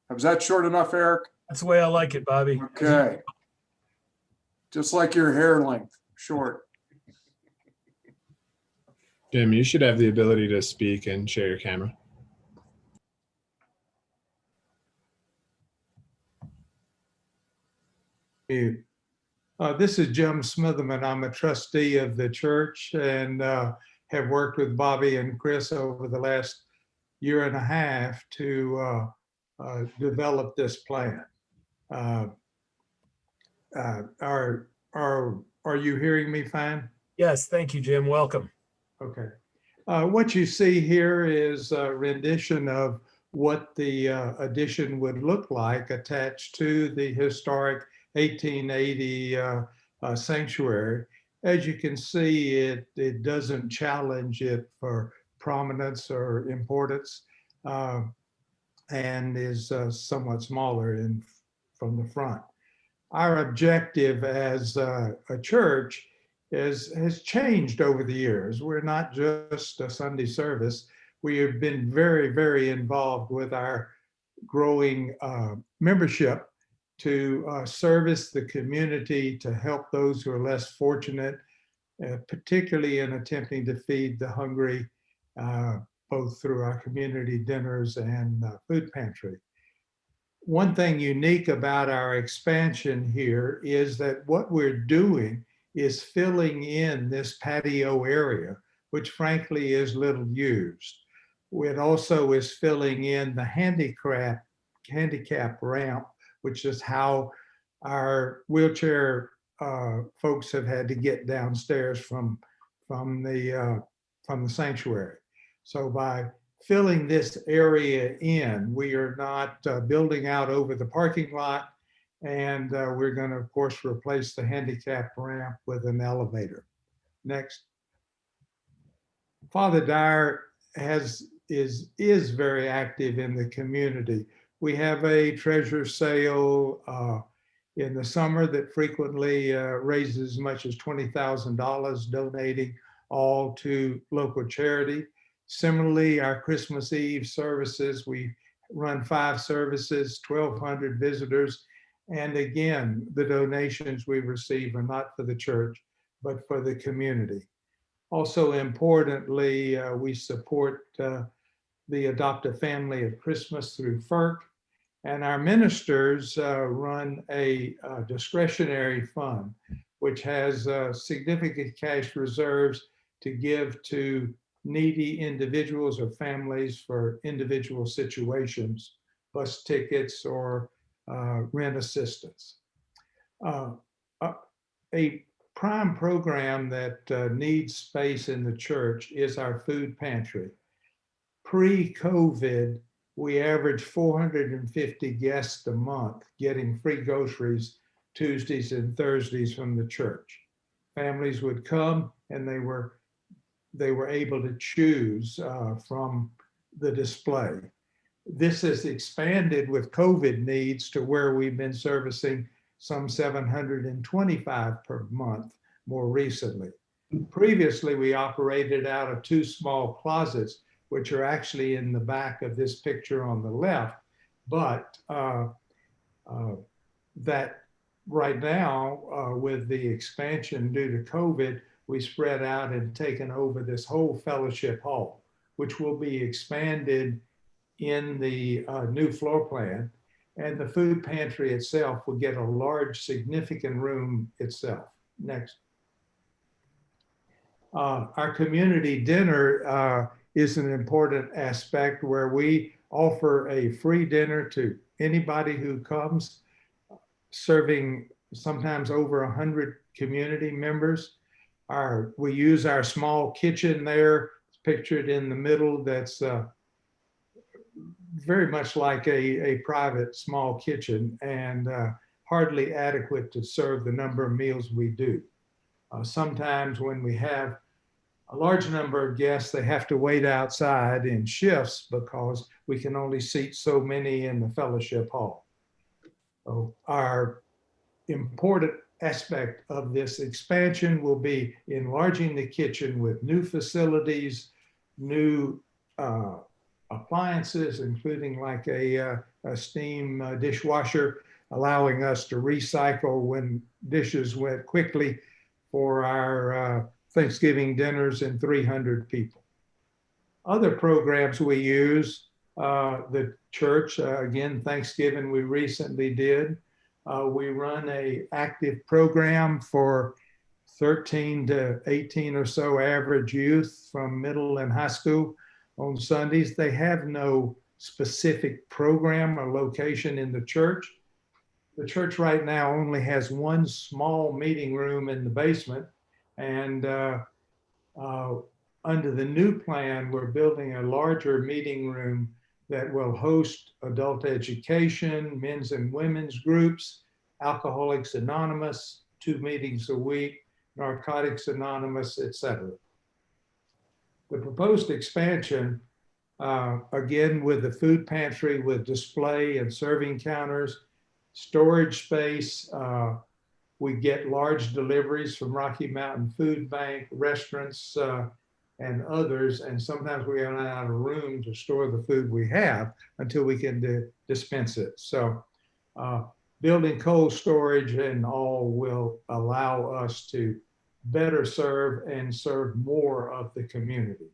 Was that short enough, Eric? That's the way I like it, Bobby. Okay. Just like your hair length, short. Jim, you should have the ability to speak and share your camera. This is Jim Smitherman. I'm a trustee of the church and have worked with Bobby and Chris over the last year and a half to develop this plan. Are you hearing me fine? Yes, thank you, Jim. Welcome. Okay. What you see here is a rendition of what the addition would look like attached to the historic 1880 sanctuary. As you can see, it doesn't challenge it for prominence or importance and is somewhat smaller from the front. Our objective as a church has changed over the years. We're not just a Sunday service. We have been very, very involved with our growing membership to service the community, to help those who are less fortunate, particularly in attempting to feed the hungry, both through our community dinners and food pantry. One thing unique about our expansion here is that what we're doing is filling in this patio area, which frankly is little used. It also is filling in the handicap ramp, which is how our wheelchair folks have had to get downstairs from the sanctuary. So by filling this area in, we are not building out over the parking lot, and we're going to, of course, replace the handicap ramp with an elevator. Next. Father Dyer is very active in the community. We have a treasure sale in the summer that frequently raises as much as $20,000, donating all to local charity. Similarly, our Christmas Eve services, we run 5 services, 1,200 visitors. And again, the donations we receive are not for the church, but for the community. Also importantly, we support the Adopt a Family at Christmas through FERC. And our ministers run a discretionary fund, which has significant cash reserves to give to needy individuals or families for individual situations, bus tickets or rent assistance. a prime program that needs space in the church is our food pantry. Pre-COVID, we averaged 450 guests a month getting free groceries Tuesdays and Thursdays from the church. Families would come and they were able to choose from the display. This has expanded with COVID needs to where we've been servicing some 725 per month more recently. Previously, we operated out of 2 small closets, which are actually in the back of this picture on the left, but that right now, with the expansion due to COVID, we spread out and taken over this whole fellowship hall, which will be expanded in the new floor plan. And the food pantry itself will get a large, significant room itself. Next. Our community dinner is an important aspect where we offer a free dinner to anybody who comes, serving sometimes over 100 community members. We use our small kitchen there, it's pictured in the middle, that's very much like a private small kitchen and hardly adequate to serve the number of meals we do. Sometimes when we have a large number of guests, they have to wait outside in shifts because we can only seat so many in the fellowship hall. So our important aspect of this expansion will be enlarging the kitchen with new facilities, new appliances, including like a steam dishwasher, allowing us to recycle when dishes went quickly for our Thanksgiving dinners and 300 people. Other programs we use, the church, again, Thanksgiving we recently did. We run an active program for 13 to 18 or so average youth from middle and high school on Sundays. They have no specific program or location in the church. The church right now only has 1 small meeting room in the basement. And under the new plan, we're building a larger meeting room that will host adult education, men's and women's groups, Alcoholics Anonymous, 2 meetings a week, Narcotics Anonymous, etc. The proposed expansion, again, with the food pantry with display and serving counters, storage space, we get large deliveries from Rocky Mountain Food Bank, restaurants, and others. And sometimes we run out of room to store the food we have until we can dispense it. So building cold storage and all will allow us to better serve and serve more of the community.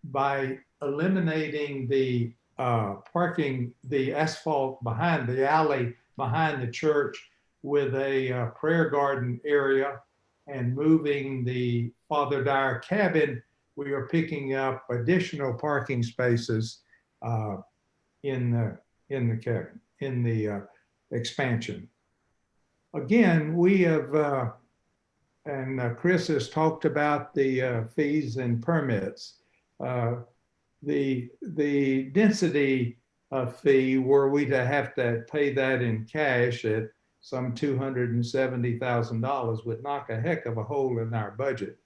By eliminating the parking, the asphalt behind the alley, behind the church with a prayer garden area and moving the Father Dyer cabin, we are picking up additional parking spaces in the cabin, in the expansion. Again, we have, and Chris has talked about the fees and permits. The density fee, were we to have to pay that in cash at some $270,000, would knock a heck of a hole in our budget.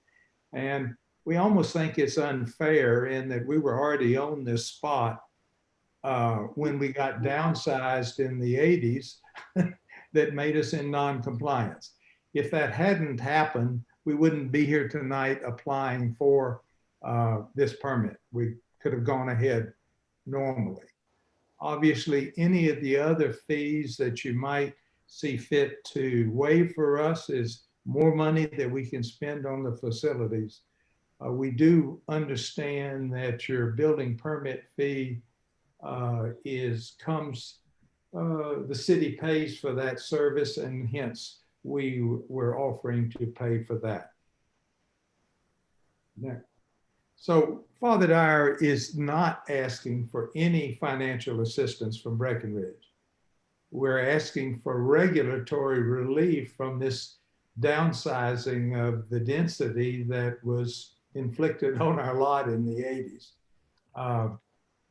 And we almost think it's unfair in that we were already on this spot when we got downsized in the 80s that made us in non-compliance. If that hadn't happened, we wouldn't be here tonight applying for this permit. We could have gone ahead normally. Obviously, any of the other fees that you might see fit to waive for us is more money that we can spend on the facilities. We do understand that your building permit fee the city pays for that service, and hence we're offering to pay for that. Next. So Father Dyer is not asking for any financial assistance from Breckenridge. we're asking for regulatory relief from this downsizing of the density that was inflicted on our lot in the 80s.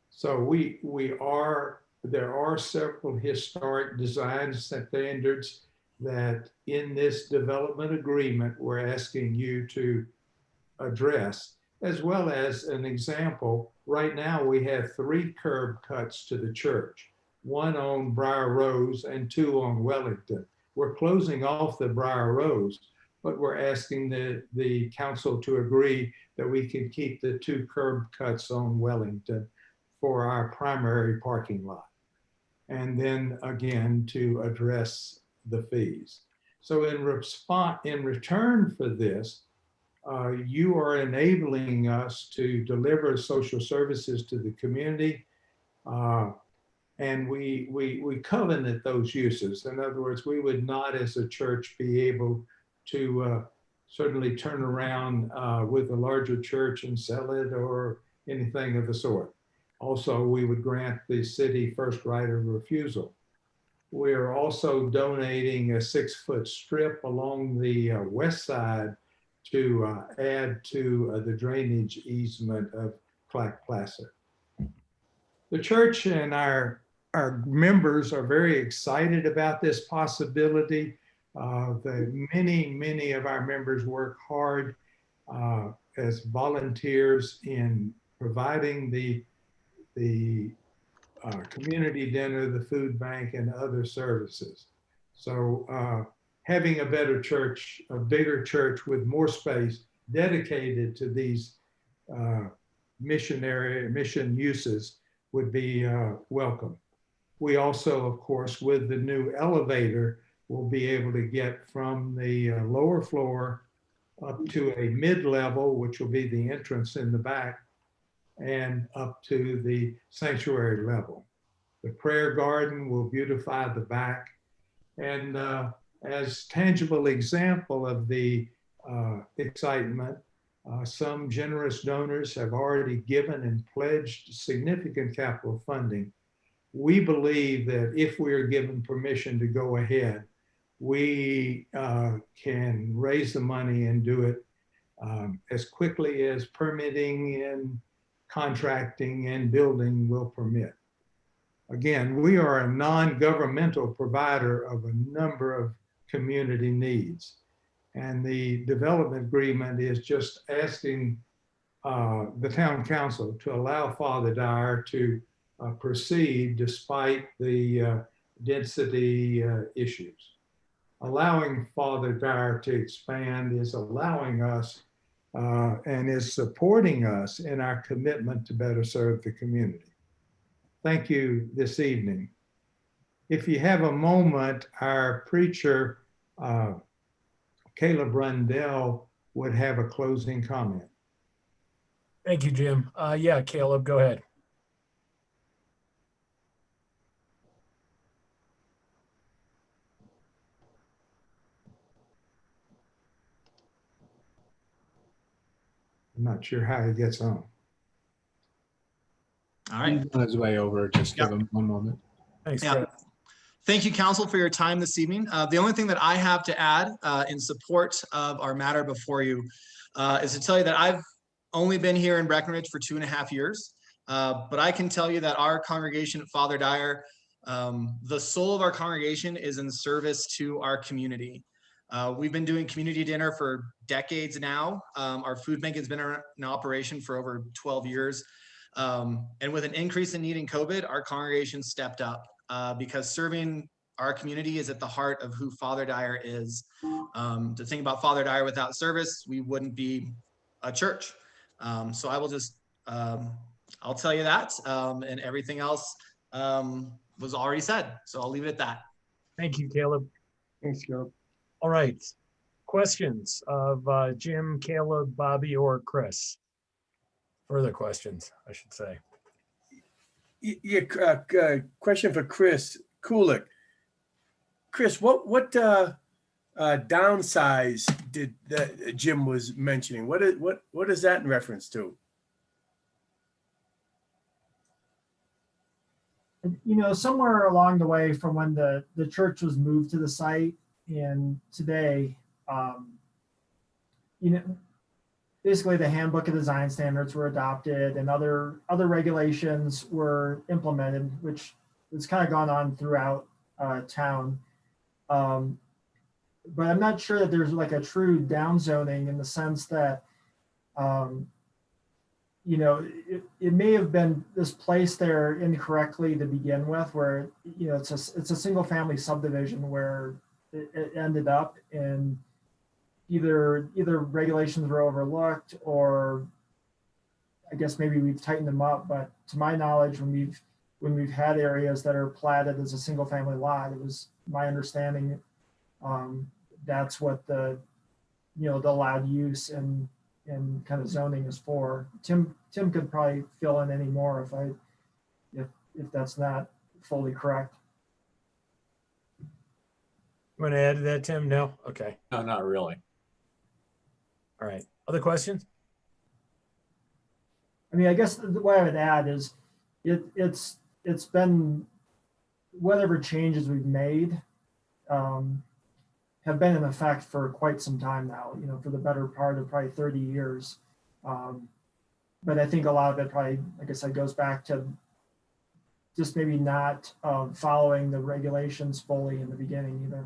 So there are several historic design standards that in this development agreement, we're asking you to address, as well as an example. Right now, we have 3 curb cuts to the church, 1 on Briar Rose and 2 on Wellington. We're closing off the Briar Rose, but we're asking the council to agree that we can keep the 2 curb cuts on Wellington for our primary parking lot. And then again, to address the fees. So in return for this, you are enabling us to deliver social services to the community, and we covenant those uses. In other words, we would not as a church be able to certainly turn around with a larger church and sell it or anything of the sort. Also, we would grant the city first right of refusal. We're also donating a 6-foot strip along the west side to add to the drainage easement of Clack Placid. The church and our members are very excited about this possibility. Many of our members work hard as volunteers in providing the community dinner, the food bank, and other services. So having a better church, a bigger church with more space dedicated to these mission uses would be welcome. We also, of course, with the new elevator, will be able to get from the lower floor up to a mid-level, which will be the entrance in the back, and up to the sanctuary level. The prayer garden will beautify the back. And as tangible example of the excitement, some generous donors have already given and pledged significant capital funding. We believe that if we are given permission to go ahead, we can raise the money and do it as quickly as permitting and contracting and building will permit. Again, we are a non-governmental provider of a number of community needs. And the development agreement is just asking the town council to allow Father Dyer to proceed despite the density issues. Allowing Father Dyer to expand is allowing us and is supporting us in our commitment to better serve the community. Thank you this evening. If you have a moment, our preacher, Caleb Rundell, would have a closing comment. Thank you, Jim. Yeah, Caleb, go ahead. I'm not sure how he gets on. All right. He's on his way over. Just give him one moment. Thanks, Yeah. Thank you, council, for your time this evening. The only thing that I have to add in support of our matter before you is to tell you that I've only been here in Breckenridge for 2.5 years, but I can tell you that our congregation at Father Dyer, the soul of our congregation is in service to our community. We've been doing community dinner for decades now. Our food bank has been in operation for over 12 years. And with an increase in need in COVID, our congregation stepped up because serving our community is at the heart of who Father Dyer is. To think about Father Dyer without service, we wouldn't be a church. So I will just, I'll tell you that, and everything else was already said. So I'll leave it at that. Thank you, Caleb. Thanks, Caleb. All right. Questions of Jim, Caleb, Bobby, or Chris? Further questions, I should say. Yeah, question for Chris Kulik. Chris, what downsize did that Jim was mentioning? What is that in reference to? somewhere along the way from when the church was moved to the site and today, basically the handbook of design standards were adopted and other regulations were implemented, which has kind of gone on throughout town. But I'm not sure that there's like a true downzoning in the sense that, it may have been this placed there incorrectly to begin with, where, it's a single family subdivision where it ended up, and either regulations were overlooked, or I guess maybe we've tightened them up. But to my knowledge, when we've had areas that are platted as a single family lot, it was my understanding that's what the allowed use and kind of zoning is for. Tim could probably fill in any more if that's not fully correct. You want to add to that, Tim? No? Okay. No, not really. All right. Other questions? I mean, I guess the way I would add is it's been, whatever changes we've made have been in effect for quite some time now, for the better part of probably 30 years. But I think a lot of it probably, like I said, goes back to just maybe not following the regulations fully in the beginning either.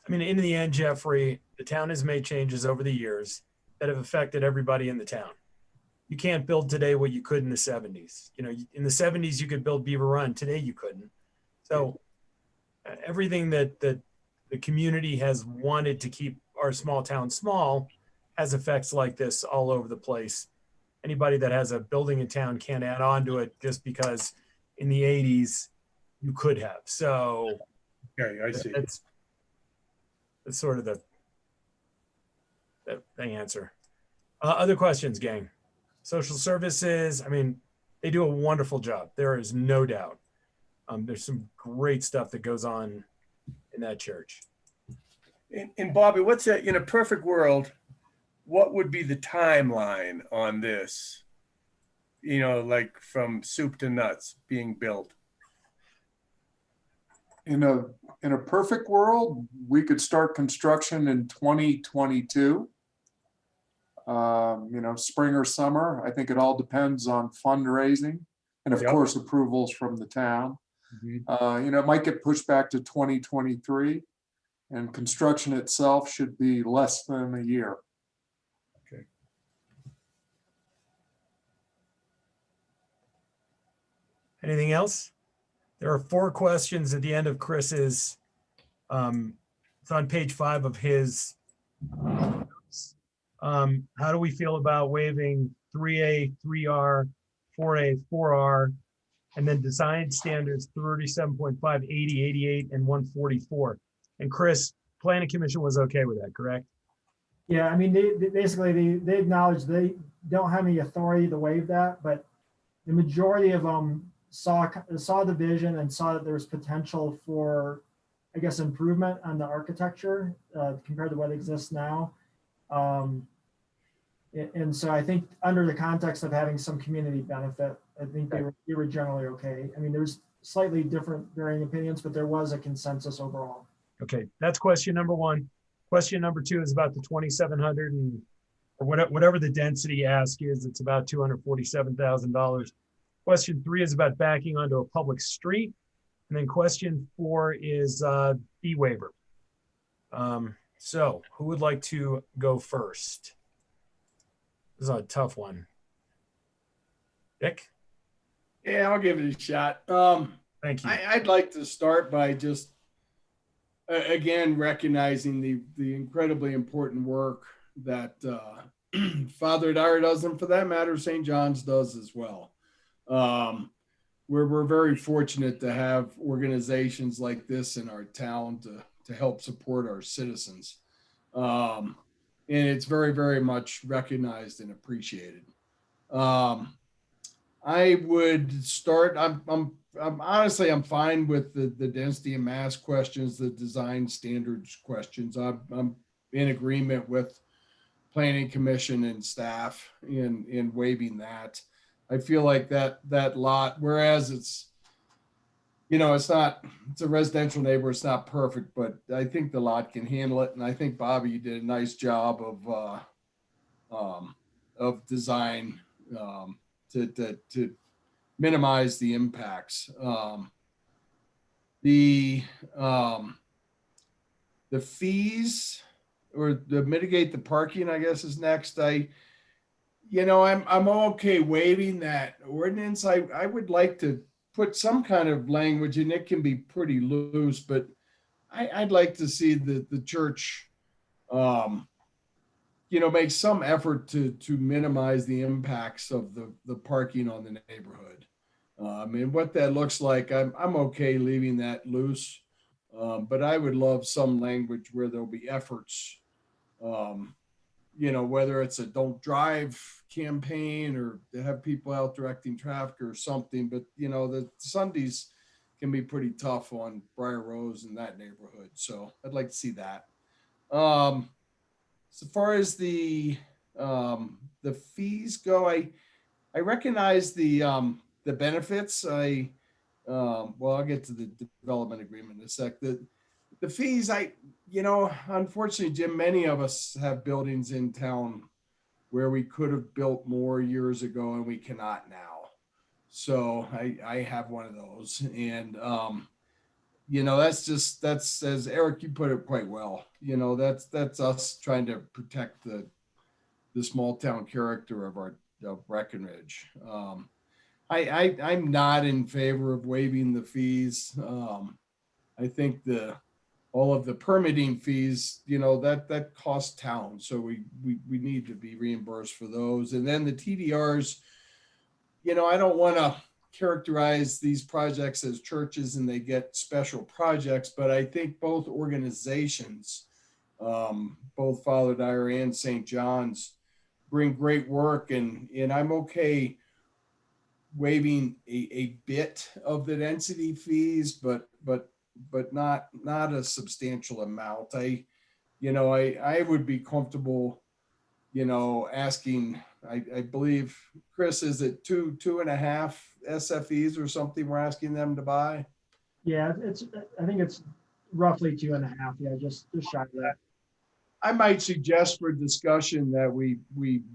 I mean, in the end, Jeffrey, the town has made changes over the years that have affected everybody in the town. You can't build today what you could in the 70s. In the 70s, you could build Beaver Run. Today, you couldn't. So everything that the community has wanted to keep our small town small has effects like this all over the place. Anybody that has a building in town can't add on to it just because in the 80s you could have. So Okay, I see. That's sort of the answer. Other questions, gang? Social services, I mean, they do a wonderful job. There is no doubt. There's some great stuff that goes on in that church. And Bobby, what's that, in a perfect world, what would be the timeline on this? Like from soup to nuts being built? In a perfect world, we could start construction in 2022. Spring or summer. I think it all depends on fundraising and of course approvals from the town. It might get pushed back to 2023, and construction itself should be less than a year. Okay. Anything else? There are 4 questions at the end of Chris's, it's on page 5 of his notes. How do we feel about waiving 3A, 3R, 4A, 4R, and then design standards 37.5, 80, 88, and 144? And Chris, Planning Commission was okay with that, correct? Yeah, I mean, they basically acknowledge they don't have any authority to waive that, but the majority of them saw the vision and saw that there was potential for, I guess, improvement on the architecture compared to what exists now. And so I think under the context of having some community benefit, I think they were generally okay. I mean, there's slightly different varying opinions, but there was a consensus overall. Okay, that's question number 1. Question number 2 is about the 2,700 or whatever the density ask is. It's about $247,000. Question 3 is about backing onto a public street. And then question 4 is fee waiver. So who would like to go first? This is a tough one. Dick? Yeah, I'll give it a shot. Thank you. I'd like to start by just, again, recognizing the incredibly important work that Father Dyer does, and for that matter, St. John's does as well. We're very fortunate to have organizations like this in our town to help support our citizens. And it's very, very much recognized and appreciated. I would start, I'm honestly, I'm fine with the density and mass questions, the design standards questions. I'm in agreement with Planning Commission and staff in waiving that. I feel like that lot, whereas it's you know, it's a residential neighbor. It's not perfect, but I think the lot can handle it. And I think Bobby, you did a nice job of design to minimize the impacts. The fees or to mitigate the parking, I guess, is next. I'm okay waiving that ordinance. I would like to put some kind of language, and it can be pretty loose, but I'd like to see the church, make some effort to minimize the impacts of the parking on the neighborhood. And what that looks like, I'm okay leaving that loose, but I would love some language where there'll be efforts, whether it's a don't drive campaign or to have people out directing traffic or something. But, the Sundays can be pretty tough on Briar Rose and that neighborhood. So I'd like to see that. So far as the fees go, I recognize the benefits. I'll get to the development agreement in a sec. The fees, unfortunately, Jim, many of us have buildings in town where we could have built more years ago and we cannot now. So I have one of those, and that's as Eric, you put it quite well. That's us trying to protect the small town character of Breckenridge. I'm not in favor of waiving the fees. I think all of the permitting fees, that costs town. So we need to be reimbursed for those. And then the TDRs, I don't want to characterize these projects as churches and they get special projects, but I think both organizations, both Father Dyer and St. John's, bring great work, and I'm okay waiving a bit of the density fees, but not a substantial amount. I would be comfortable, asking, I believe, Chris, is it 2.5 SFEs or something we're asking them to buy? Yeah, I think it's roughly 2.5. Yeah, just shy of that. I might suggest for discussion that we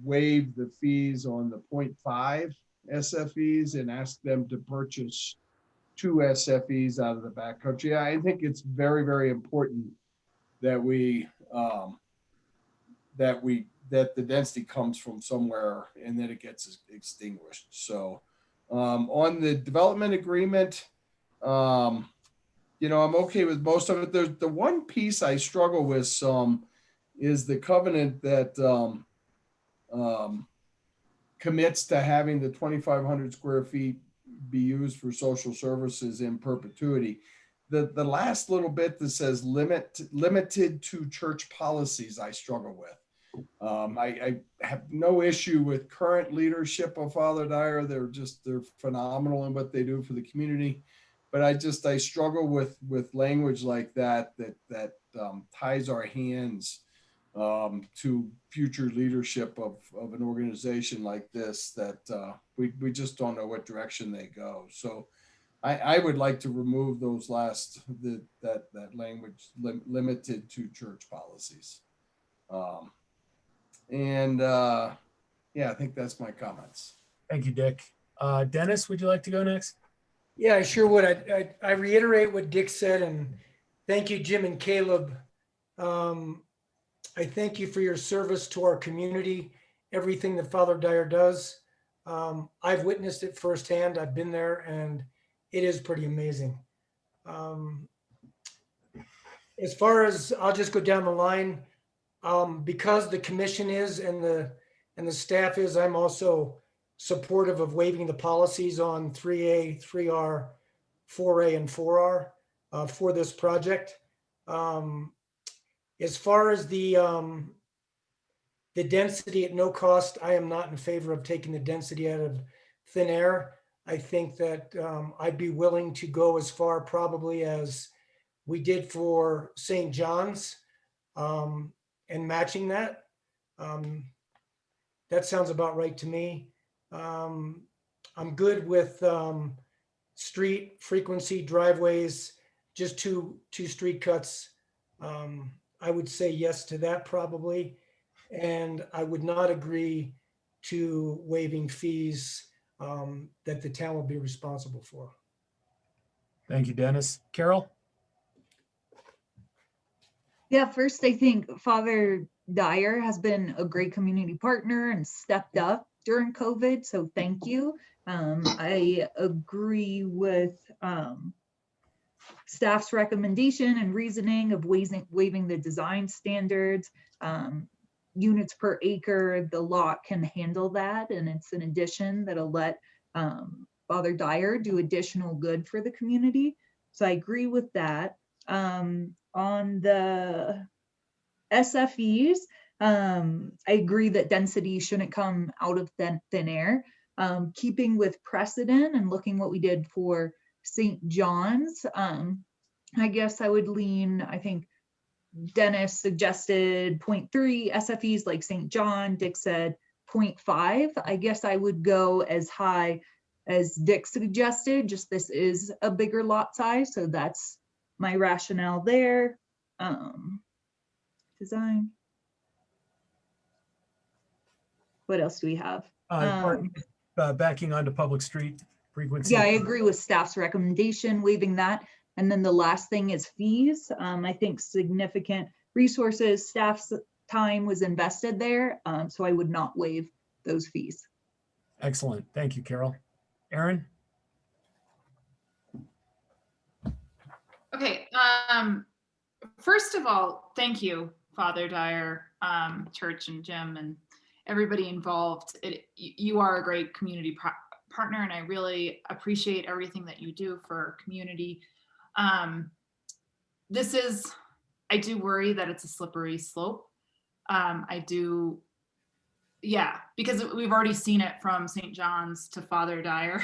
waive the fees on the 0.5 SFEs and ask them to purchase 2 SFEs out of the backcountry. I think it's very, very important that that the density comes from somewhere and then it gets extinguished. So on the development agreement, I'm okay with most of it. There's the one piece I struggle with some is the covenant that commits to having the 2,500 square feet be used for social services in perpetuity. The last little bit that says limited to church policies, I struggle with. I have no issue with current leadership of Father Dyer. They're phenomenal in what they do for the community. But I struggle with language like that ties our hands to future leadership of an organization like this that we just don't know what direction they go. So I would like to remove those that language limited to church policies. I think that's my comments. Thank you, Dick. Dennis, would you like to go next? Yeah, I sure would. I reiterate what Dick said, and thank you, Jim and Caleb. I thank you for your service to our community, everything that Father Dyer does. I've witnessed it firsthand. I've been there, and it is pretty amazing. As far as, I'll just go down the line, because the commission is and the staff is, I'm also supportive of waiving the policies on 3A, 3R, 4A, and 4R for this project. As far as the density at no cost, I am not in favor of taking the density out of thin air. I think that I'd be willing to go as far probably as we did for St. John's and matching that. That sounds about right to me. I'm good with street frequency, driveways, just two street cuts. I would say yes to that probably. And I would not agree to waiving fees that the town will be responsible for. Thank you, Dennis. Carol? Yeah, first, I think Father Dyer has been a great community partner and stepped up during COVID, so thank you. I agree with staff's recommendation and reasoning of waiving the design standards. Units per acre, the lot can handle that, and it's an addition that'll let Father Dyer do additional good for the community. So I agree with that. On the SFEs, I agree that density shouldn't come out of thin air. Keeping with precedent and looking what we did for St. John's, I guess I would lean, I think Dennis suggested 0.3 SFEs like St. John, Dick said 0.5. I guess I would go as high as Dick suggested, just this is a bigger lot size, so that's my rationale there. Design. What else do we have? Backing onto public street frequency. Yeah, I agree with staff's recommendation, waiving that. And then the last thing is fees. I think significant resources, staff's time was invested there, so I would not waive those fees. Excellent. Thank you, Carol. Aaron? Okay. First of all, thank you, Father Dyer, Church and Jim and everybody involved. You are a great community partner, and I really appreciate everything that you do for our community. I do worry that it's a slippery slope. Because we've already seen it from St. John's to Father Dyer.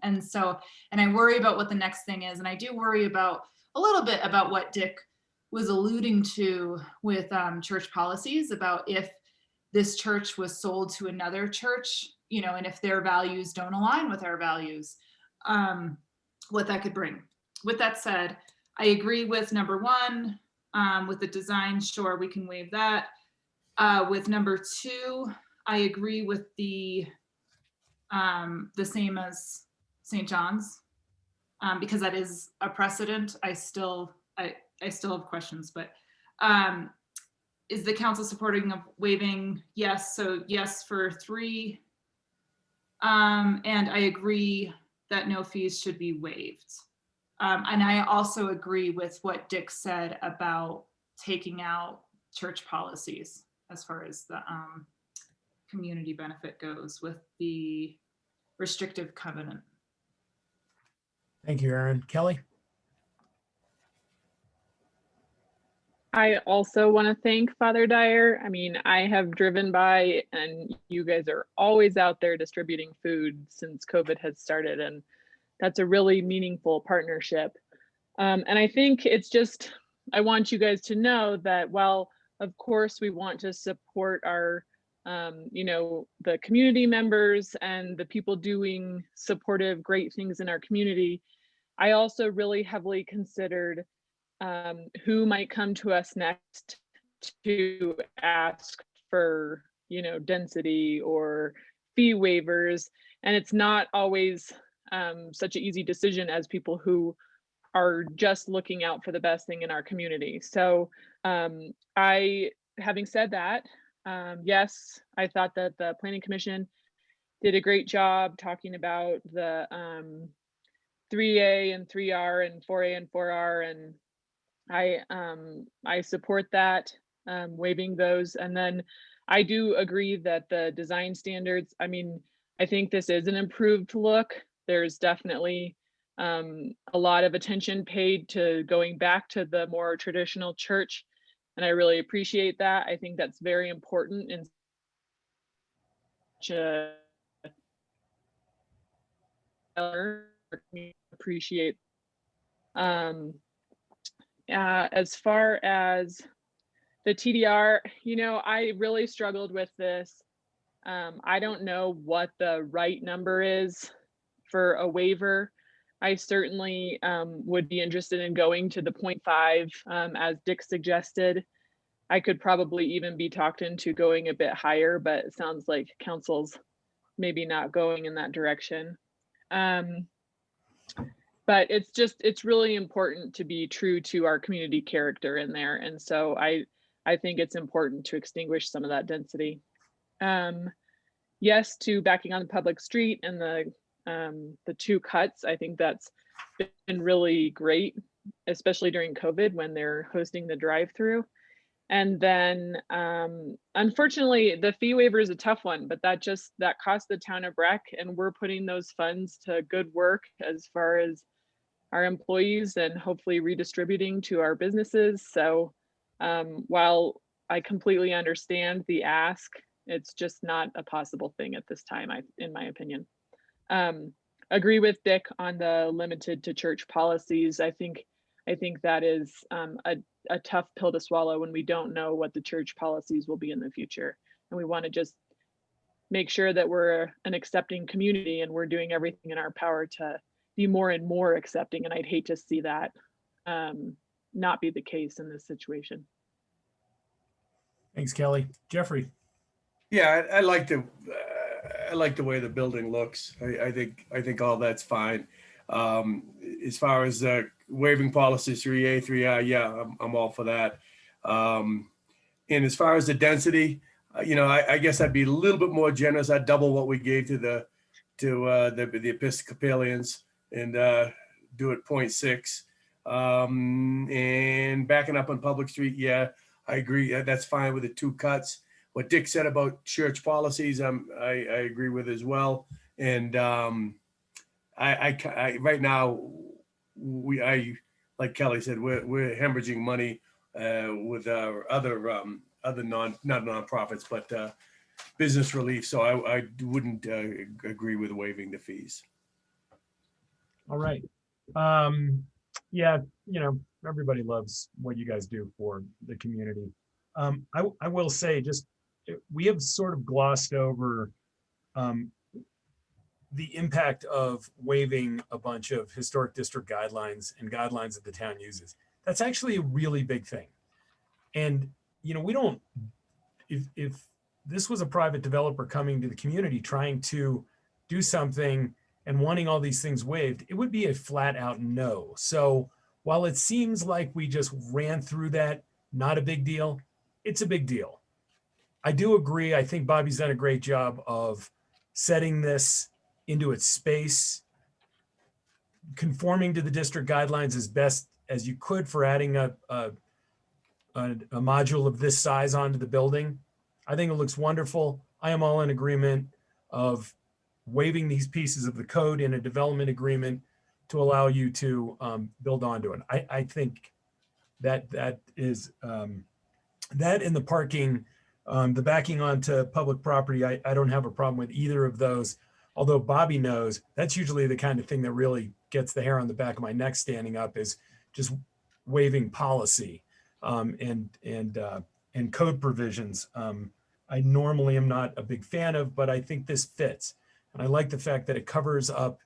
And I worry about what the next thing is. And I do worry about a little bit about what Dick was alluding to with church policies, about if this church was sold to another church, and if their values don't align with our values, what that could bring. With that said, I agree with number one, with the design, sure, we can waive that. With number two, I agree with the same as St. John's, because that is a precedent. I still have questions, but is the council supporting of waiving? Yes, so yes for 3. And I agree that no fees should be waived. And I also agree with what Dick said about taking out church policies as far as the community benefit goes with the restrictive covenant. Thank you, Aaron. Kelly? I also want to thank Father Dyer. I mean, I have driven by and you guys are always out there distributing food since COVID has started, and that's a really meaningful partnership. And I think it's just, I want you guys to know that while of course we want to support our, the community members and the people doing supportive, great things in our community, I also really heavily considered who might come to us next to ask for, density or fee waivers. And it's not always such an easy decision as people who are just looking out for the best thing in our community. So having said that, yes, I thought that the Planning Commission did a great job talking about the 3A and 3R and 4A and 4R, and I support that, waiving those. And then I do agree that the design standards, I mean, I think this is an improved look. There's definitely a lot of attention paid to going back to the more traditional church, and I really appreciate that. I think that's very important in such a appreciate. As far as the TDR, I really struggled with this. I don't know what the right number is for a waiver. I certainly would be interested in going to the 0.5 as Dick suggested. I could probably even be talked into going a bit higher, but it sounds like council's maybe not going in that direction. But it's really important to be true to our community character in there. And so I think it's important to extinguish some of that density. Yes, to backing on the public street and the 2 cuts. I think that's been really great, especially during COVID when they're hosting the drive-through. And then unfortunately, the fee waiver is a tough one, but that costs the town of Breck, and we're putting those funds to good work as far as our employees and hopefully redistributing to our businesses. So while I completely understand the ask, it's just not a possible thing at this time, in my opinion. Agree with Dick on the limited to church policies. I think that is a tough pill to swallow when we don't know what the church policies will be in the future. And we want to just make sure that we're an accepting community and we're doing everything in our power to be more and more accepting. And I'd hate to see that not be the case in this situation. Thanks, Kelly. Jeffrey. Yeah, I like the way the building looks. I think all that's fine. As far as waiving policies 3A, 3I, yeah, I'm all for that. And as far as the density, I guess I'd be a little bit more generous. I'd double what we gave to the Episcopalians and do it 0.6. And backing up on public street, yeah, I agree. That's fine with the 2 cuts. What Dick said about church policies, I agree with as well. And I right now, like Kelly said, we're hemorrhaging money with our other not nonprofits, but business relief. So I wouldn't agree with waiving the fees. All right. Yeah, everybody loves what you guys do for the community. I will say, we have sort of glossed over the impact of waiving a bunch of historic district guidelines and guidelines that the town uses. That's actually a really big thing. And, we don't, if this was a private developer coming to the community trying to do something and wanting all these things waived, it would be a flat out no. So while it seems like we just ran through that, not a big deal, it's a big deal. I do agree. I think Bobby's done a great job of setting this into its space, conforming to the district guidelines as best as you could for adding a module of this size onto the building. I think it looks wonderful. I am all in agreement of waiving these pieces of the code in a development agreement to allow you to build onto it. I think that is that in the parking, the backing onto public property, I don't have a problem with either of those. Although Bobby knows that's usually the kind of thing that really gets the hair on the back of my neck standing up, is just waiving policy and code provisions. I normally am not a big fan of, but I think this fits. And I like the fact that it covers up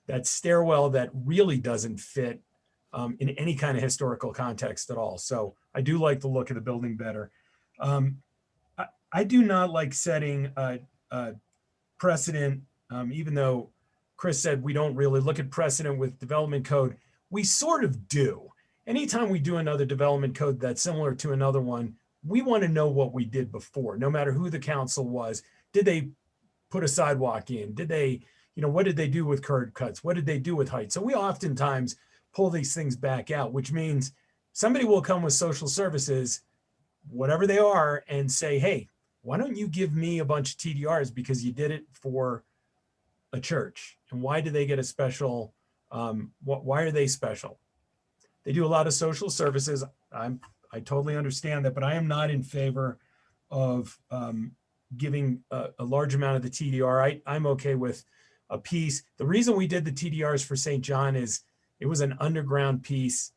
that stairwell that really doesn't fit in any kind of historical context at all. So I do like the look of the building better. I do not like setting a precedent, even though Chris said we don't really look at precedent with development code. We sort of do. Anytime we do another development code that's similar to another one, we want to know what we did before, no matter who the council was. Did they put a sidewalk in? Did they, what did they do with curb cuts? What did they do with height? So we oftentimes pull these things back out, which means somebody will come with social services, whatever they are, and say, hey, why don't you give me a bunch of TDRs because you did it for a church? And why do they get a special, why are they special? They do a lot of social services. I totally understand that, but I am not in favor of giving a large amount of the TDR. I'm okay with a piece. The reason we did the TDRs for St. John is it was an underground piece,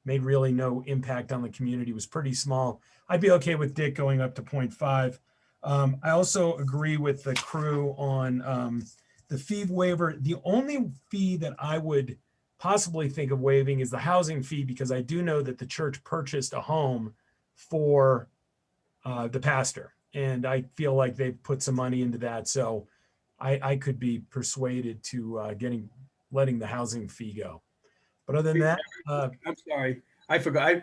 made really no impact on the community, was pretty small. I'd be okay with Dick going up to 0.5. I also agree with the crew on the fee waiver. The only fee that I would possibly think of waiving is the housing fee, because I do know that the church purchased a home for the pastor, and I feel like they've put some money into that. So I could be persuaded to letting the housing fee go. But other than that, I'm sorry, I forgot.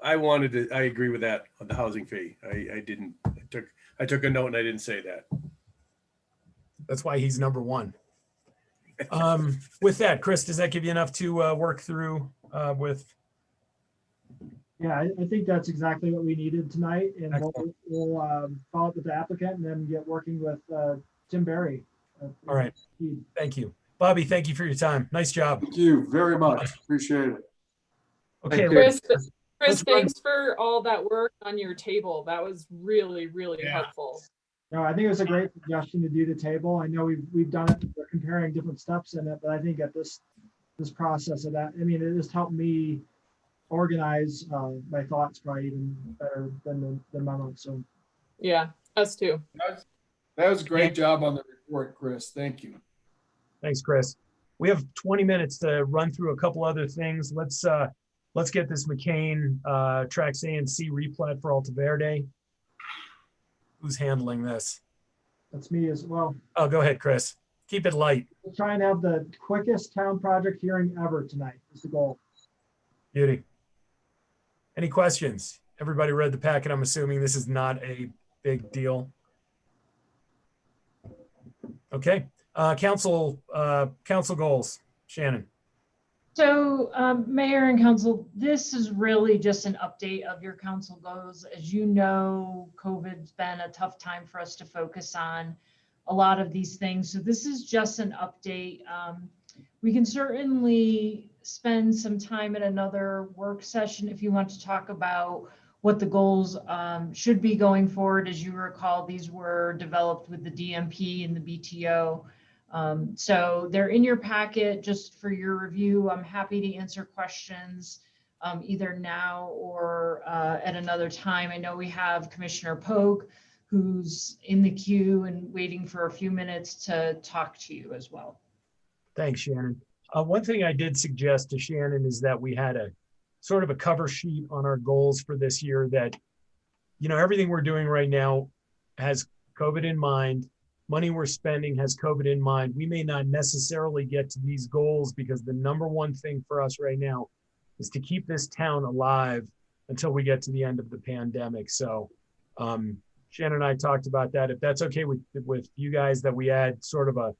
I wanted to. I agree with that on the housing fee. I didn't. I took a note and I didn't say that. that's why he's number one. With that, Chris, does that give you enough to work through with? Yeah, I think that's exactly what we needed tonight, and Excellent. we'll follow up with the applicant and then get working with Tim Berry. All right. Thank you. Bobby, thank you for your time. Nice job. Thank you very much. Appreciate it. Okay. Chris, let's run- thanks for all that work on your table. That was really, really helpful. No, I think it was a great suggestion to do the table. I know we've done it, we're comparing different steps in it, but I think at this process of that, I mean, it just helped me organize my thoughts probably even better than the memo. So yeah, us too. That was a great job on the report, Chris. Thank you. Thanks, Chris. We have 20 minutes to run through a couple other things. Let's get this McCain tracks A and C replat for Alta Verde. Who's handling this? that's me as well. Oh, go ahead, Chris. Keep it light. We'll try and have the quickest town project hearing ever tonight is the goal. Beauty. Any questions? Everybody read the packet. I'm assuming this is not a big deal. Okay. Council goals. Shannon. So, Mayor and Council, this is really just an update of your council goals. As you know, COVID's been a tough time for us to focus on a lot of these things. So this is just an update. We can certainly spend some time in another work session if you want to talk about what the goals should be going forward. As you recall, these were developed with the DMP and the BTO. So they're in your packet just for your review. I'm happy to answer questions either now or at another time. I know we have Commissioner Pogue, who's in the queue and waiting for a few minutes to talk to you as well. Thanks, Shannon. One thing I did suggest to Shannon is that we had a sort of a cover sheet on our goals for this year that, everything we're doing right now has COVID in mind. Money we're spending has COVID in mind. We may not necessarily get to these goals because the number one thing for us right now is to keep this town alive until we get to the end of the pandemic. So Shannon and I talked about that. If that's okay with you guys, that we add sort of a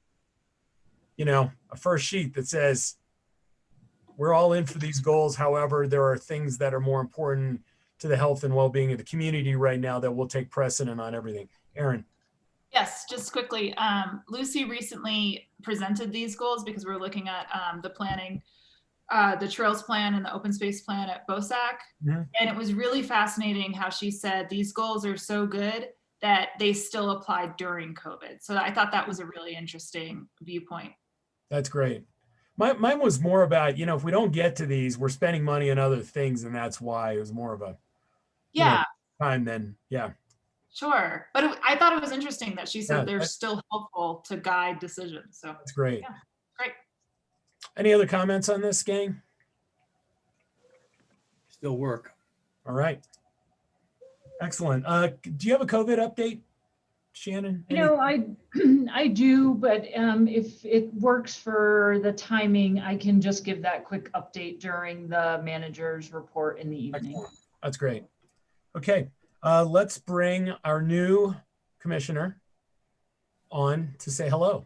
first sheet that says we're all in for these goals. However, there are things that are more important to the health and well-being of the community right now that will take precedent on everything. Aaron. Yes, just quickly. Lucy recently presented these goals because we're looking at the planning, the trails plan and the open space plan at BOSAC. Mm-hmm. And it was really fascinating how she said these goals are so good that they still applied during COVID. So I thought that was a really interesting viewpoint. That's great. Mine was more about, if we don't get to these, we're spending money on other things. And that's why it was more of a time than, Sure. But I thought it was interesting that she said they're that's still helpful to guide decisions. So that's great. Yeah, great. Any other comments on this, gang? Still work. All right. Excellent. Do you have a COVID update, Shannon? I do, but if it works for the timing, I can just give that quick update during the manager's report in the evening. Excellent. That's great. Okay. Let's bring our new commissioner on to say hello.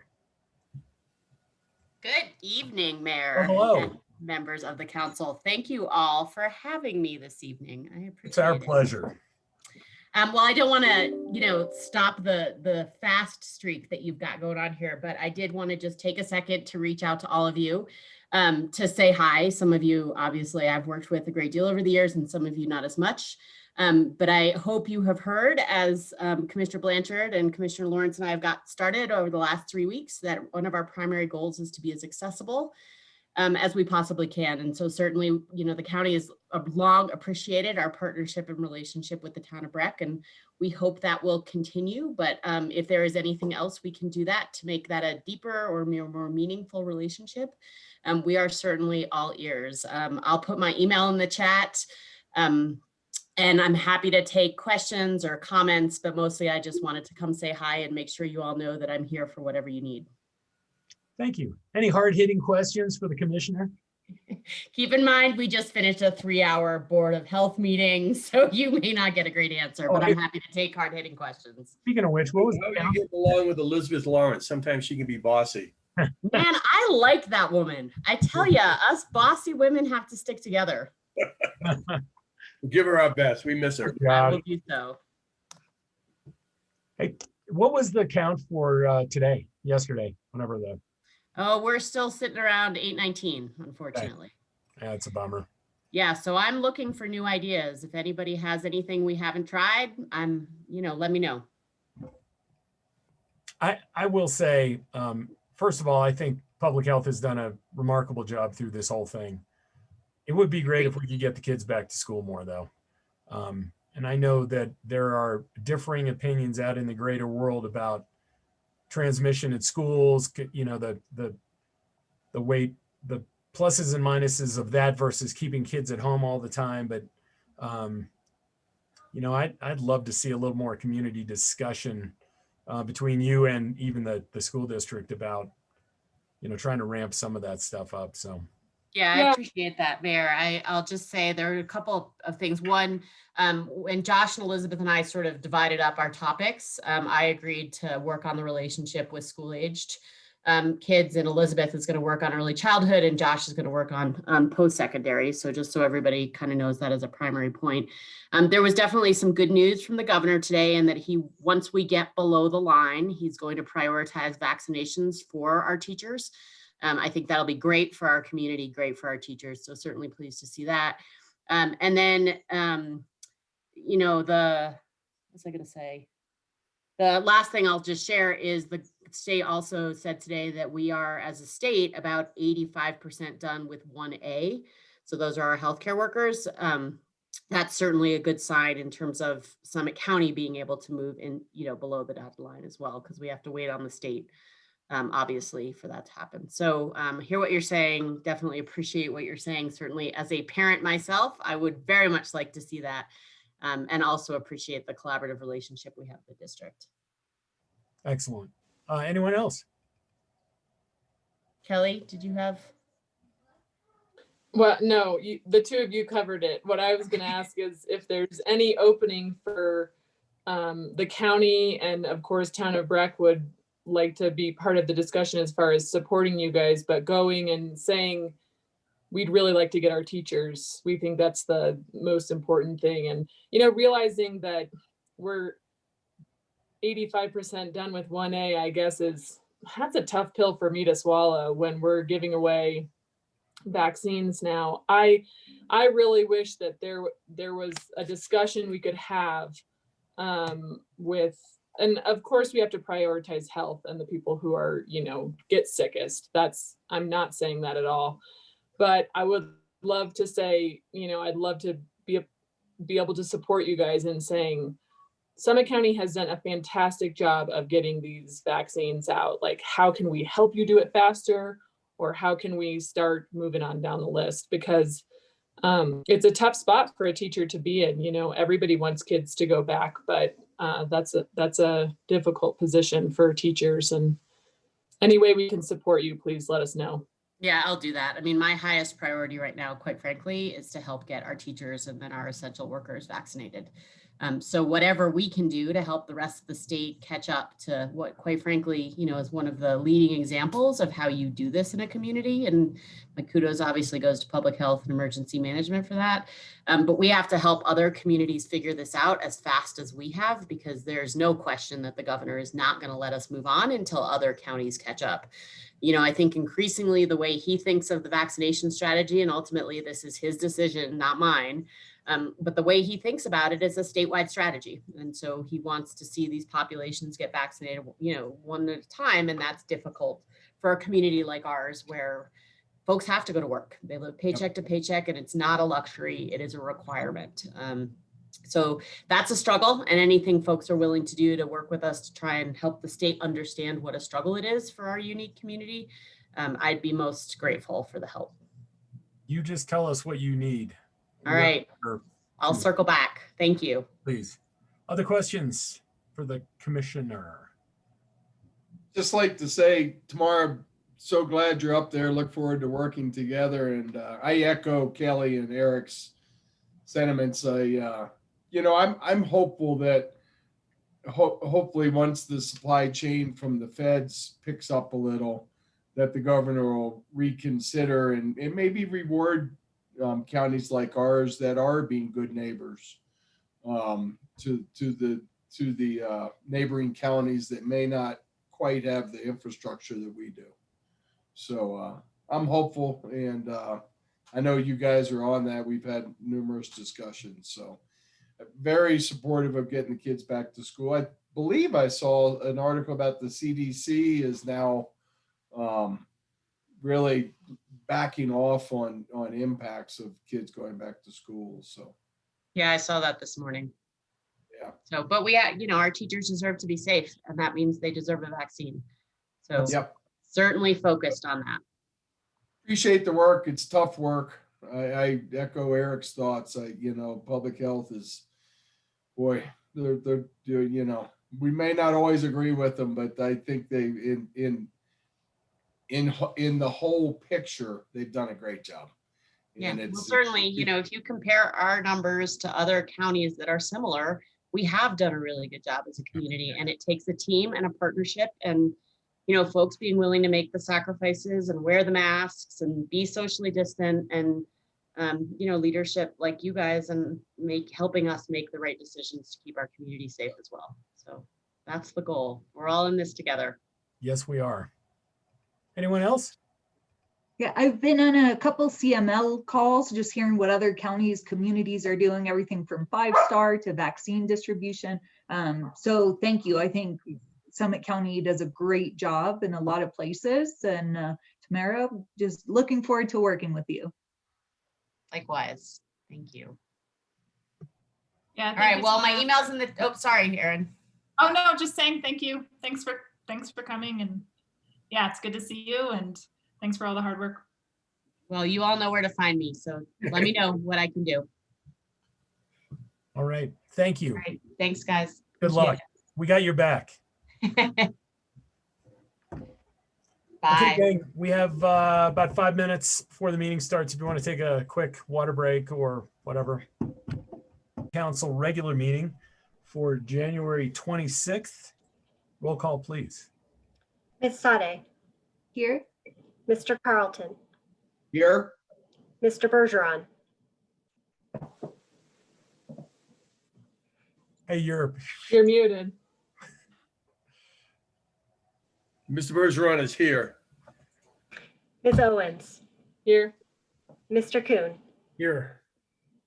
Good evening, Mayor hello. and members of the council. Thank you all for having me this evening. I appreciate it. It's our pleasure. Well, I don't want to, stop the fast streak that you've got going on here, but I did want to just take a second to reach out to all of you to say hi. Some of you, obviously, I've worked with a great deal over the years, and some of you not as much. But I hope you have heard, as Commissioner Blanchard and Commissioner Lawrence and I have got started over the last 3 weeks, that one of our primary goals is to be as accessible as we possibly can. And so certainly, you know, the county has long appreciated our partnership and relationship with the town of Breck, and we hope that will continue. But if there is anything else we can do that to make that a deeper or more meaningful relationship, we are certainly all ears. I'll put my email in the chat. And I'm happy to take questions or comments, but mostly I just wanted to come say hi and make sure you all know that I'm here for whatever you need. Thank you. Any hard-hitting questions for the commissioner? Keep in mind, we just finished a 3-hour Board of Health meeting, so you may not get a great answer, but I'm happy to take hard-hitting questions. Speaking of which, what was How do you get along with Elizabeth Lawrence? Sometimes she can be bossy. Man, I like that woman. I tell you, us bossy women have to stick together. Give her our best. We miss her. I will do so. Hey, what was the count for yesterday, whenever the... Oh, we're still sitting around 819, unfortunately. Yeah, it's a bummer. Yeah, so I'm looking for new ideas. If anybody has anything we haven't tried, let me know. I will say, first of all, I think public health has done a remarkable job through this whole thing. It would be great if we could get the kids back to school more, though. And I know that there are differing opinions out in the greater world about transmission at schools, you know, the weight, the pluses and minuses of that versus keeping kids at home all the time. But, you know, I'd love to see a little more community discussion between you and even the school district about, you know, trying to ramp some of that stuff up. So. Yeah, I appreciate that, Mayor. I'll just say there are a couple of things. One, when Josh and Elizabeth and I sort of divided up our topics, I agreed to work on the relationship with school-aged kids, and Elizabeth is going to work on early childhood, and Josh is going to work on post-secondary. So just so everybody kind of knows that as a primary point. There was definitely some good news from the governor today, and that once we get below the line, he's going to prioritize vaccinations for our teachers. I think that'll be great for our community, great for our teachers. So certainly pleased to see that. And then, you know, what's I going to say? The last thing I'll just share is the state also said today that we are, as a state, about 85% done with 1A. So those are our healthcare workers. That's certainly a good sign in terms of Summit County being able to move in, you know, below the dotted line as well, because we have to wait on the state. Obviously, for that to happen. So hear what you're saying, definitely appreciate what you're saying. Certainly as a parent myself, I would very much like to see that, and also appreciate the collaborative relationship we have with the district. Excellent. Anyone else? Kelly, did you have? Well, no, the two of you covered it. What I was going to ask is if there's any opening for the county, and of course town of Breck would like to be part of the discussion as far as supporting you guys, but going and saying, we'd really like to get our teachers. We think that's the most important thing. And, you know, realizing that we're 85% done with 1A, I guess that's a tough pill for me to swallow when we're giving away vaccines now. I really wish that there was a discussion we could have with, and of course we have to prioritize health and the people who are, you know, get sickest. I'm not saying that at all, but I would love to say, you know, I'd love to be able to support you guys in saying Summit County has done a fantastic job of getting these vaccines out. Like, how can we help you do it faster? Or how can we start moving on down the list? Because it's a tough spot for a teacher to be in. You know, everybody wants kids to go back, but that's a difficult position for teachers. And any way we can support you, please let us know. Yeah, I'll do that. I mean, my highest priority right now, quite frankly, is to help get our teachers and then our essential workers vaccinated. So whatever we can do to help the rest of the state catch up to what, quite frankly, you know, is one of the leading examples of how you do this in a community. And my kudos obviously goes to public health and emergency management for that. But we have to help other communities figure this out as fast as we have, because there's no question that the governor is not going to let us move on until other counties catch up. You know, I think increasingly the way he thinks of the vaccination strategy, and ultimately this is his decision, not mine, but the way he thinks about it is a statewide strategy. And so he wants to see these populations get vaccinated, you know, one at a time. And that's difficult for a community like ours, where folks have to go to work. They live paycheck to paycheck, and it's not a luxury. It is a requirement. So that's a struggle, and anything folks are willing to do to work with us to try and help the state understand what a struggle it is for our unique community, I'd be most grateful for the help. You just tell us what you need. All right. I'll circle back. Thank you. Please. Other questions for the commissioner? Just like to say, tomorrow, so glad you're up there. Look forward to working together. And I echo Kelly and Eric's sentiments. I'm hopeful that hopefully once the supply chain from the feds picks up a little, that the governor will reconsider and maybe reward counties like ours that are being good neighbors to the neighboring counties that may not quite have the infrastructure that we do. So I'm hopeful, and I know you guys are on that. We've had numerous discussions, so very supportive of getting the kids back to school. I believe I saw an article about the CDC is now really backing off on impacts of kids going back to school. So Yeah, I saw that this morning. Yeah. So, but our teachers deserve to be safe, and that means they deserve a vaccine. So Yep. certainly focused on that. Appreciate the work. It's tough work. I echo Eric's thoughts. Public health is, boy, they're doing, we may not always agree with them, but I think they in the whole picture, they've done a great job. Yeah, And well, certainly, if you compare our numbers to other counties that are similar, we have done a really good job as a community, and it takes a team and a partnership and, folks being willing to make the sacrifices and wear the masks and be socially distant and, leadership like you guys and helping us make the right decisions to keep our community safe as well. So that's the goal. We're all in this together. Yes, we are. Anyone else? Yeah, I've been on a couple CML calls, just hearing what other counties, communities are doing, everything from 5-star to vaccine distribution. So thank you. I think Summit County does a great job in a lot of places. And Tamara, just looking forward to working with you. Likewise. Thank you. Yeah. All right. Well, my email's in the, sorry, Erin. Oh, no, just saying thank you. Thanks for coming. And yeah, it's good to see you. And thanks for all the hard work. Well, you all know where to find me. So let me know what I can do. All right. Thank you. All right. Thanks, guys. Good luck. We got your back. Bye. Okay, gang, we have about 5 minutes before the meeting starts. If you want to take a quick water break or whatever. Council regular meeting for January 26th. Roll call, please. Ms. Sade. Here. Mr. Carlton. Here. Mr. Bergeron. Hey, you're muted. Mr. Bergeron is here. Ms. Owens. Here. Mr. Kuhn. Here.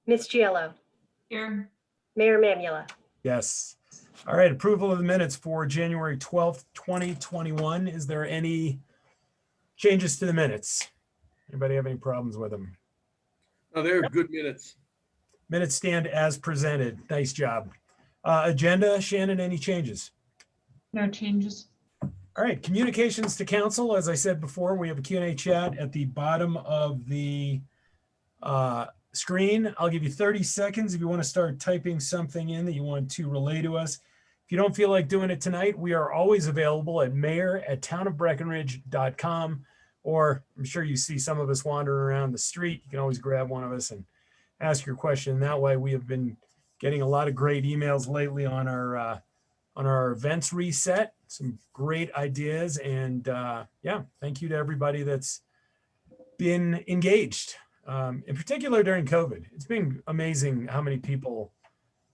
Ms. Giello. Here. Mayor Mamula. Yes. All right, approval of the minutes for January 12th, 2021. Is there any changes to the minutes? Anybody have any problems with them? Oh, they're good minutes. Minutes stand as presented. Nice job. Agenda, Shannon, any changes? No changes. All right, communications to council. As I said before, we have a Q&A chat at the bottom of the screen. I'll give you 30 seconds if you want to start typing something in that you want to relay to us. If you don't feel like doing it tonight, we are always available at mayor@townofbreckenridge.com, or I'm sure you see some of us wandering around the street. You can always grab one of us and ask your question. That way, we have been getting a lot of great emails lately on our events reset. Some great ideas, and yeah, thank you to everybody that's been engaged, in particular during COVID. It's been amazing how many people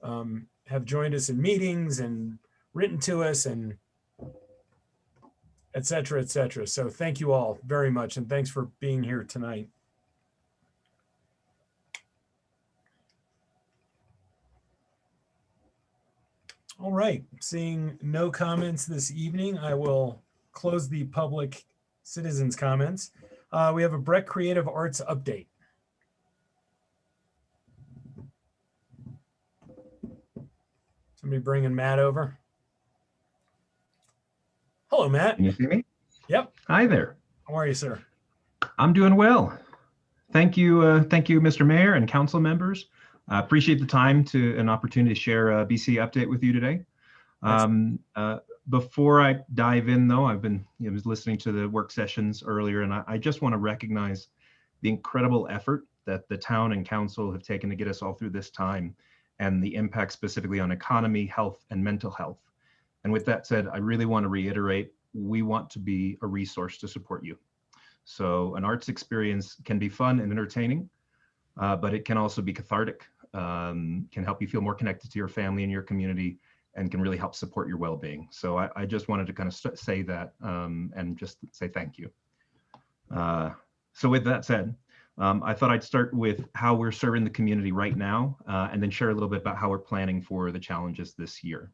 have joined us in meetings and written to us and et cetera, et cetera. So thank you all very much, and thanks for being here tonight. All right, seeing no comments this evening, I will close the public citizens' comments. We have a Breck Creative Arts update. Somebody bringing Matt over. Hello, Matt. Can you see me? Yep. Hi there. How are you, sir? I'm doing well. Thank you, Mr. Mayor and council members. I appreciate the time to an opportunity to share a BC update with you today. Before I dive in, though, I was listening to the work sessions earlier, and I just want to recognize the incredible effort that the town and council have taken to get us all through this time, and the impact specifically on economy, health, and mental health. And with that said, I really want to reiterate, we want to be a resource to support you. So an arts experience can be fun and entertaining, but it can also be cathartic, can help you feel more connected to your family and your community, and can really help support your well-being. So I just wanted to kind of say that and just say thank you. So with that said, I thought I'd start with how we're serving the community right now, and then share a little bit about how we're planning for the challenges this year.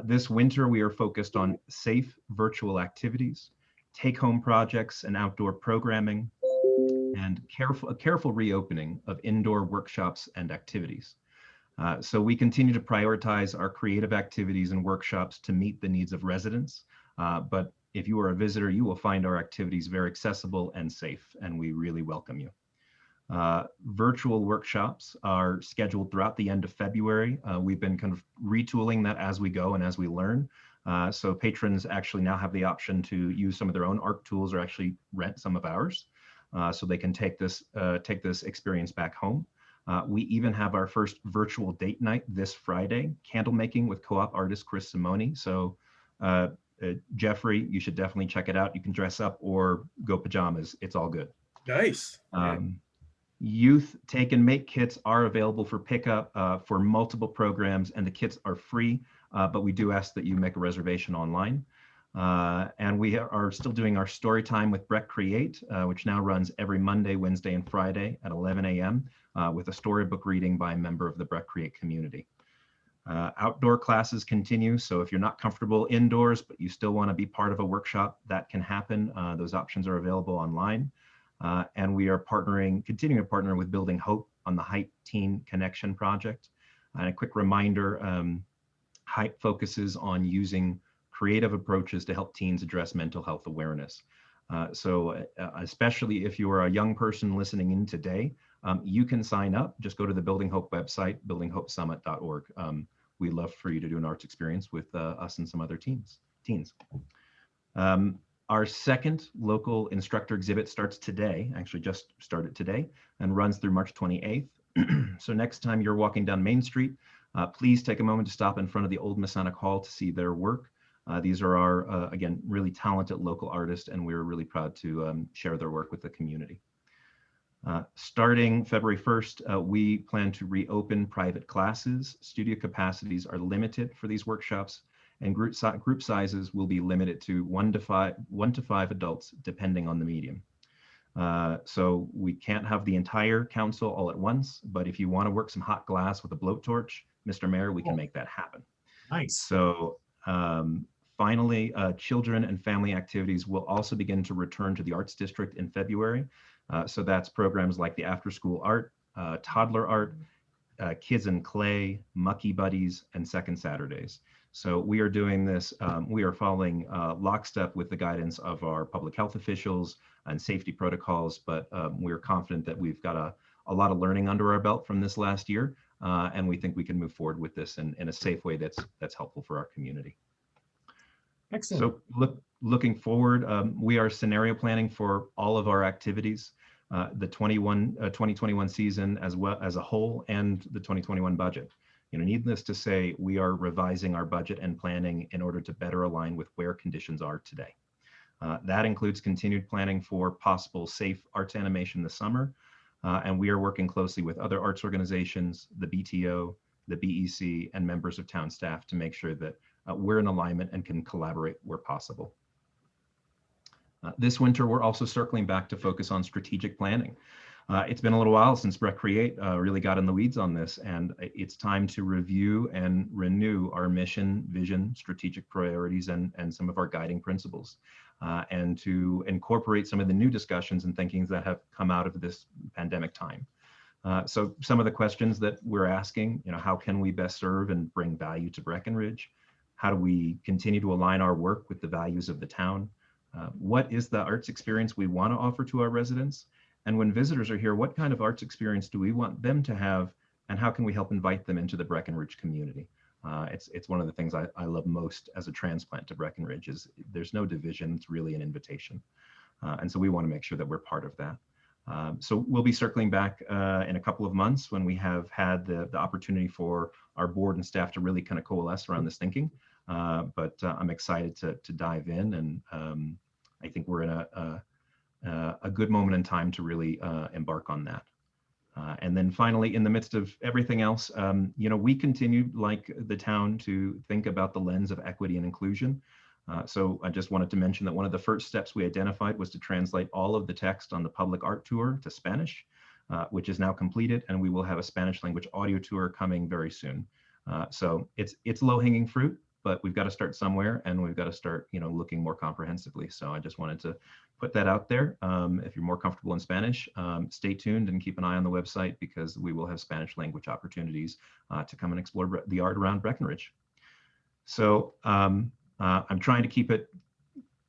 This winter, we are focused on safe virtual activities, take-home projects and outdoor programming, and a careful reopening of indoor workshops and activities. So we continue to prioritize our creative activities and workshops to meet the needs of residents. But if you are a visitor, you will find our activities very accessible and safe, and we really welcome you. Virtual workshops are scheduled throughout the end of February. We've been kind of retooling that as we go and as we learn. So patrons actually now have the option to use some of their own art tools or actually rent some of ours, so they can take this experience back home. We even have our first virtual date night this Friday, candle making with co-op artist Chris Simoni. So Jeffrey, you should definitely check it out. You can dress up or go pajamas. It's all good. Nice. Youth take and make kits are available for pickup for multiple programs, and the kits are free, but we do ask that you make a reservation online. And we are still doing our story time with Breck Create, which now runs every Monday, Wednesday, and Friday at 11 a.m. With a storybook reading by a member of the Breck Create community. Outdoor classes continue, so if you're not comfortable indoors, but you still want to be part of a workshop, that can happen. Those options are available online. And we are continuing to partner with Building Hope on the Hype Teen Connection Project. And a quick reminder, Hype focuses on using creative approaches to help teens address mental health awareness. So especially if you are a young person listening in today, you can sign up. Just go to the Building Hope website, buildinghopesummit.org. We'd love for you to do an arts experience with us and some other teens. Our second local instructor exhibit starts today, actually just started today, and runs through March 28th. So next time you're walking down Main Street, please take a moment to stop in front of the Old Masonic Hall to see their work. These are our, again, really talented local artists, and we're really proud to share their work with the community. Starting February 1st, we plan to reopen private classes. Studio capacities are limited for these workshops, and group sizes will be limited to 1 to 5 adults, depending on the medium. So we can't have the entire council all at once, but if you want to work some hot glass with a blowtorch, Mr. Mayor, we can make that happen. Nice. So finally, children and family activities will also begin to return to the Arts District in February. So that's programs like the after school art, toddler art, kids and clay, mucky buddies, and second Saturdays. So we are doing this, we are following lockstep with the guidance of our public health officials and safety protocols, but we're confident that we've got a lot of learning under our belt from this last year, and we think we can move forward with this in a safe way that's helpful for our community. Excellent. So looking forward, we are scenario planning for all of our activities, the 2021 season as well as a whole, and the 2021 budget. Needless to say, we are revising our budget and planning in order to better align with where conditions are today. That includes continued planning for possible safe arts animation this summer, and we are working closely with other arts organizations, the BTO, the BEC, and members of town staff to make sure that we're in alignment and can collaborate where possible. This winter, we're also circling back to focus on strategic planning. It's been a little while since Create really got in the weeds on this, and it's time to review and renew our mission, vision, strategic priorities, and some of our guiding principles, and to incorporate some of the new discussions and thinkings that have come out of this pandemic time. So some of the questions that we're asking, how can we best serve and bring value to Breckenridge? How do we continue to align our work with the values of the town? What is the arts experience we want to offer to our residents? And when visitors are here, what kind of arts experience do we want them to have? And how can we help invite them into the Breckenridge community? It's one of the things I love most as a transplant to Breckenridge is there's no division, it's really an invitation. And so we want to make sure that we're part of that. So we'll be circling back in a couple of months when we have had the opportunity for our board and staff to really kind of coalesce around this thinking. But I'm excited to dive in, and I think we're in a good moment in time to really embark on that. And then finally, in the midst of everything else, we continue, like the town, to think about the lens of equity and inclusion. So I just wanted to mention that one of the first steps we identified was to translate all of the text on the public art tour to Spanish, which is now completed, and we will have a Spanish language audio tour coming very soon. So it's low-hanging fruit, but we've got to start somewhere, and we've got to start, looking more comprehensively. So I just wanted to put that out there. If you're more comfortable in Spanish, stay tuned and keep an eye on the website, because we will have Spanish language opportunities to come and explore the art around Breckenridge. So I'm trying to keep it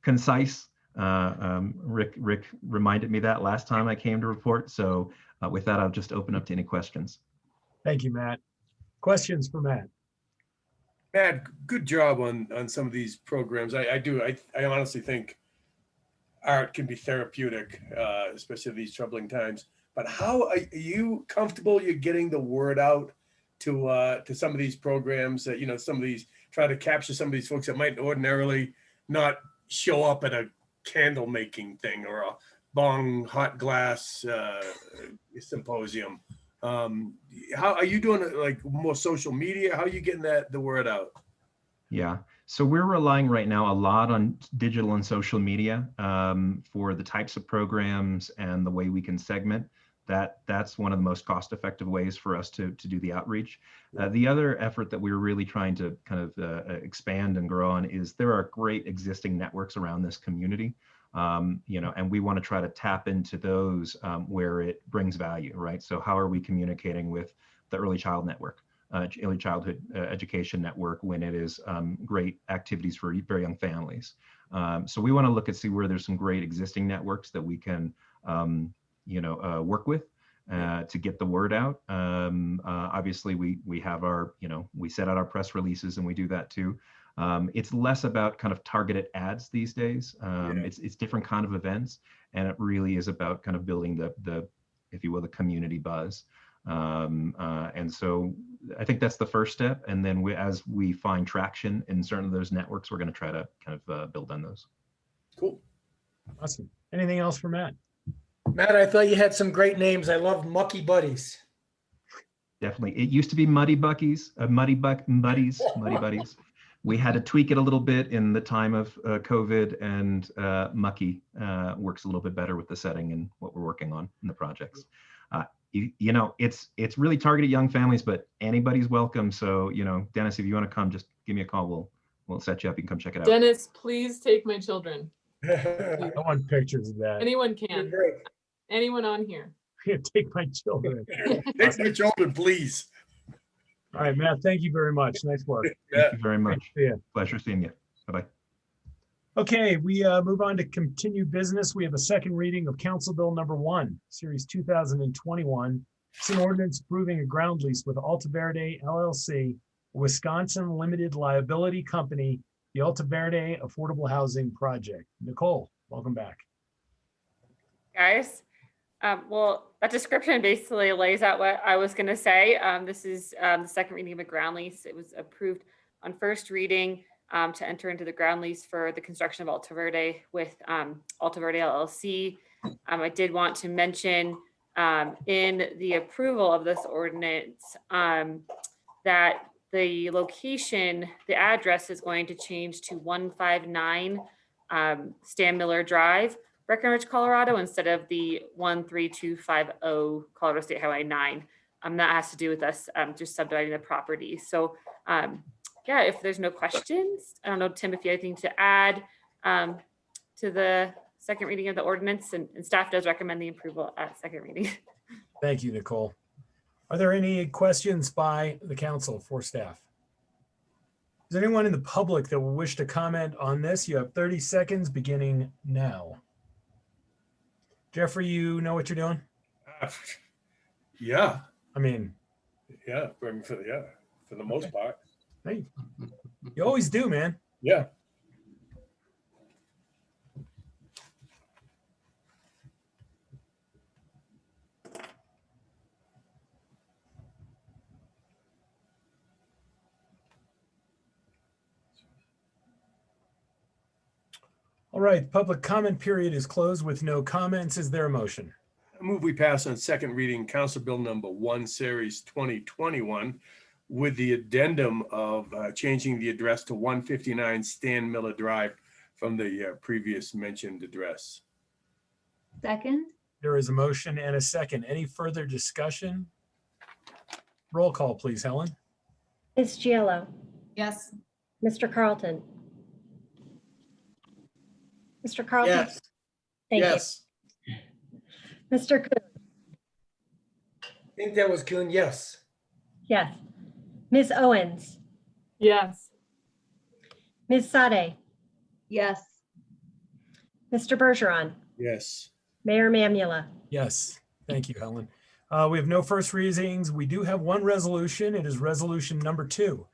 concise. Rick reminded me that last time I came to report. So with that, I'll just open up to any questions. Thank you, Matt. Questions for Matt? Matt, good job on some of these programs. I honestly think art can be therapeutic, especially these troubling times. But how are you comfortable you're getting the word out to some of these programs that, some of these, try to capture some of these folks that might ordinarily not show up at a candle making thing or a bong hot glass symposium? How are you doing it, like more social media? How are you getting the word out? Yeah, so we're relying right now a lot on digital and social media for the types of programs and the way we can segment. That's one of the most cost-effective ways for us to do the outreach. The other effort that we're really trying to kind of expand and grow on is there are great existing networks around this community, and we want to try to tap into those where it brings value, right? So how are we communicating with the Early Child Network, Early Childhood Education Network, when it is great activities for very young families? So we want to look and see where there's some great existing networks that we can work with to get the word out. Obviously, we have our, we set out our press releases and we do that too. It's less about kind of targeted ads these days. It's different kind of events, and it really is about kind of building the if you will, the community buzz. And so I think that's the first step. And then as we find traction in certain of those networks, we're going to try to kind of build on those. Cool. Awesome. Anything else for Matt? Matt, I thought you had some great names. I love Mucky Buddies. Definitely. It used to be Muddy Buddies. We had to tweak it a little bit in the time of COVID, and Mucky works a little bit better with the setting and what we're working on in the projects. It's really targeted young families, but anybody's welcome. So, Dennis, if you want to come, just give me a call. We'll set you up. You can come check it out. Dennis, please take my children. I want pictures of that. Anyone can. Anyone on here. Take my children. Take my children, please. All right, Matt, thank you very much. Nice work. Thank you very much. Yeah. Pleasure seeing you. Bye-bye. Okay, we move on to continued business. We have a second reading of Council Bill number 1, Series 2021. It's an ordinance approving a ground lease with Alta Verde LLC, a Wisconsin limited liability company, the Alta Verde Affordable Housing Project. Nicole, welcome back. Guys, well, that description basically lays out what I was going to say. This is the second reading of a ground lease. It was approved on first reading to enter into the ground lease for the construction of Alta Verde with Alta Verde LLC. I did want to mention in the approval of this ordinance that the location, the address is going to change to 159 Stan Miller Drive, Breckenridge, Colorado, instead of the 13250 Colorado State Highway 9. That has to do with us just subdividing the property. So yeah, if there's no questions, I don't know, Tim, if you have anything to add to the second reading of the ordinance, and staff does recommend the approval at second reading. Thank you, Nicole. Are there any questions by the council for staff? Is there anyone in the public that will wish to comment on this? You have 30 seconds beginning now. Jeffrey, you know what you're doing? Yeah, I mean, yeah, for the most part. hey, you always do, man. Yeah. All right, public comment period is closed with no comments. Is there a motion? I move we pass on second reading Council Bill number 1, Series 2021, with the addendum of changing the address to 159 Stan Miller Drive from the previous mentioned address. Second? There is a motion and a second. Any further discussion? Roll call, please, Helen. Ms. Giello, Yes. Mr. Carlton. Mr. Carlton? Yes. Thank you. Yes. Mr. Kuhn? I think that was Kuhn, yes. Yes. Ms. Owens? Yes. Ms. Sade? Yes. Mr. Bergeron? Yes. Mayor Mamula? Yes, thank you, Helen. We have no first readings. We do have one resolution. It is resolution number 2,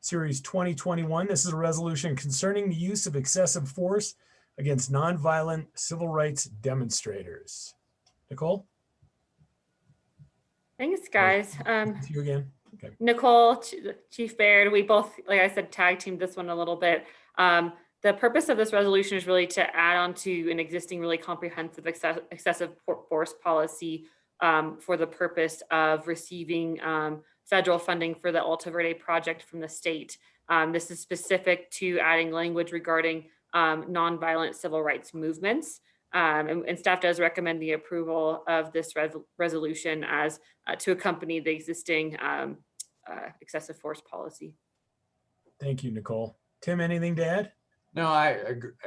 Series 2021. This is a resolution concerning the use of excessive force against nonviolent civil rights demonstrators. Nicole? Thanks, guys. It's you again. Okay. Nicole, Chief Baird, we both, like I said, tag teamed this one a little bit. The purpose of this resolution is really to add on to an existing really comprehensive excessive force policy for the purpose of receiving federal funding for the Alta Verde project from the state. This is specific to adding language regarding nonviolent civil rights movements. And staff does recommend the approval of this resolution as to accompany the existing excessive force policy. Thank you, Nicole. Tim, anything to add? No, I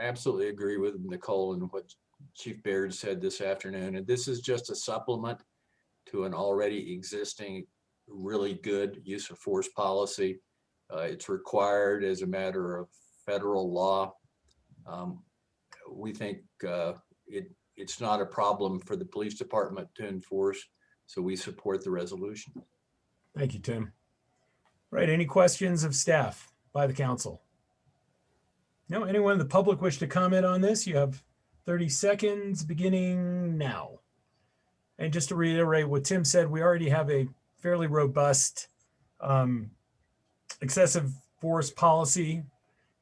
absolutely agree with Nicole and what Chief Baird said this afternoon. And this is just a supplement to an already existing really good use of force policy. It's required as a matter of federal law. We think it's not a problem for the police department to enforce, so we support the resolution. Thank you, Tim. Right, any questions of staff by the council? No, anyone in the public wish to comment on this? You have 30 seconds beginning now. And just to reiterate what Tim said, we already have a fairly robust excessive force policy.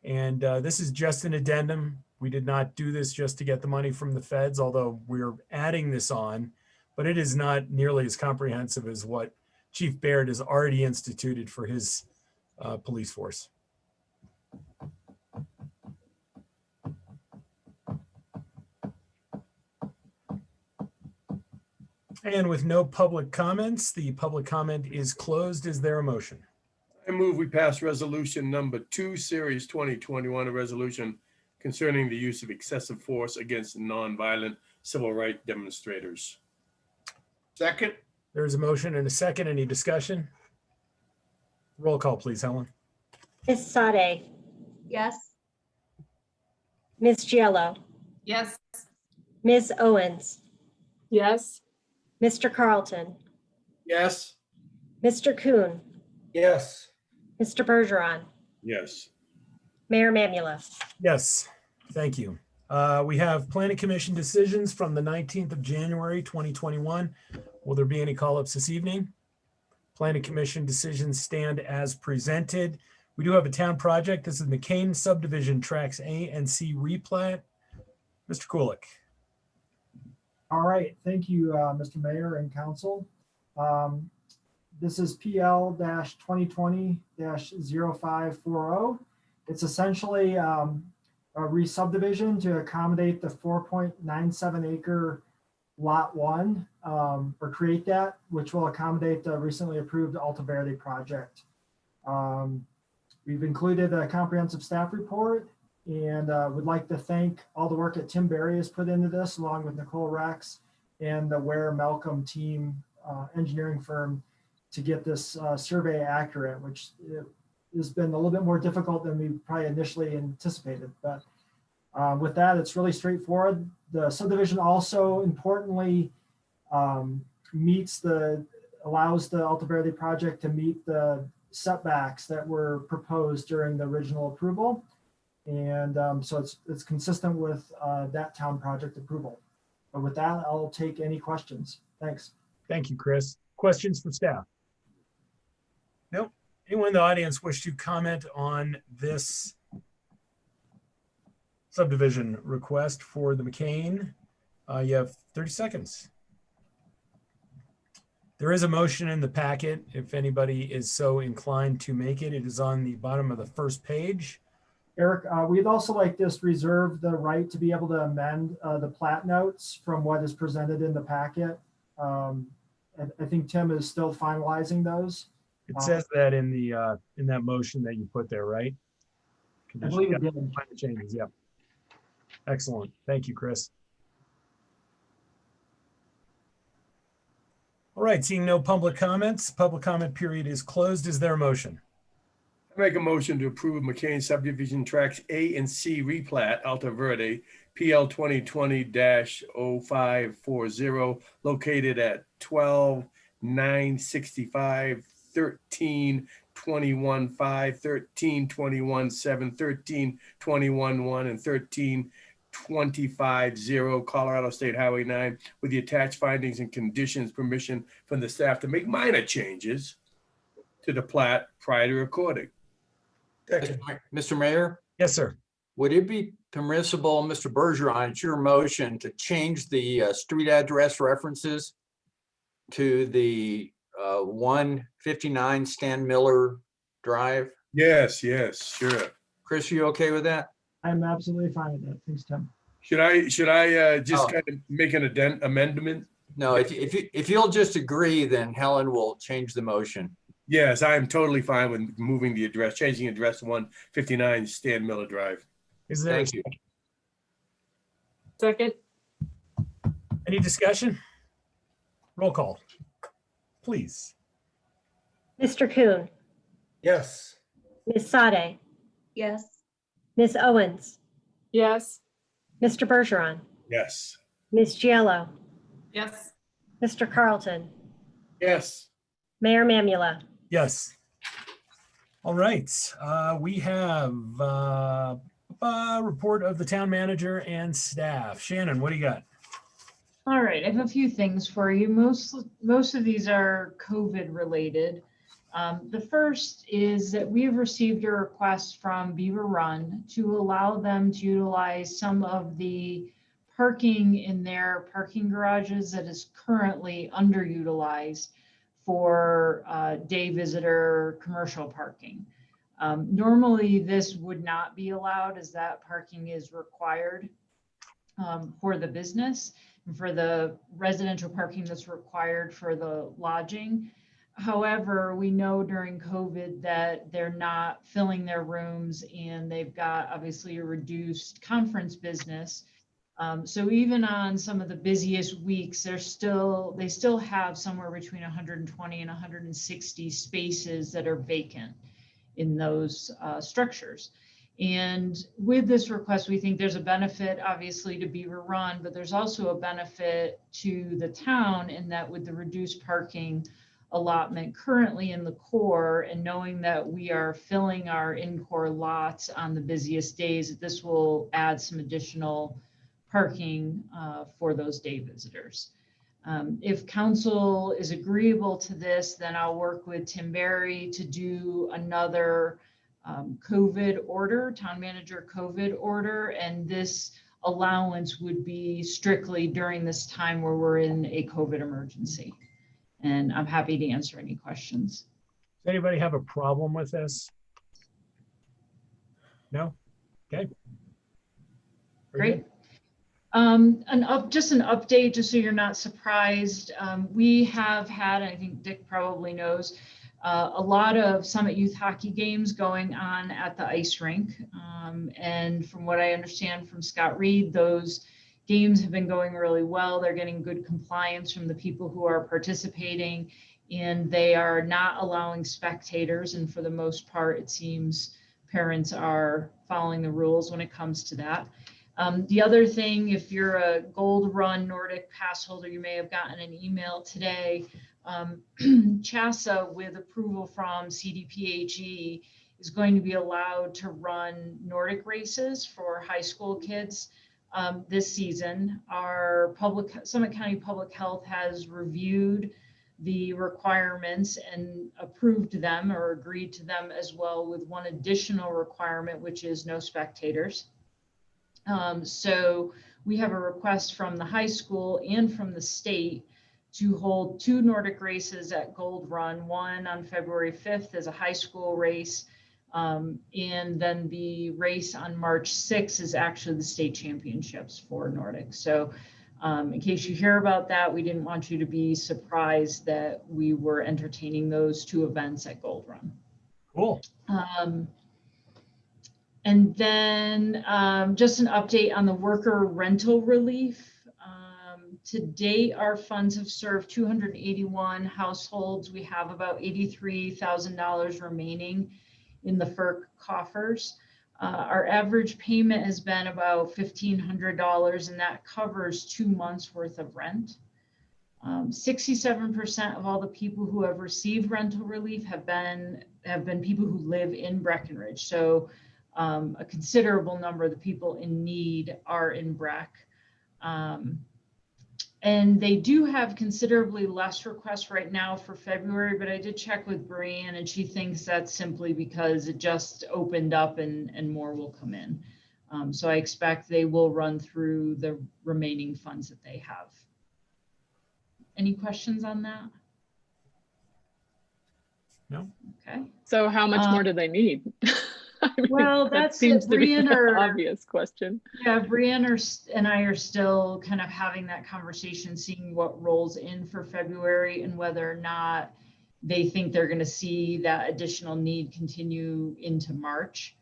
And this is just an addendum. We did not do this just to get the money from the feds, although we're adding this on, but it is not nearly as comprehensive as what Chief Baird has already instituted for his police force. And with no public comments, the public comment is closed. Is there a motion? I move we pass resolution number 2, Series 2021, a resolution concerning the use of excessive force against nonviolent civil rights demonstrators. Second? There's a motion and a second. Any discussion? Roll call, please, Helen. Ms. Sade? Yes. Ms. Giello? Yes. Ms. Owens? Yes. Mr. Carlton? Yes. Mr. Kuhn? Yes. Mr. Bergeron? Yes. Mayor Mamula? Yes, thank you. We have Planning Commission decisions from the 19th of January, 2021. Will there be any call-ups this evening? Planning Commission decisions stand as presented. We do have a town project. This is McCain Subdivision Tracks A and C replat. Mr. Kulik. All right, thank you, Mr. Mayor and Council. This is PL-2020-0540. It's essentially re-subdivision to accommodate the 4.97 acre Lot 1, or create that, which will accommodate the recently approved Alta Verde project. We've included a comprehensive staff report and would like to thank all the work that Tim Berry has put into this, along with Nicole Rex and the Ware Malcolm team engineering firm, to get this survey accurate, which has been a little bit more difficult than we probably initially anticipated. But with that, it's really straightforward. The subdivision also importantly allows the Alta Verde project to meet the setbacks that were proposed during the original approval. And so it's consistent with that town project approval. But with that, I'll take any questions. Thanks. Thank you, Chris. Questions for staff? Nope. Anyone in the audience wish to comment on this subdivision request for the McCain? You have 30 seconds. There is a motion in the packet. If anybody is so inclined to make it, it is on the bottom of the first page. Eric, we'd also like this reserve the right to be able to amend the plat notes from what is presented in the packet. I think Tim is still finalizing those. It says that in that motion that you put there, right? I believe it did. Find the changes, yeah. Excellent. Thank you, Chris. All right, seeing no public comments, public comment period is closed. Is there a motion? I make a motion to approve McCain subdivision tracks A and C replat Alta Verde PL 2020-0540 located at 12, 9, 65, 13, 21, 5, 13, 21, 7, 13, 21, 1, and 13, 25, 0, Colorado State Highway 9, with the attached findings and conditions, permission from the staff to make minor changes to the plat prior to recording. Mr. Mayor? Yes, sir. Would it be permissible, Mr. Bergeron, it's your motion to change the street address references to the 159 Stan Miller Drive? Yes, sure. Chris, you okay with that? I'm absolutely fine with that. Thanks, Tim. Should I just kind of make an amendment? No, if you'll just agree, then Helen will change the motion. Yes, I am totally fine with moving the address, changing the address to 159 Stan Miller Drive. Is there Thank you. Second. Any discussion? Roll call, please. Mr. Kuhn, Yes. Ms. Sade, Yes. Ms. Owens, Yes. Mr. Bergeron, Yes. Ms. Giello, Yes. Mr. Carlton, Yes. Mayor Mamula. Yes. All right, we have a report of the town manager and staff. Shannon, what do you got? All right, I have a few things for you. Most of these are COVID related. The first is that we have received a request from Beaver Run to allow them to utilize some of the parking in their parking garages that is currently underutilized for day visitor commercial parking. Normally, this would not be allowed as that parking is required for the business and for the residential parking that's required for the lodging. However, we know during COVID that they're not filling their rooms and they've got obviously a reduced conference business. So even on some of the busiest weeks, they still have somewhere between 120 and 160 spaces that are vacant in those structures. And with this request, we think there's a benefit obviously to Beaver Run, but there's also a benefit to the town in that with the reduced parking allotment currently in the core and knowing that we are filling our in-core lots on the busiest days, this will add some additional parking for those day visitors. If council is agreeable to this, then I'll work with Tim Berry to do another COVID order, town manager COVID order, and this allowance would be strictly during this time where we're in a COVID emergency. And I'm happy to answer any questions. Does anybody have a problem with this? No? Okay. Very Great. Just an update, just so you're not surprised. We have had, I think Dick probably knows, a lot of Summit Youth Hockey games going on at the ice rink. And from what I understand from Scott Reed, those games have been going really well. They're getting good compliance from the people who are participating, and they are not allowing spectators. And for the most part, it seems parents are following the rules when it comes to that. The other thing, if you're a Gold Run Nordic pass holder, you may have gotten an email today. CHASA, with approval from CDPHE, is going to be allowed to run Nordic races for high school kids this season. Our Summit County Public Health has reviewed the requirements and approved them or agreed to them, as well with one additional requirement, which is no spectators. So we have a request from the high school and from the state to hold 2 Nordic races at Gold Run, one on February 5th as a high school race. And then the race on March 6th is actually the state championships for Nordic. So in case you hear about that, we didn't want you to be surprised that we were entertaining those 2 events at Gold Run. Cool. And then just an update on the worker rental relief. To date, our funds have served 281 households. We have about $83,000 remaining in the FERC coffers. Our average payment has been about $1,500, and that covers 2 months worth of rent. 67% of all the people who have received rental relief have been people who live in Breckenridge. So a considerable number of the people in need are in Breck. And they do have considerably less requests right now for February, but I did check with Brianne, and she thinks that's simply because it just opened up and more will come in. So I expect they will run through the remaining funds that they have. Any questions on that? No. Okay. So how much more do they need? I mean, well, that that's seems it. to be Brianne the obvious question. Yeah, Brianne and I are still kind of having that conversation, seeing what rolls in for February and whether or not they think they're going to see that additional need continue into March.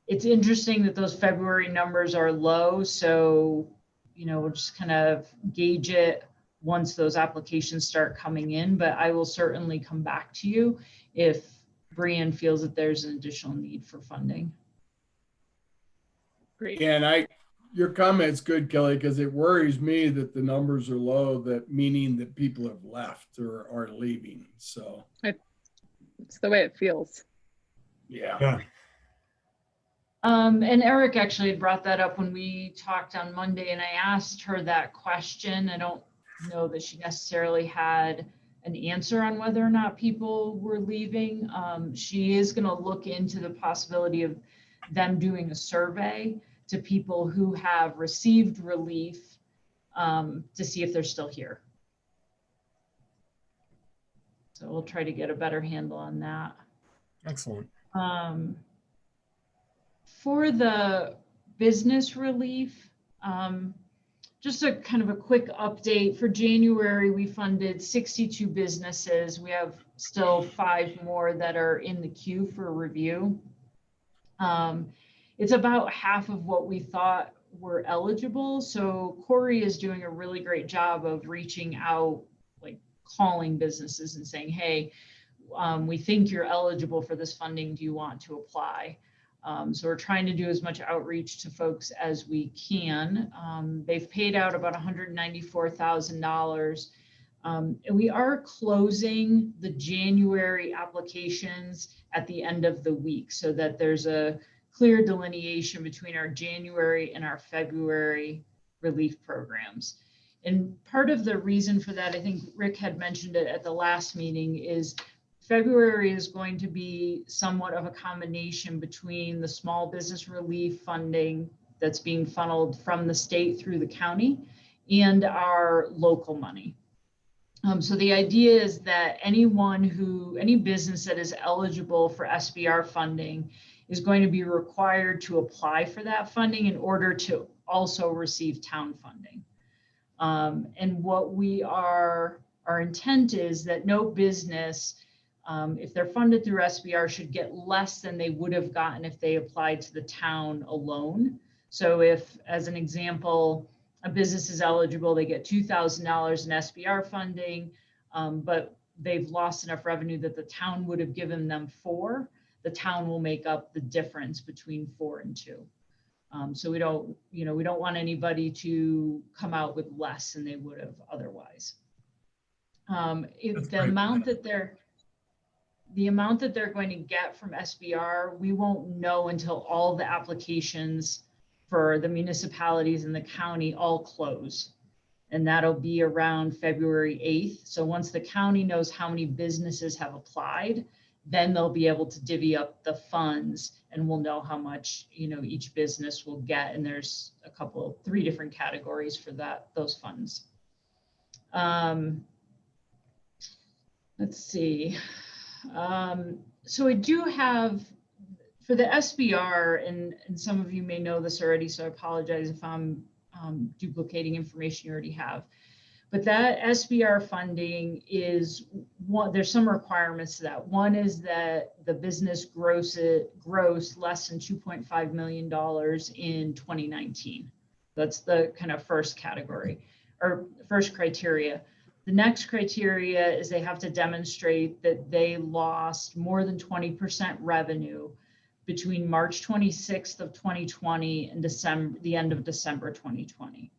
It's interesting that those February numbers are low, so we'll just kind of gauge it once those applications start coming in. But I will certainly come back to you if Brianne feels that there's an additional need for funding. Great. And your comment's good, Kelly, because it worries me that the numbers are low, that meaning that people have left or are leaving. So it's the way it feels. Yeah. And Eric actually had brought that up when we talked on Monday, and I asked her that question. I don't know that she necessarily had an answer on whether or not people were leaving. She is going to look into the possibility of them doing a survey to people who have received relief to see if they're still here. So we'll try to get a better handle on that. Excellent. For the business relief, just a kind of a quick update. For January, we funded 62 businesses. We have still 5 more that are in the queue for review. It's about half of what we thought were eligible. So Corey is doing a really great job of reaching out, like calling businesses and saying, hey, we think you're eligible for this funding. Do you want to apply? So we're trying to do as much outreach to folks as we can. They've paid out about $194,000. And we are closing the January applications at the end of the week so that there's a clear delineation between our January and our February relief programs. And part of the reason for that, I think Rick had mentioned it at the last meeting, is February is going to be somewhat of a combination between the small business relief funding that's being funneled from the state through the county and our local money. So the idea is that any business that is eligible for SBR funding is going to be required to apply for that funding in order to also receive town funding. And what our intent is that no business, if they're funded through SBR, should get less than they would have gotten if they applied to the town alone. So if, as an example, a business is eligible, they get $2,000 in SBR funding, but they've lost enough revenue that the town would have given them $4, the town will make up the difference between 4 and 2. So we don't want anybody to come out with less than they would have otherwise. If the amount that they're going to get from SBR, we won't know until all the applications for the municipalities and the county all close. And that'll be around February 8th. So once the county knows how many businesses have applied, then they'll be able to divvy up the funds and we'll know how much, each business will get. And there's 3 different categories for those funds. Let's see. So I do have, for the SBR, and some of you may know this already, so I apologize if I'm duplicating information you already have. But that SBR funding is there's some requirements to that. One is that the business gross less than $2.5 million in 2019. That's the kind of first category or first criteria. The next criteria is they have to demonstrate that they lost more than 20% revenue between March 26th of 2020 and the end of December 2020.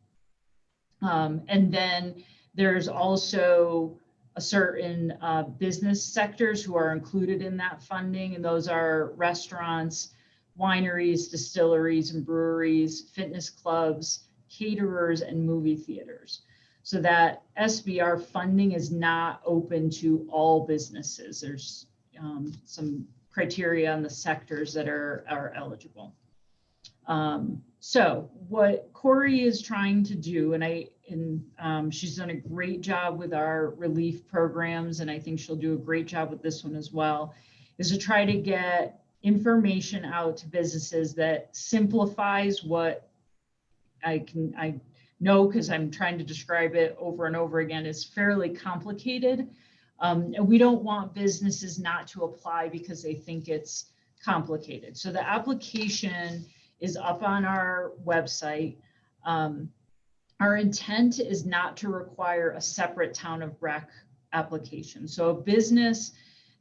And then there's also a certain business sectors who are included in that funding, and those are restaurants, wineries, distilleries and breweries, fitness clubs, caterers, and movie theaters. So that SBR funding is not open to all businesses. There's some criteria on the sectors that are eligible. So what Corey is trying to do, and she's done a great job with our relief programs, and I think she'll do a great job with this one as well, is to try to get information out to businesses that simplifies what I know, because I'm trying to describe it over and over again, is fairly complicated. And we don't want businesses not to apply because they think it's complicated. So the application is up on our website. Our intent is not to require a separate Town of Breck application. So a business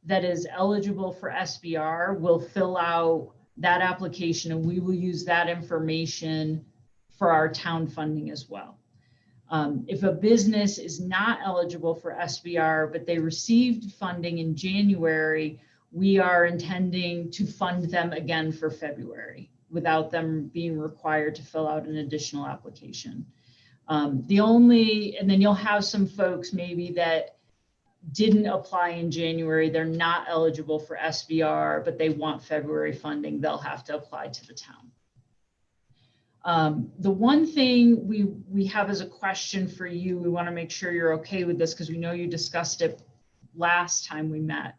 that is eligible for SBR will fill out that application and we will use that information for our town funding as well. If a business is not eligible for SBR, but they received funding in January, we are intending to fund them again for February without them being required to fill out an additional application. And then you'll have some folks maybe that didn't apply in January, they're not eligible for SBR, but they want February funding, they'll have to apply to the town. The one thing we have as a question for you, we want to make sure you're okay with this because we know you discussed it last time we met.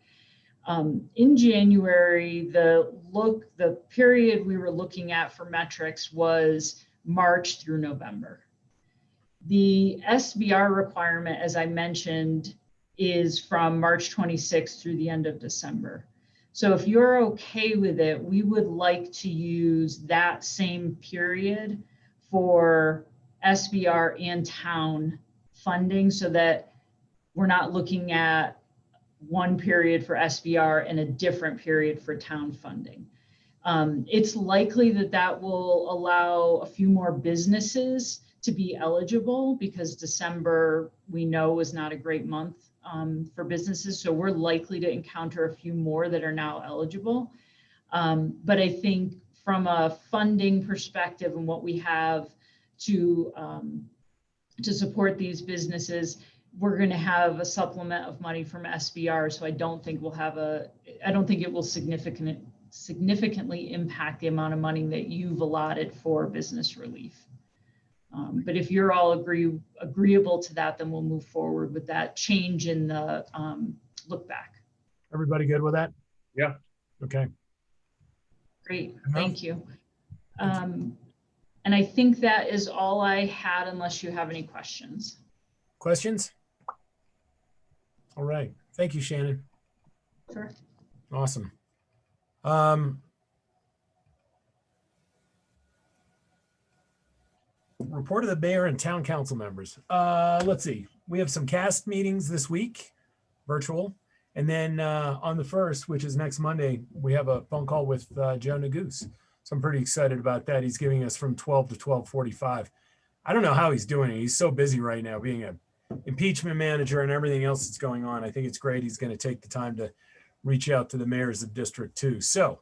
In January, the period we were looking at for metrics was March through November. The SBR requirement, as I mentioned, is from March 26th through the end of December. So if you're okay with it, we would like to use that same period for SBR and town funding so that we're not looking at one period for SBR and a different period for town funding. It's likely that will allow a few more businesses to be eligible because December we know is not a great month for businesses. So we're likely to encounter a few more that are now eligible. But I think from a funding perspective and what we have to support these businesses, we're going to have a supplement of money from SBR. So I don't think it will significantly impact the amount of money that you've allotted for business relief. But if you're all agreeable to that, then we'll move forward with that change in the look back. Everybody good with that? Yeah. Okay. Great, thank you. And I think that is all I had, unless you have any questions. Questions? All right. Thank you, Shannon. Sure. Awesome. Report of the mayor and town council members. Let's see. We have some cast meetings this week, virtual. And then on the 1st, which is next Monday, we have a phone call with Joe Nagoose. So I'm pretty excited about that. He's giving us from 12 to 12:45. I don't know how he's doing it. He's so busy right now being a impeachment manager and everything else that's going on. I think it's great. He's going to take the time to reach out to the mayors of District 2. So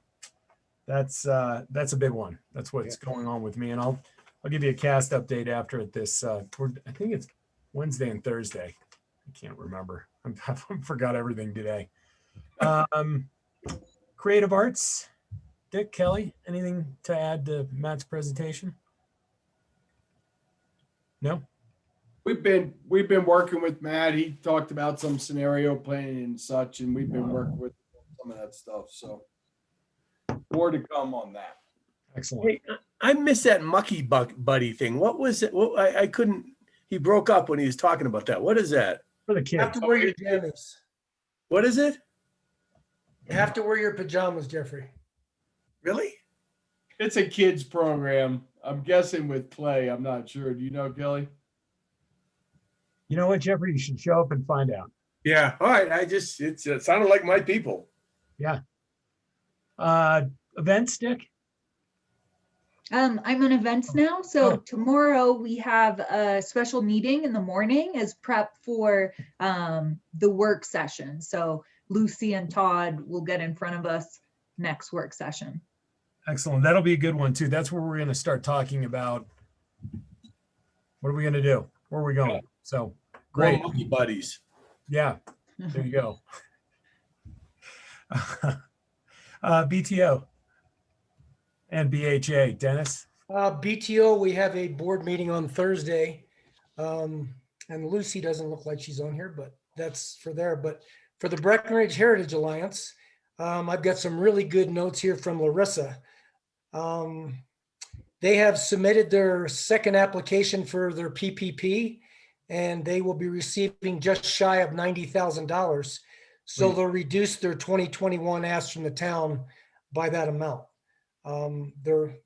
that's a big one. That's what's going on with me. And I'll give you a cast update after this. I think it's Wednesday and Thursday. I can't remember. I forgot everything today. Creative arts. Dick, Kelly, anything to add to Matt's presentation? No? We've been working with Matt. He talked about some scenario planning and such, and we've been working with some of that stuff. So more to come on that. Excellent. Hey, I missed that Mucky Buddy thing. What was it? Well, I couldn't. He broke up when he was talking about that. What is that? For the You kids. have to wear your jammies. What is it? You have to wear your pajamas, Jeffrey. Really? It's a kids program. I'm guessing with Clay. I'm not sure. Do you know, Kelly? You know what, Jeffrey? You should show up and find out. Yeah. All right. It sounded like my people. Yeah. Events, Dick? I'm on events now. So tomorrow we have a special meeting in the morning as prep for the work session. So Lucy and Todd will get in front of us next work session. Excellent. That'll be a good one too. That's where we're going to start talking about what are we going to do? Where are we going? So great. More Monkey Buddies. Yeah. There you go. BTO and BHA. Dennis? BTO, we have a board meeting on Thursday. And Lucy doesn't look like she's on here, but that's for there. But for the Breckenridge Heritage Alliance, I've got some really good notes here from Larissa. They have submitted their second application for their PPP, and they will be receiving just shy of $90,000. So they'll reduce their 2021 ask from the town by that amount,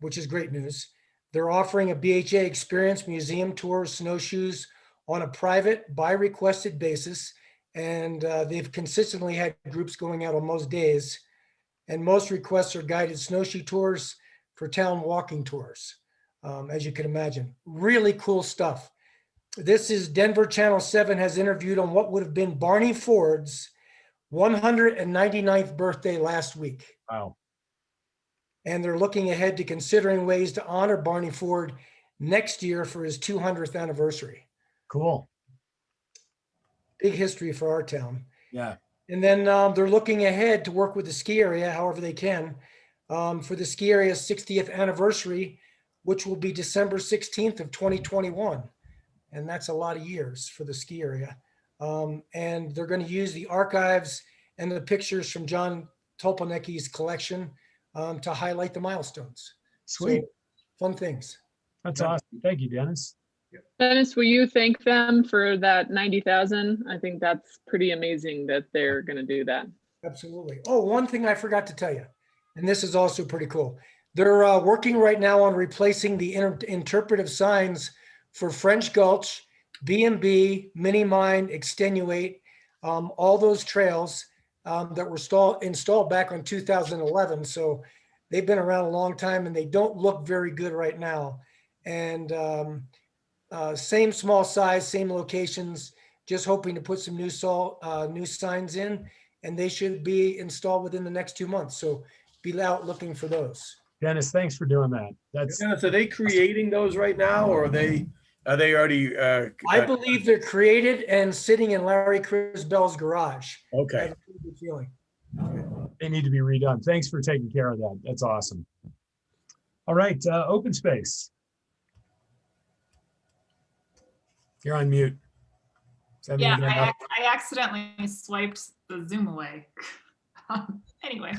which is great news. They're offering a BHA experience, museum tours, snowshoes on a private by requested basis. And they've consistently had groups going out on most days. And most requests are guided snowshoe tours for town walking tours, as you can imagine. Really cool stuff. This is Denver Channel 7 has interviewed on what would have been Barney Ford's 199th birthday last week. Wow. And they're looking ahead to considering ways to honor Barney Ford next year for his 200th anniversary. Cool. Big history for our town. Yeah. And then they're looking ahead to work with the ski area, however they can, for the ski area's 60th anniversary, which will be December 16th of 2021. And that's a lot of years for the ski area. And they're going to use the archives and the pictures from John Tolpanecki's collection to highlight the milestones. Sweet. So, fun things. That's awesome. Thank you, Dennis. Dennis, will you thank them for that 90,000? I think that's pretty amazing that they're going to do that. Absolutely. Oh, one thing I forgot to tell you, and this is also pretty cool. They're working right now on replacing the interpretive signs for French Gulch, B&B, Mini Mine, Extenuate, all those trails that were installed back in 2011. So they've been around a long time and they don't look very good right now. And same small size, same locations, just hoping to put some new signs in, and they should be installed within the next 2 months. So be out looking for those. Dennis, thanks for doing that. That's Dennis, are they creating those right now, or are they already? I believe they're created and sitting in Larry Crisbell's garage. Okay. I have a pretty good feeling. they need to be redone. Thanks for taking care of that. That's awesome. All right, open space. You're on mute. Yeah, I accidentally swiped the Zoom away. Anyway,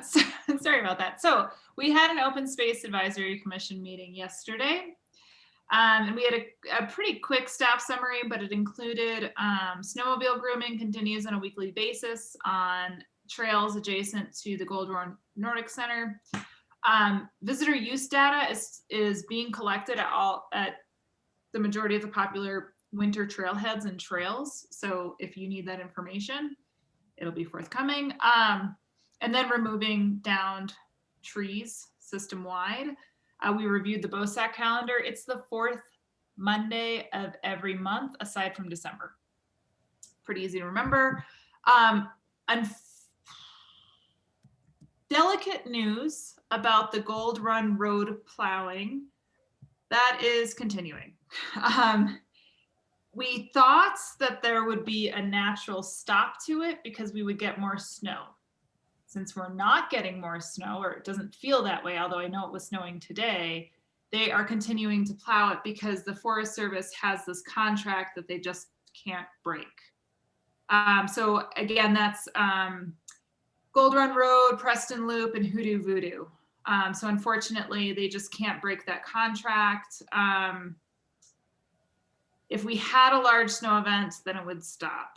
so, sorry about that. So we had an Open Space Advisory Commission meeting yesterday. And we had a pretty quick staff summary, but it included snowmobile grooming continues on a weekly basis on trails adjacent to the Gold Run Nordic Center. Visitor use data is being collected at the majority of the popular winter trailheads and trails. So if you need that information, it'll be forthcoming. And then removing downed trees system-wide. We reviewed the BOSAC calendar. It's the 4th Monday of every month, aside from December. Pretty easy to remember. And delicate news about the Gold Run Road plowing. That is continuing. We thought that there would be a natural stop to it because we would get more snow. Since we're not getting more snow, or it doesn't feel that way, although I know it was snowing today, they are continuing to plow it because the Forest Service has this contract that they just can't break. So again, that's Gold Run Road, Preston Loop, and Hoodoo Voodoo. So unfortunately, they just can't break that contract. If we had a large snow event, then it would stop.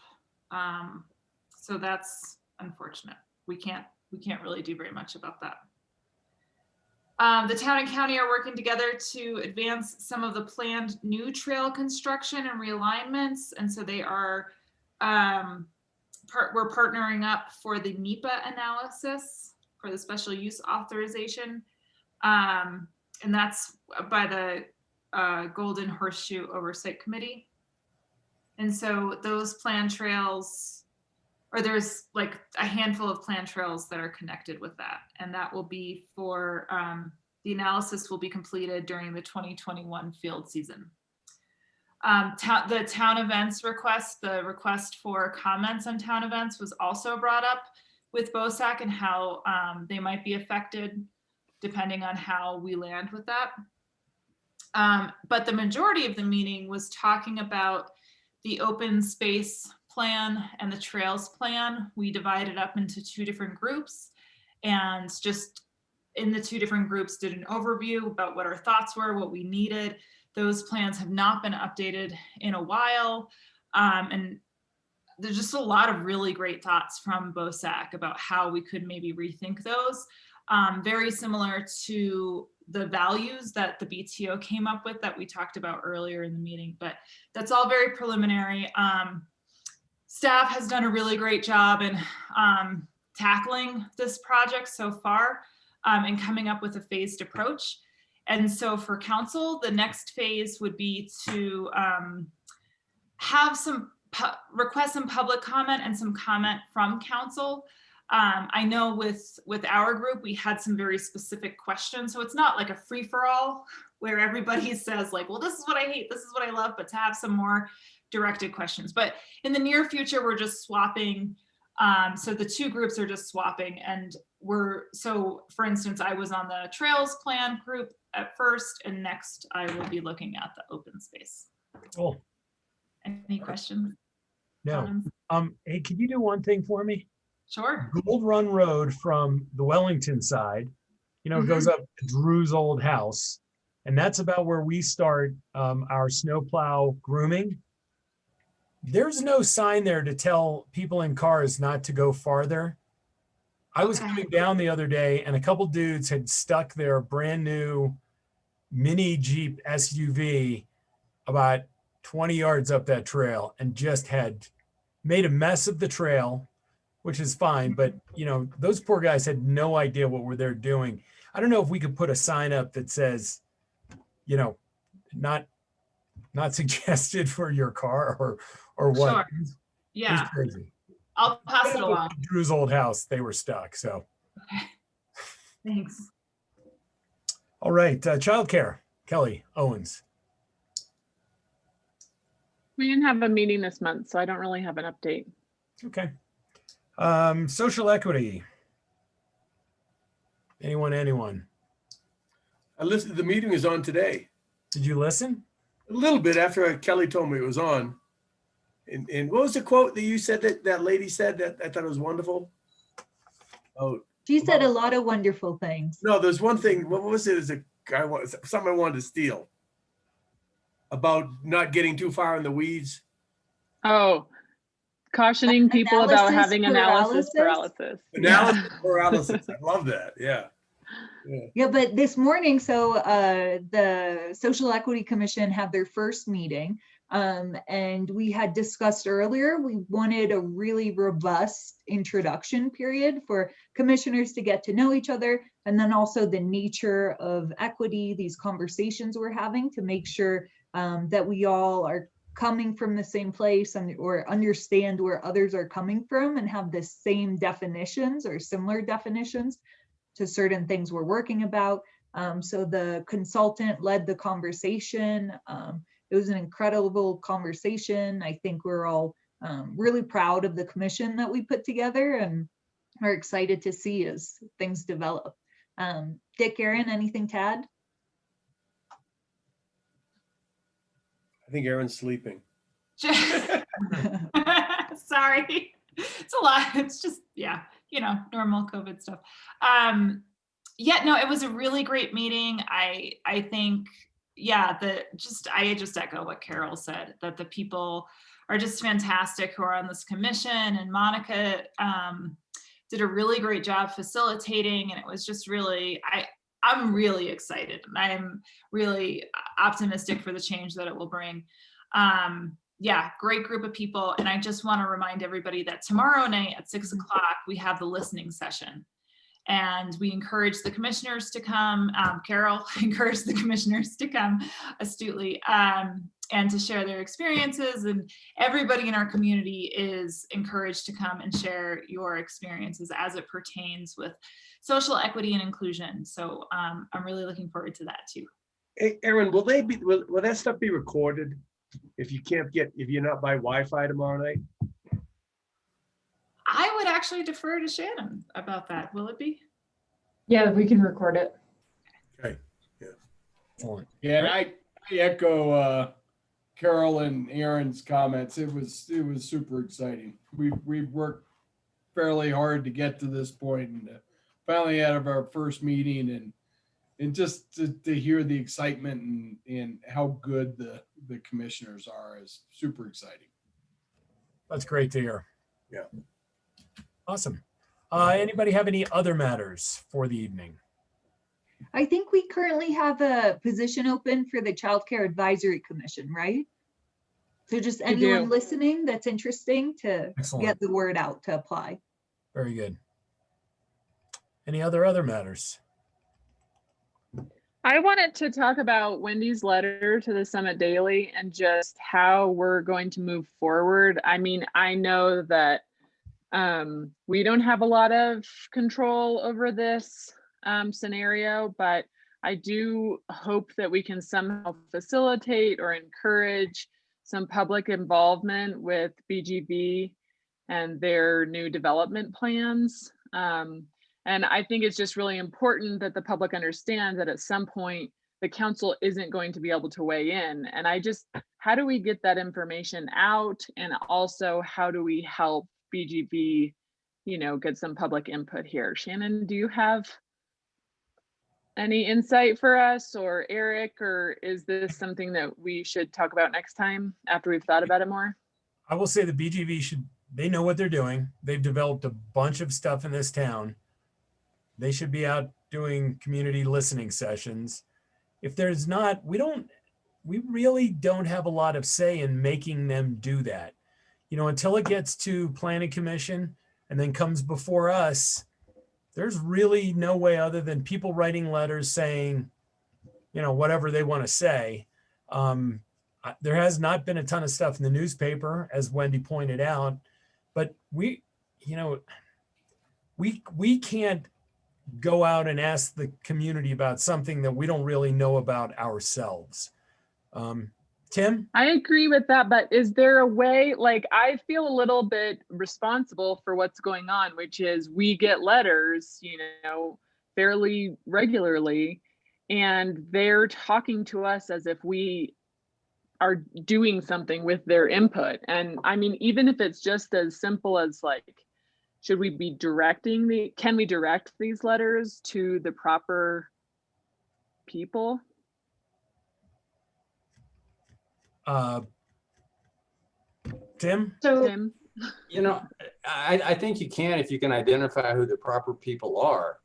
So that's unfortunate. We can't really do very much about that. The town and county are working together to advance some of the planned new trail construction and realignments. And so they are, we're partnering up for the NEPA analysis for the special use authorization. And that's by the Golden Horseshoe Oversight Committee. And so those planned trails, or there's like a handful of planned trails that are connected with that. And that will be for, the analysis will be completed during the 2021 field season. The town events request, the request for comments on town events was also brought up with BOSAC and how they might be affected depending on how we land with that. But the majority of the meeting was talking about the open space plan and the trails plan. We divided up into 2 different groups and just in the 2 different groups did an overview about what our thoughts were, what we needed. Those plans have not been updated in a while. And there's just a lot of really great thoughts from BOSAC about how we could maybe rethink those. Very similar to the values that the BTO came up with that we talked about earlier in the meeting, but that's all very preliminary. Staff has done a really great job in tackling this project so far and coming up with a phased approach. And so for council, the next phase would be to have request some public comment and some comment from council. I know with our group, we had some very specific questions. So it's not like a free for all where everybody says like, well, this is what I hate, this is what I love, but to have some more directed questions. But in the near future, we're just swapping. So the 2 groups are just swapping and so for instance, I was on the trails plan group at first and next I will be looking at the open space. Cool. Any questions? No. Hey, can you do one thing for me? Sure. Gold Run Road from the Wellington side, it goes up to Drew's old house. And that's about where we start our snowplow grooming. There's no sign there to tell people in cars not to go farther. I was coming down the other day and a couple dudes had stuck their brand new mini Jeep SUV about 20 yards up that trail and just had made a mess of the trail, which is fine. But, those poor guys had no idea what they're doing. I don't know if we could put a sign up that says, not suggested for your car or what. Sure. Yeah. It was crazy. I'll pass it along. Drew's old house, they were stuck, so. Okay. Thanks. All right, childcare, Kelly Owens. We didn't have a meeting this month, so I don't really have an update. Okay. Social equity. Anyone? I listened, the meeting is on today. Did you listen? A little bit after Kelly told me it was on. And what was the quote that you said that lady said that I thought it was wonderful? Oh, She said a lot of wonderful things. no, there's one thing. What was it? Is a guy something I wanted to steal about not getting too far in the weeds. Oh, cautioning people about having analysis paralysis. Analysis paralysis. I love that. Yeah. Yeah, but this morning, so the Social Equity Commission had their first meeting, and we had discussed earlier, we wanted a really robust introduction period for commissioners to get to know each other, and then also the nature of equity, these conversations we're having, to make sure that we all are coming from the same place and or understand where others are coming from and have the same definitions or similar definitions to certain things we're working about. So the consultant led the conversation. It was an incredible conversation. I think we're all really proud of the commission that we put together and are excited to see as things develop. Dick, Aaron, anything to add? I think Aaron's sleeping. Sorry, it's a lot. It's just, yeah, normal COVID stuff. Yeah, no, it was a really great meeting. I think, yeah, I just echo what Carol said, that the people are just fantastic who are on this commission, and Monica did a really great job facilitating, and it was just really, I'm really excited, and I'm really optimistic for the change that it will bring. Yeah, great group of people. And I just want to remind everybody that tomorrow night at 6 o'clock, we have the listening session. And we encourage the commissioners to come. Carol encouraged the commissioners to come astutely and to share their experiences. And everybody in our community is encouraged to come and share your experiences as it pertains with social equity and inclusion. So I'm really looking forward to that too. Hey, Aaron, will that stuff be recorded if you're not by Wi-Fi tomorrow night? I would actually defer to Shannon about that. Will it be? Yeah, we can record it. Okay. Yeah. Yeah, and I echo Carol and Aaron's comments. It was super exciting. We've worked fairly hard to get to this point, and finally out of our first meeting, and just to hear the excitement and how good the commissioners are is super exciting. That's great to hear. Yeah. Awesome. Anybody have any other matters for the evening? I think we currently have a position open for the Child Care Advisory Commission, right? So just anyone listening that's interesting to get the word out to apply. Very good. Any other matters? I wanted to talk about Wendy's letter to the Summit Daily and just how we're going to move forward. I mean, I know that we don't have a lot of control over this scenario, but I do hope that we can somehow facilitate or encourage some public involvement with BGB and their new development plans. And I think it's just really important that the public understands that at some point the council isn't going to be able to weigh in. And how do we get that information out? And also, how do we help BGB, get some public input here? Shannon, do you have any insight for us, or Eric, or is this something that we should talk about next time after we've thought about it more? I will say the BGB they know what they're doing. They've developed a bunch of stuff in this town. They should be out doing community listening sessions. If there's not, we really don't have a lot of say in making them do that. Until it gets to planning commission and then comes before us, there's really no way other than people writing letters saying, whatever they want to say. There has not been a ton of stuff in the newspaper, as Wendy pointed out, but we can't go out and ask the community about something that we don't really know about ourselves. Tim? I agree with that, but is there a way, I feel a little bit responsible for what's going on, which is we get letters, fairly regularly, and they're talking to us as if we are doing something with their input. And I mean, even if it's just as simple as should we be directing can we direct these letters to the proper people? Tim? Tim? You know, I think you can if you can identify who the proper people are.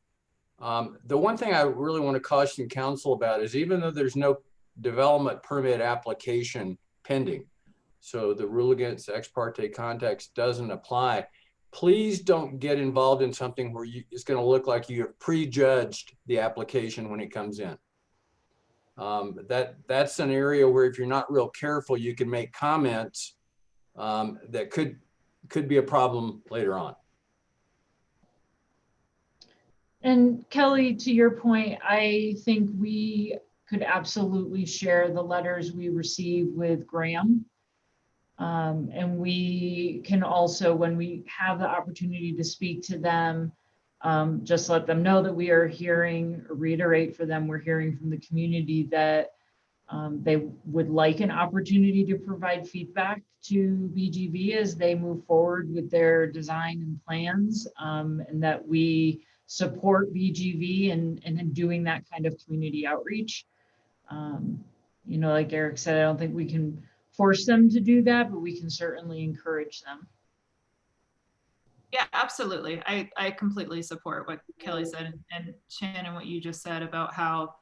The one thing I really want to caution council about is even though there's no development permit application pending, so the rule against ex parte contacts doesn't apply, please don't get involved in something where it's going to look like you have prejudged the application when it comes in. That's an area where if you're not real careful, you can make comments that could be a problem later on. And Kelly, to your point, I think we could absolutely share the letters we receive with Graham. And we can also, when we have the opportunity to speak to them, just let them know that we are hearing, reiterate for them, we're hearing from the community that they would like an opportunity to provide feedback to BGV as they move forward with their design and plans, and that we support BGV and doing that kind of community outreach. You know, like Eric said, I don't think we can force them to do that, but we can certainly encourage them. Yeah, absolutely. I completely support what Kelly said, and Shannon, what you just said about how,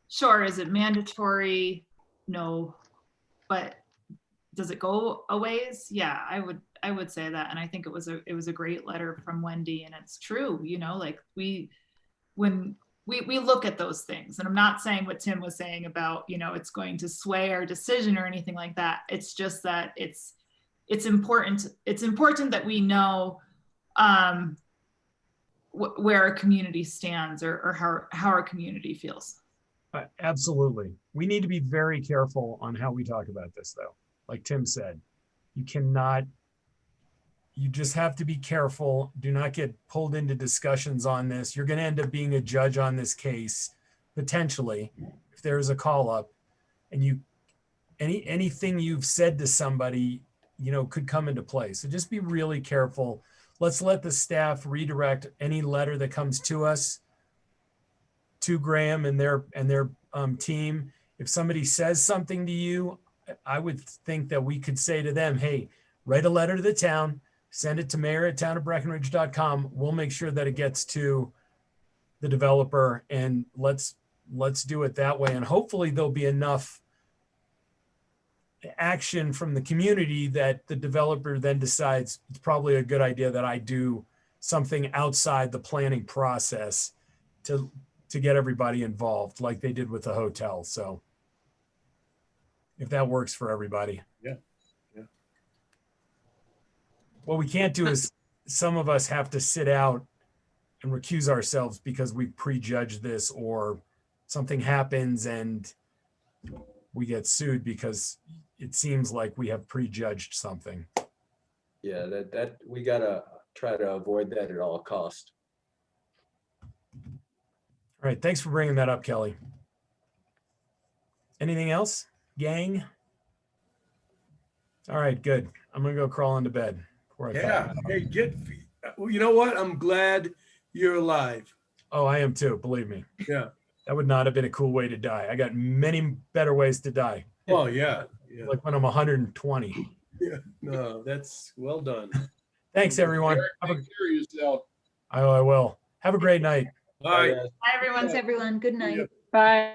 sure, is it mandatory? No, but does it go a ways? Yeah, I would say that. And I think it was a great letter from Wendy, and it's true, you know, like when we look at those things, and I'm not saying what Tim was saying about, you know, it's going to sway our decision or anything like that. It's just that it's important that we know where our community stands or how our community feels. Absolutely. We need to be very careful on how we talk about this, though. Like Tim said, you just have to be careful. Do not get pulled into discussions on this. You're going to end up being a judge on this case, potentially, if there's a call up, and anything you've said to somebody, you know, could come into play. So just be really careful. Let's let the staff redirect any letter that comes to us to Graham and their team. If somebody says something to you, I would think that we could say to them, hey, write a letter to the town, send it to mayor@townofbreckenridge.com. We'll make sure that it gets to the developer, and let's do it that way. And hopefully there'll be enough action from the community that the developer then decides it's probably a good idea that I do something outside the planning process to get everybody involved, like they did with the hotel. So if that works for everybody. Yeah. What we can't do is some of us have to sit out and recuse ourselves because we prejudged this, or something happens and we get sued because it seems like we have prejudged something. Yeah, that we gotta try to avoid that at all costs. All right, thanks for bringing that up, Kelly. Anything else, gang? All right, good. I'm gonna go crawl into bed. Yeah. Hey, you know what? I'm glad you're alive. Oh, I am too. Believe me. Yeah. That would not have been a cool way to die. I got many better ways to die. Oh yeah. Like when I'm 120. Yeah. No, that's well done. Thanks, everyone. Take care of yourself. I will. Have a great night. Bye. Bye, everyone. Thanks, everyone. Good night. Bye.